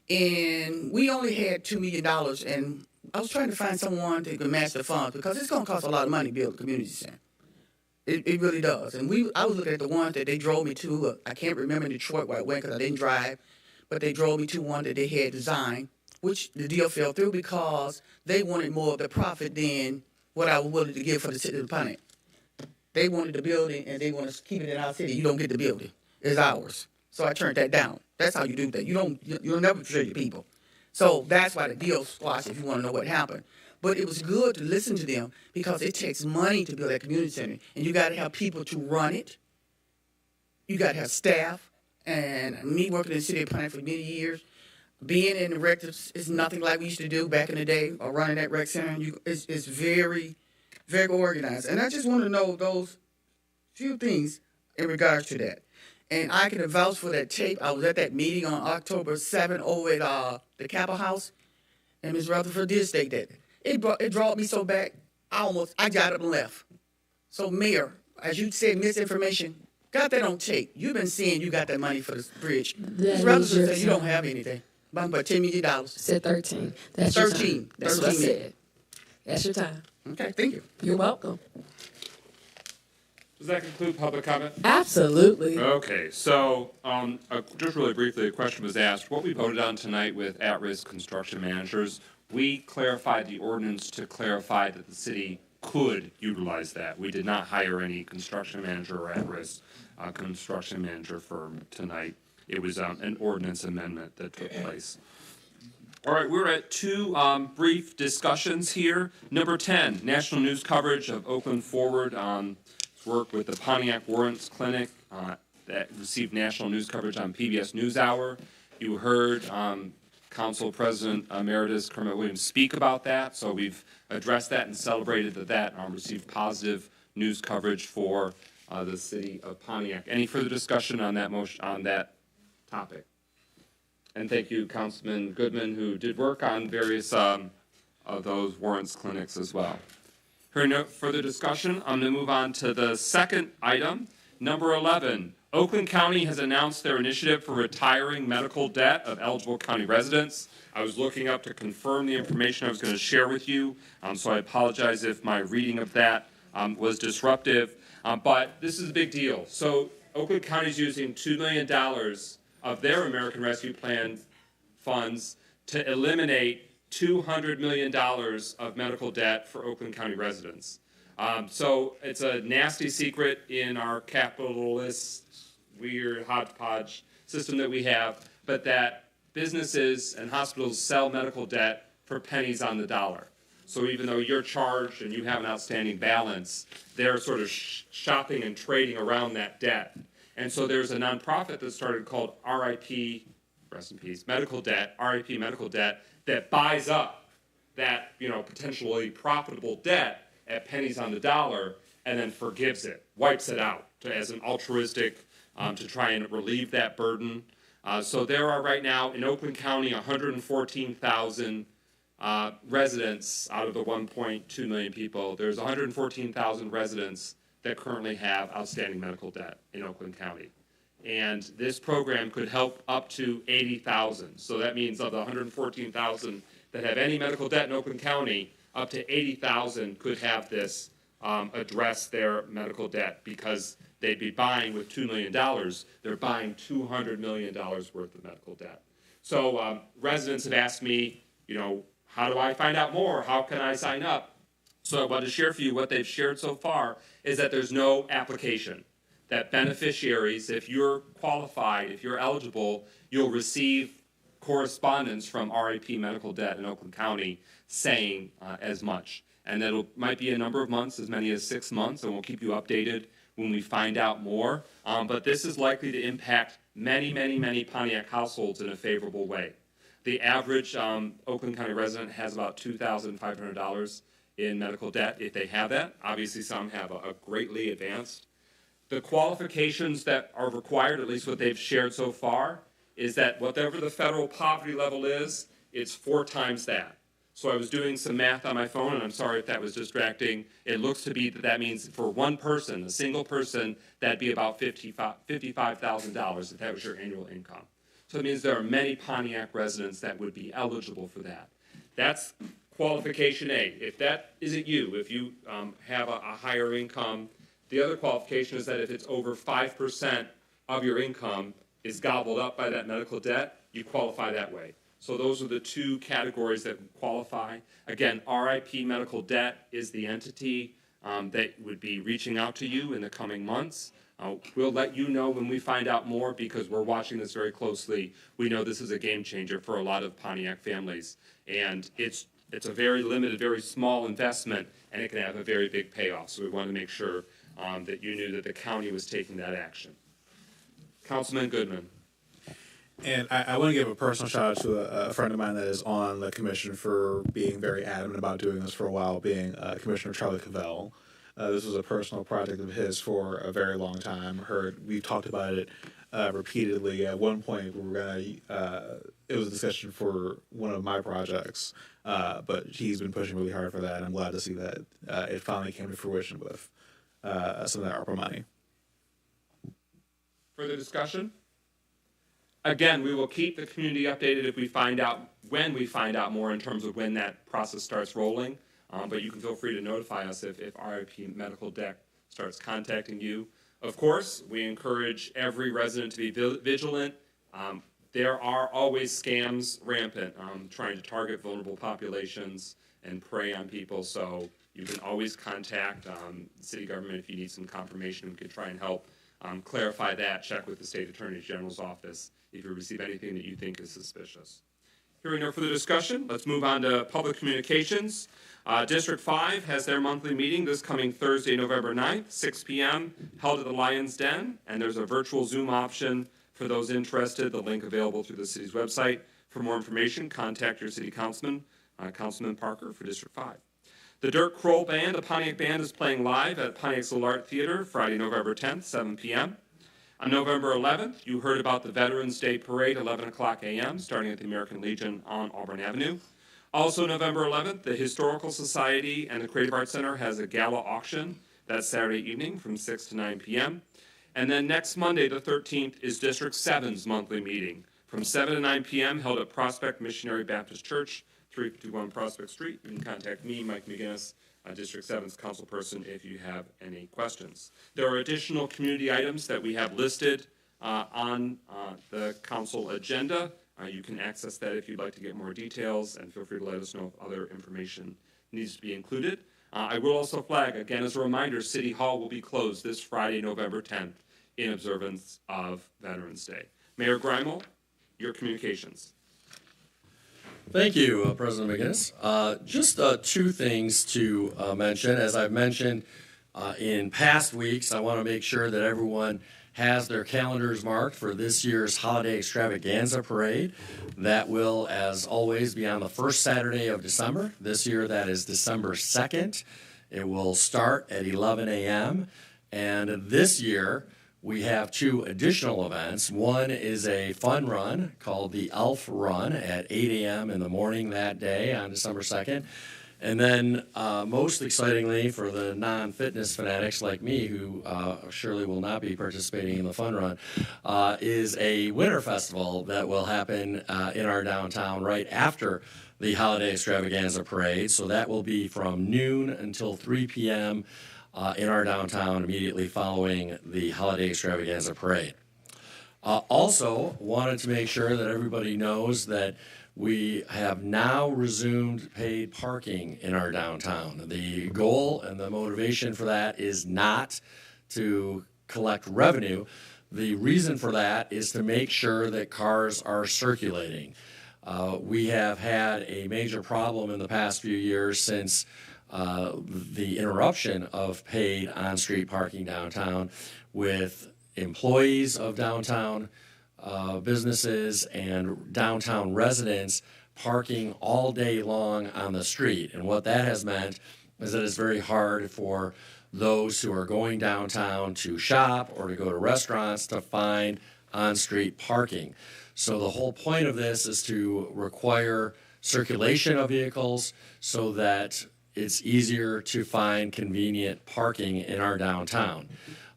and we only had $2 million, and I was trying to find someone that could match the funds, because it's going to cost a lot of money to build a community center. It really does. And I was looking at the ones that they drove me to. I can't remember in Detroit where I went because I didn't drive, but they drove me to one that they had designed, which the deal fell through because they wanted more of the profit than what I was willing to give for the city of Pontiac. They wanted the building, and they want to keep it in our city. You don't get the building. It's ours. So I turned that down. That's how you do that. You'll never betray your people. So that's why the deal squashed, if you want to know what happened. But it was good to listen to them because it takes money to build that community center. And you got to have people to run it. You got to have staff. And me working in the city of Pontiac for many years, being in the rec is nothing like we used to do back in the day, or running that rec center. It's very, very organized. And I just want to know those few things in regards to that. And I can vouch for that tape. I was at that meeting on October 7th over at the Capitol House, and Ms. Rutherford did state that. It brought me so back, I got up and left. So, Mayor, as you said, misinformation, got that on tape. You've been saying you got that money for this bridge. Ms. Rutherford said you don't have anything. But $10 million. Said 13. That's 13. Your time. That's what I said. That's your time. Okay, thank you. You're welcome. Does that conclude public comment? Absolutely. Okay, so just really briefly, the question was asked, what we voted on tonight with at-risk construction managers We clarified the ordinance to clarify that the city could utilize that. We did not hire any construction manager or at-risk construction manager firm tonight. It was an ordinance amendment that took place. All right, we're at two brief discussions here. Number 10, national news coverage of Oakland Forward work with the Pontiac Warrants Clinic that received national news coverage on PBS NewsHour. You heard Council President Emeritus Kermit Williams speak about that, so we've addressed that and celebrated that received positive news coverage for the city of Pontiac. Any further discussion on that motion, on that topic? And thank you, Councilman Goodman, who did work on various of those warrants clinics as well. Hearing no further discussion, I'm going to move on to the second item, number 11. Oakland County has announced their initiative for retiring medical debt of eligible county residents. I was looking up to confirm the information I was going to share with you, so I apologize if my reading of that was disruptive, but this is a big deal. So Oakland County is using $2 million of their American Rescue Plan funds to eliminate $200 million of medical debt for Oakland County residents. So it's a nasty secret in our capitalist, weird hodgepodge system that we have, but that businesses and hospitals sell medical debt for pennies on the dollar. So even though you're charged and you have an outstanding balance, they're sort of shopping and trading around that debt. And so there's a nonprofit that started called RIP, rest in peace, Medical Debt, RIP Medical Debt, that buys up that, potentially profitable debt at pennies on the dollar and then forgives it, wipes it out as an altruistic to try and relieve that burden. So there are right now in Oakland County 114,000 residents out of the 1.2 million people. There's 114,000 residents that currently have outstanding medical debt in Oakland County. And this program could help up to 80,000. So that means of the 114,000 that have any medical debt in Oakland County, up to 80,000 could have this address their medical debt because they'd be buying with $2 million. They're buying $200 million worth of medical debt. So residents have asked me, how do I find out more? How can I sign up? So I want to share for you what they've shared so far is that there's no application. That beneficiaries, if you're qualified, if you're eligible, you'll receive correspondence from RIP Medical Debt in Oakland County saying as much. And that might be a number of months, as many as 6 months, and we'll keep you updated when we find out more. But this is likely to impact many, many, many Pontiac households in a favorable way. The average Oakland County resident has about $2,500 in medical debt if they have that. Obviously, some have a greatly advanced. The qualifications that are required, at least what they've shared so far, is that whatever the federal poverty level is, it's 4 times that. So I was doing some math on my phone, and I'm sorry if that was distracting. It looks to be that means for one person, a single person, that'd be about $55,000 if that was your annual income. So it means there are many Pontiac residents that would be eligible for that. That's qualification A. If that isn't you, if you have a higher income, the other qualification is that if it's over 5% of your income is gobbled up by that medical debt, you qualify that way. So those are the 2 categories that qualify. Again, RIP Medical Debt is the entity that would be reaching out to you in the coming months. We'll let you know when we find out more because we're watching this very closely. We know this is a game changer for a lot of Pontiac families. And it's a very limited, very small investment, and it can have a very big payoff. So we want to make sure that you knew that the county was taking that action. Councilman Goodman. And I want to give a personal shout out to a friend of mine that is on the commission for being very adamant about doing this for a while, being Commissioner Charlie Cavell. This was a personal project of his for a very long time. We've talked about it repeatedly. At one point, we were gonna. It was a discussion for one of my projects, but he's been pushing really hard for that. And I'm glad to see that it finally came to fruition with some of that ARPA money. Further discussion? Again, we will keep the community updated if we find out, when we find out more in terms of when that process starts rolling. But you can feel free to notify us if RIP Medical Debt starts contacting you. Of course, we encourage every resident to be vigilant. There are always scams rampant, trying to target vulnerable populations and prey on people. So you can always contact city government if you need some confirmation. We could try and help clarify that. Check with the State Attorney General's office if you receive anything that you think is suspicious. Hearing no further discussion, let's move on to public communications. District 5 has their monthly meeting this coming Thursday, November 9th, 6 p.m., held at the Lion's Den, and there's a virtual Zoom option for those interested. The link available through the city's website. For more information, contact your city councilman, Councilman Parker for District 5. The Dirk Kroll Band, a Pontiac band, is playing live at Pontiac's Little Art Theater Friday, November 10th, 7 p.m. On November 11th, you heard about the Veterans Day Parade, 11 o'clock a.m., starting at the American Legion on Auburn Avenue. Also November 11th, the Historical Society and the Creative Arts Center has a gala auction. That's Saturday evening from 6 to 9 p.m. And then next Monday, the 13th, is District 7's monthly meeting from 7 to 9 p.m., held at Prospect Missionary Baptist Church, 351 Prospect Street. You can contact me, Mike McGinnis, District 7's councilperson, if you have any questions. There are additional community items that we have listed on the council agenda. You can access that if you'd like to get more details, and feel free to let us know if other information needs to be included. I will also flag, again as a reminder, City Hall will be closed this Friday, November 10th, in observance of Veterans Day. Mayor Greimel, your communications. Thank you, President McGinnis. Just two things to mention. As I've mentioned in past weeks, I want to make sure that everyone has their calendars marked for this year's Holiday Extravaganza Parade. That will, as always, be on the first Saturday of December. This year, that is December 2nd. It will start at 11 a.m. And this year, we have two additional events. One is a fun run called the Elf Run at 8 a.m. in the morning that day on December 2nd. And then most excitingly for the non-fitness fanatics like me, who surely will not be participating in the fun run, is a winter festival that will happen in our downtown right after the Holiday Extravaganza Parade. So that will be from noon until 3 p.m. In our downtown immediately following the Holiday Extravaganza Parade. Also, wanted to make sure that everybody knows that we have now resumed paid parking in our downtown. The goal and the motivation for that is not to collect revenue. The reason for that is to make sure that cars are circulating. We have had a major problem in the past few years since the interruption of paid on-street parking downtown, with employees of downtown businesses and downtown residents parking all day long on the street. And what that has meant is that it's very hard for those who are going downtown to shop or to go to restaurants to find on-street parking. So the whole point of this is to require circulation of vehicles so that it's easier to find convenient parking in our downtown.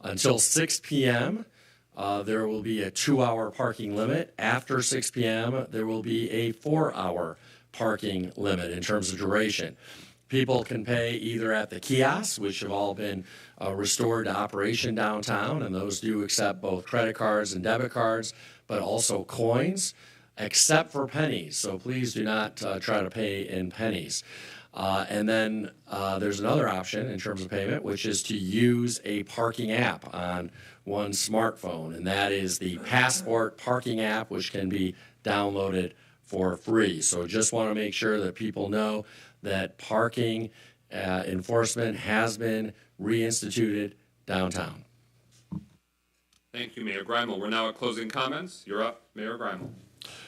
Until 6 p.m., there will be a 2-hour parking limit. After 6 p.m., there will be a 4-hour parking limit in terms of duration. People can pay either at the kiosks, which have all been restored to operation downtown, and those do accept both credit cards and debit cards, but also coins, except for pennies. So please do not try to pay in pennies. And then there's another option in terms of payment, which is to use a parking app on one's smartphone, and that is the Passport parking app, which can be downloaded for free. So just want to make sure that people know that parking enforcement has been reinstituted downtown. Thank you, Mayor Greimel. We're now at closing comments. You're up, Mayor Greimel.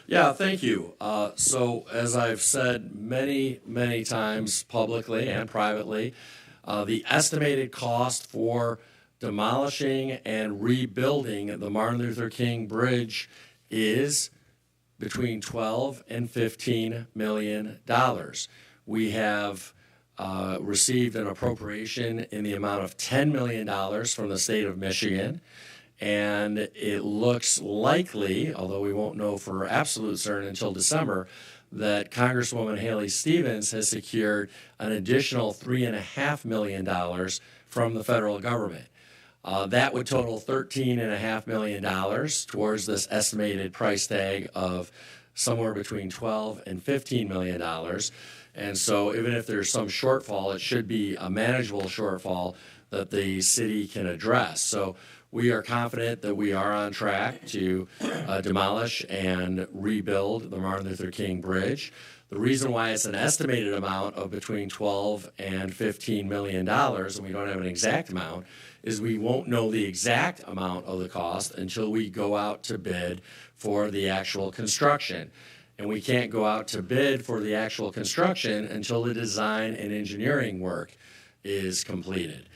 Yeah, thank you. So as I've said many, many times publicly and privately, the estimated cost for demolishing and rebuilding the Martin Luther King Bridge is between $12 and $15 million. We have received an appropriation in the amount of $10 million from the state of Michigan. And it looks likely, although we won't know for absolute certain until December, that Congresswoman Haley Stevens has secured an additional $3.5 million from the federal government. That would total $13.5 million towards this estimated price tag of somewhere between $12 and $15 million. And so even if there's some shortfall, it should be a manageable shortfall that the city can address. So we are confident that we are on track to demolish and rebuild the Martin Luther King Bridge. The reason why it's an estimated amount of between $12 and $15 million, and we don't have an exact amount, is we won't know the exact amount of the cost until we go out to bid for the actual construction. And we can't go out to bid for the actual construction until the design and engineering work is completed.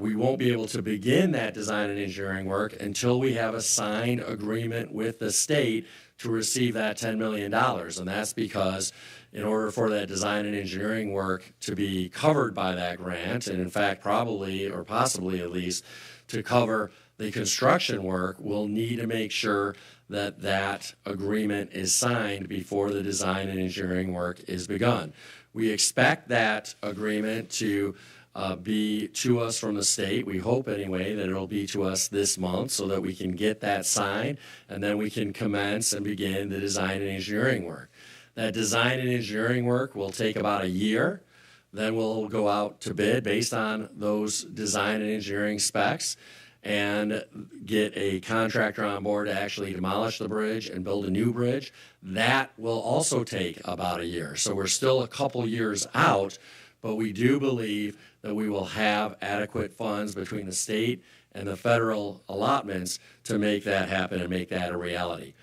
We won't be able to begin that design and engineering work until we have a signed agreement with the state to receive that $10 million. And that's because in order for that design and engineering work to be covered by that grant, and in fact probably or possibly at least to cover the construction work, we'll need to make sure that that agreement is signed before the design and engineering work is begun. We expect that agreement to be to us from the state. We hope anyway that it'll be to us this month so that we can get that signed and then we can commence and begin the design and engineering work. That design and engineering work will take about a year. Then we'll go out to bid based on those design and engineering specs and get a contractor on board to actually demolish the bridge and build a new bridge. That will also take about a year. So we're still a couple years out, but we do believe that we will have adequate funds between the state and the federal allotments to make that happen and make that a reality.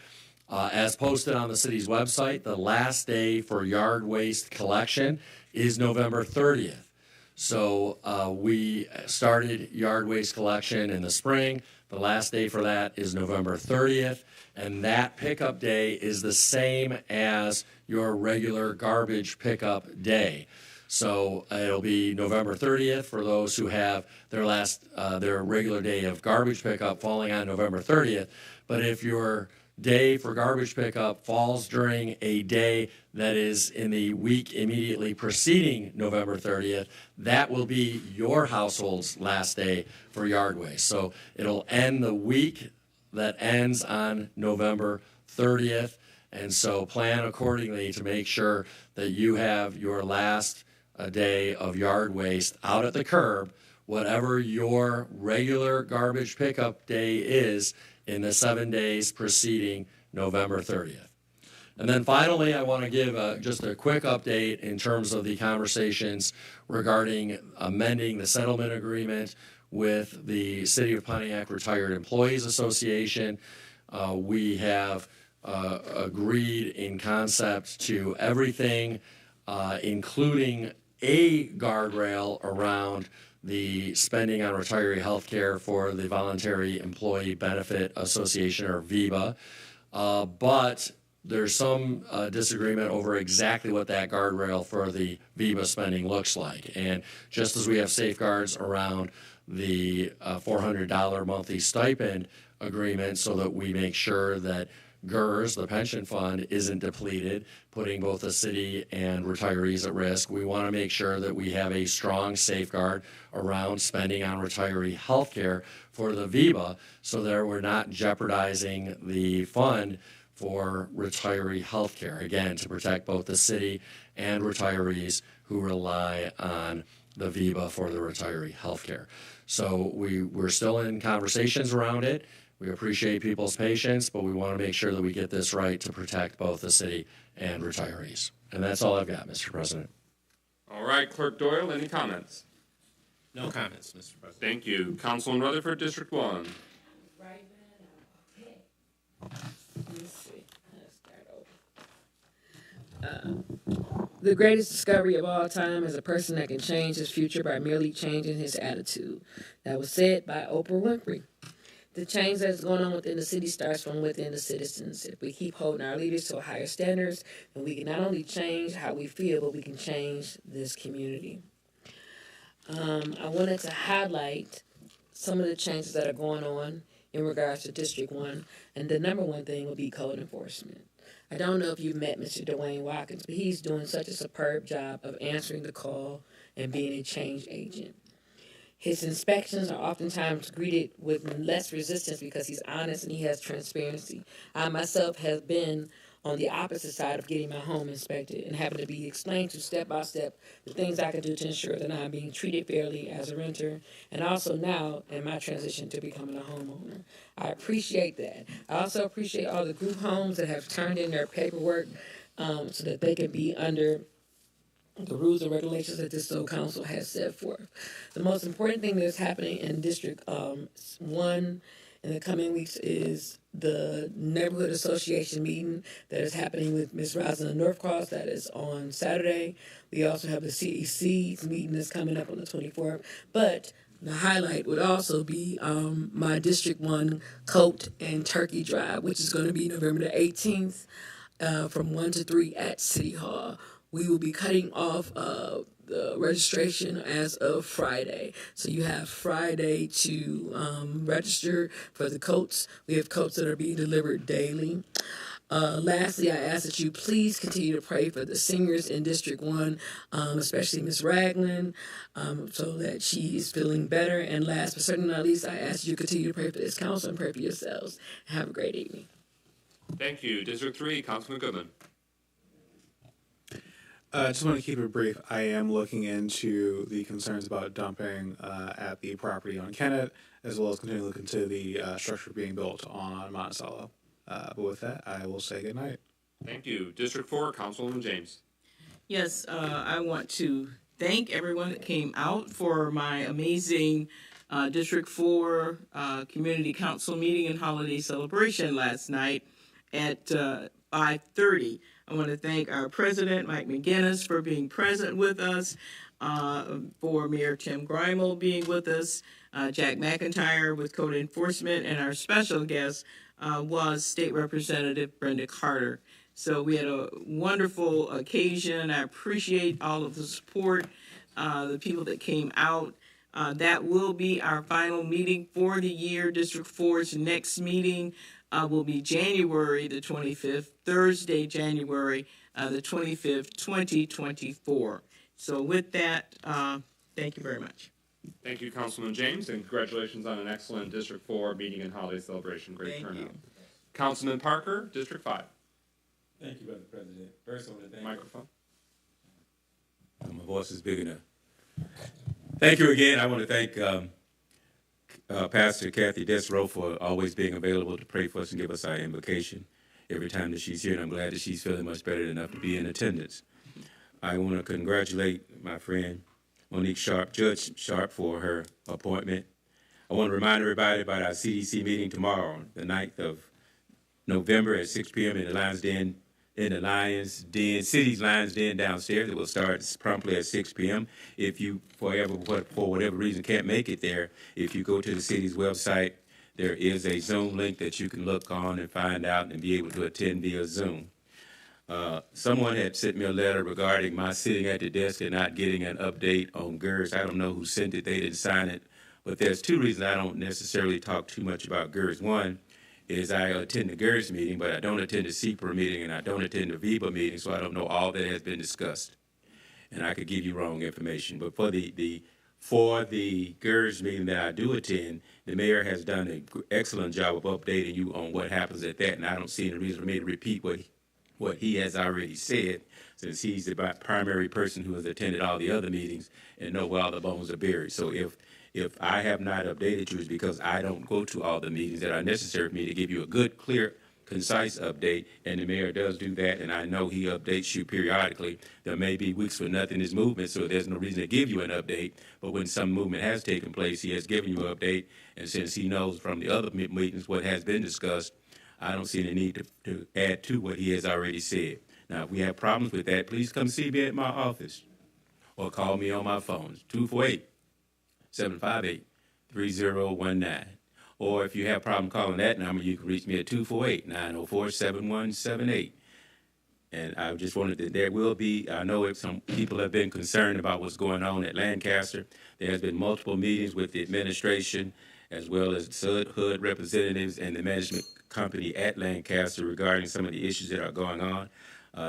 As posted on the city's website, the last day for yard waste collection is November 30th. So we started yard waste collection in the spring. The last day for that is November 30th, and that pickup day is the same as your regular garbage pickup day. So it'll be November 30th for those who have their regular day of garbage pickup falling on November 30th. But if your day for garbage pickup falls during a day that is in the week immediately preceding November 30th, that will be your household's last day for yard waste. So it'll end the week that ends on November 30th. And so plan accordingly to make sure that you have your last day of yard waste out at the curb, whatever your regular garbage pickup day is in the 7 days preceding November 30th. And then finally, I want to give just a quick update in terms of the conversations regarding amending the settlement agreement with the City of Pontiac Retired Employees Association. We have agreed in concept to everything, including a guardrail around the spending on retiree health care for the Voluntary Employee Benefit Association, or VEBA. But there's some disagreement over exactly what that guardrail for the VEBA spending looks like. And just as we have safeguards around the $400 monthly stipend agreement so that we make sure that GERS, the pension fund, isn't depleted, putting both the city and retirees at risk. We want to make sure that we have a strong safeguard around spending on retiree health care for the VEBA so that we're not jeopardizing the fund for retiree health care, again, to protect both the city and retirees who rely on the VEBA for the retiree health care. So we're still in conversations around it. We appreciate people's patience, but we want to make sure that we get this right to protect both the city and retirees. And that's all I've got, Mr. President. All right, Clerk Doyle, any comments? No comments, Mr. President. Thank you. Councilman Rutherford, District 1. The greatest discovery of all time is a person that can change his future by merely changing his attitude. That was said by Oprah Winfrey. The change that's going on within the city starts from within the citizens. If we keep holding our leaders to higher standards, then we can not only change how we feel, but we can change this community. I wanted to highlight some of the changes that are going on in regards to District 1, and the number one thing would be code enforcement. I don't know if you've met Mr. Dwayne Watkins, but he's doing such a superb job of answering the call and being a change agent. His inspections are oftentimes greeted with less resistance because he's honest and he has transparency. I myself have been on the opposite side of getting my home inspected and having to be explained to step by step the things I can do to ensure that I'm being treated fairly as a renter, and also now in my transition to becoming a homeowner. I appreciate that. I also appreciate all the group homes that have turned in their paperwork so that they can be under the rules and regulations that this council has set forth. The most important thing that's happening in District 1 in the coming weeks is the neighborhood association meeting that is happening with Ms. Rosalind Northcross. That is on Saturday. We also have the CEC meeting that's coming up on the 24th. But the highlight would also be my District 1 Coat and Turkey Drive, which is going to be November the 18th from 1 to 3 at City Hall. We will be cutting off the registration as of Friday. So you have Friday to register for the coats. We have coats that are being delivered daily. Lastly, I ask that you please continue to pray for the seniors in District 1, especially Ms. Ragland, so that she is feeling better. And last but certainly not least, I ask you to continue to pray for this council and pray for yourselves. Have a great evening. Thank you. District 3, Councilman Goodman. Just want to keep it brief. I am looking into the concerns about dumping at the property on Kennett, as well as continuing to look into the structure being built on Monticello. But with that, I will say good night. Thank you. District 4, Councilwoman James. Yes, I want to thank everyone that came out for my amazing District 4 Community Council meeting and holiday celebration last night at 5:30. I want to thank our president, Mike McGinnis, for being present with us, for Mayor Tim Grimel being with us, Jack McIntyre with Code Enforcement, and our special guest was State Representative Brenda Carter. So we had a wonderful occasion. I appreciate all of the support, the people that came out. That will be our final meeting for the year. District 4's next meeting will be January the 25th, Thursday, January the 25th, 2024. So with that, thank you very much. Thank you, Councilman James, and congratulations on an excellent District 4 meeting and holiday celebration. Great turnout. You. Councilman Parker, District 5. Thank you, Brother President. First, I want to thank microphone. My voice is big enough. Thank you again. I want to thank Pastor Kathy Desrow for always being available to pray for us and give us our invocation every time that she's here, and I'm glad that she's feeling much better enough to be in attendance. I want to congratulate my friend Monique Sharp, Judge Sharp, for her appointment. I want to remind everybody about our CDC meeting tomorrow, the 9th of November at 6 p.m. in the Lions Den, City's Lions Den downstairs. It will start promptly at 6 p.m. If you, for whatever reason, can't make it there, if you go to the city's website, there is a Zoom link that you can look on and find out and be able to attend via Zoom. Someone had sent me a letter regarding my sitting at the desk and not getting an update on GERS. I don't know who sent it. They didn't sign it. But there's two reasons I don't necessarily talk too much about GERS. One is I attend the GERS meeting, but I don't attend the CPR meeting, and I don't attend the VIBA meeting, so I don't know all that has been discussed. And I could give you wrong information. But for the GERS meeting that I do attend, the mayor has done an excellent job of updating you on what happens at that, and I don't see any reason for me to repeat what he has already said, since he's the primary person who has attended all the other meetings and know where all the bones are buried. So if I have not updated you, it's because I don't go to all the meetings that are necessary for me to give you a good, clear, concise update, and the mayor does do that, and I know he updates you periodically. There may be weeks where nothing is moving, so there's no reason to give you an update, but when some movement has taken place, he has given you an update, and since he knows from the other meetings what has been discussed, I don't see any need to add to what he has already said. Now, if we have problems with that, please come see me at my office or call me on my phone, 248-758-3019. Or if you have a problem calling that number, you can reach me at 248-904-7178. And I just wanted to, there will be, I know some people have been concerned about what's going on at Lancaster. There has been multiple meetings with the administration as well as HUD representatives and the management company at Lancaster regarding some of the issues that are going on.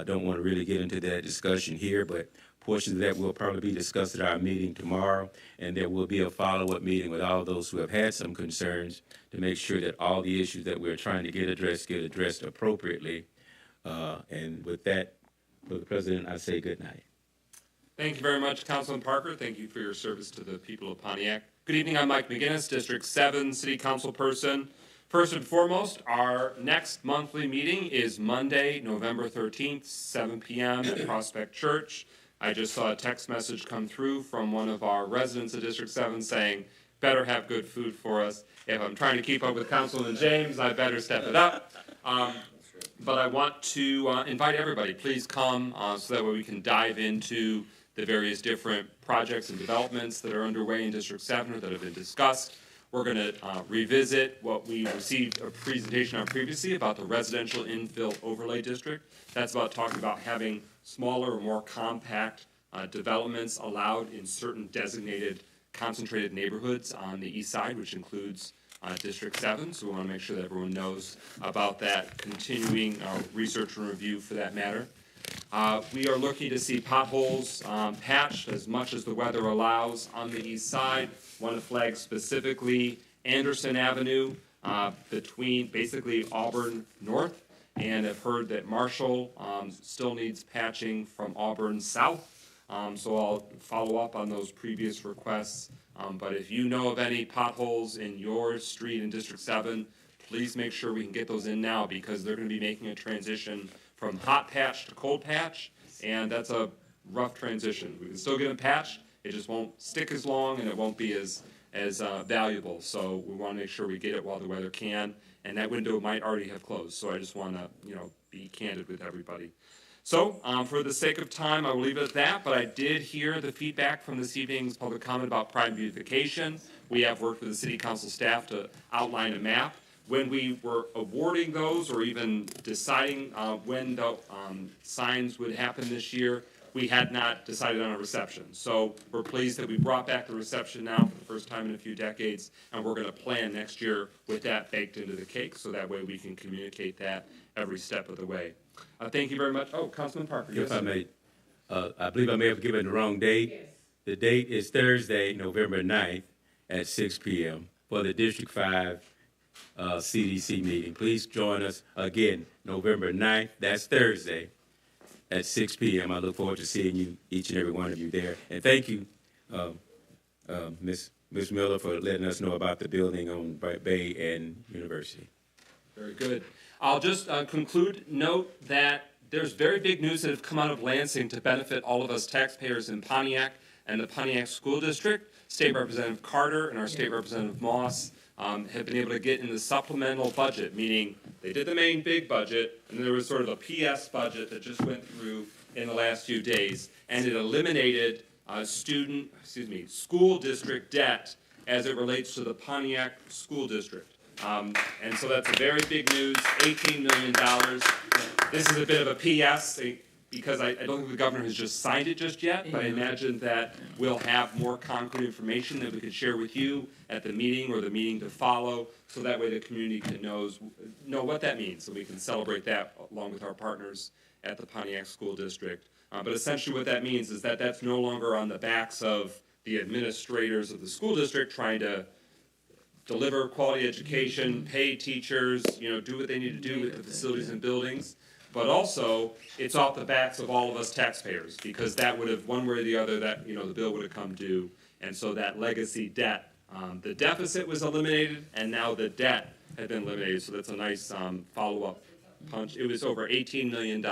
Don't want to really get into that discussion here, but portions of that will probably be discussed at our meeting tomorrow, and there will be a follow-up meeting with all those who have had some concerns to make sure that all the issues that we're trying to get addressed appropriately. And with that, Mr. President, I say good night. Thank you very much, Councilman Parker. Thank you for your service to the people of Pontiac. Good evening, I'm Mike McGinnis, District 7 City Council person. First and foremost, our next monthly meeting is Monday, November 13th, 7 p.m. at Prospect Church. I just saw a text message come through from one of our residents of District 7 saying, better have good food for us. If I'm trying to keep up with Councilman James, I better step it up. But I want to invite everybody, please come so that way we can dive into the various different projects and developments that are underway in District 7 or that have been discussed. We're going to revisit what we received a presentation on previously about the residential infill overlay district. That's about talking about having smaller or more compact developments allowed in certain designated concentrated neighborhoods on the east side, which includes District 7. So we want to make sure that everyone knows about that continuing research and review for that matter. We are looking to see potholes patched as much as the weather allows on the east side. Want to flag specifically Anderson Avenue between basically Auburn North, and I've heard that Marshall still needs patching from Auburn South. So I'll follow up on those previous requests. But if you know of any potholes in your street in District 7, please make sure we can get those in now, because they're going to be making a transition from hot patch to cold patch, and that's a rough transition. We can still get them patched, it just won't stick as long and it won't be as valuable. So we want to make sure we get it while the weather can, and that window might already have closed. So I just want to, be candid with everybody. So for the sake of time, I will leave it at that, but I did hear the feedback from this evening's public comment about prime beautification. We have worked with the city council staff to outline a map. When we were awarding those or even deciding when the signs would happen this year, we had not decided on a reception. So we're pleased that we brought back the reception now for the first time in a few decades, and we're going to plan next year with that baked into the cake, so that way we can communicate that every step of the way. Thank you very much. Oh, Councilman Parker. If I may, I believe I may have given the wrong date. Yes. The date is Thursday, November 9th at 6 p.m. for the District 5 CDC meeting. Please join us again, November 9th. That's Thursday at 6 p.m. I look forward to seeing you, each and every one of you there. And thank you, Ms. Miller, for letting us know about the building on Bay and University. Very good. I'll just note that there's very big news that have come out of Lansing to benefit all of us taxpayers in Pontiac and the Pontiac School District. State Representative Carter and our State Representative Moss have been able to get in the supplemental budget, meaning they did the main big budget, and there was sort of a PS budget that just went through in the last few days, and it eliminated school district debt as it relates to the Pontiac School District. And so that's a very big news, $18 million. This is a bit of a PS, because I don't think the governor has just signed it just yet, but I imagine that we'll have more concrete information that we could share with you at the meeting or the meeting to follow, so that way the community can know what that means, so we can celebrate that along with our partners at the Pontiac School District. But essentially what that means is that that's no longer on the backs of the administrators of the school district trying to deliver quality education, pay teachers, do what they need to do with the facilities and buildings. But also, it's off the backs of all of us taxpayers, because that would have, one way or the other, that the bill would have come due. And so that legacy debt, the deficit was eliminated, and now the debt had been eliminated. So that's a nice follow-up punch. It was over $18 million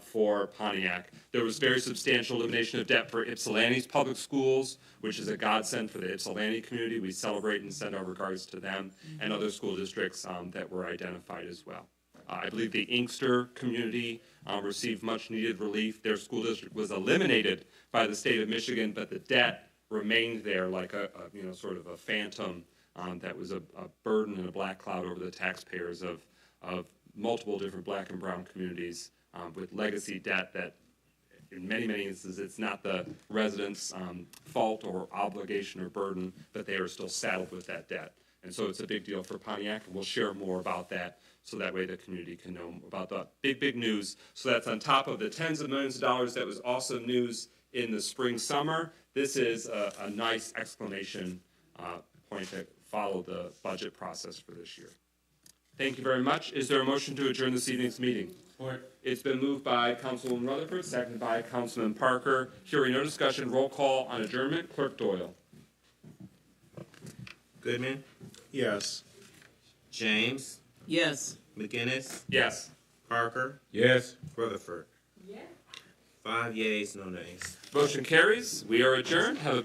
for Pontiac. There was very substantial elimination of debt for Ypsilanti's public schools, which is a godsend for the Ypsilanti community. We celebrate and send our regards to them and other school districts that were identified as well. I believe the Inkster community received much needed relief. Their school district was eliminated by the state of Michigan, but the debt remained there like a sort of a phantom that was a burden and a black cloud over the taxpayers of multiple different black and brown communities with legacy debt that in many, many instances it's not the residents' fault or obligation or burden, but they are still saddled with that debt. And so it's a big deal for Pontiac, and we'll share more about that so that way the community can know about the big news. So that's on top of the tens of millions of dollars that was also news in the spring, summer. This is a nice exclamation point that followed the budget process for this year. Thank you very much. Is there a motion to adjourn this evening's meeting? It's been moved by Councilwoman Rutherford, seconded by Councilman Parker. Hearing no discussion, roll call on adjournment. Clerk Doyle. Goodman? Yes. James? Yes. McGinnis? Yes. Parker? Yes. Rutherford? 5 yeas, no nays. Motion carries. We are adjourned. Have a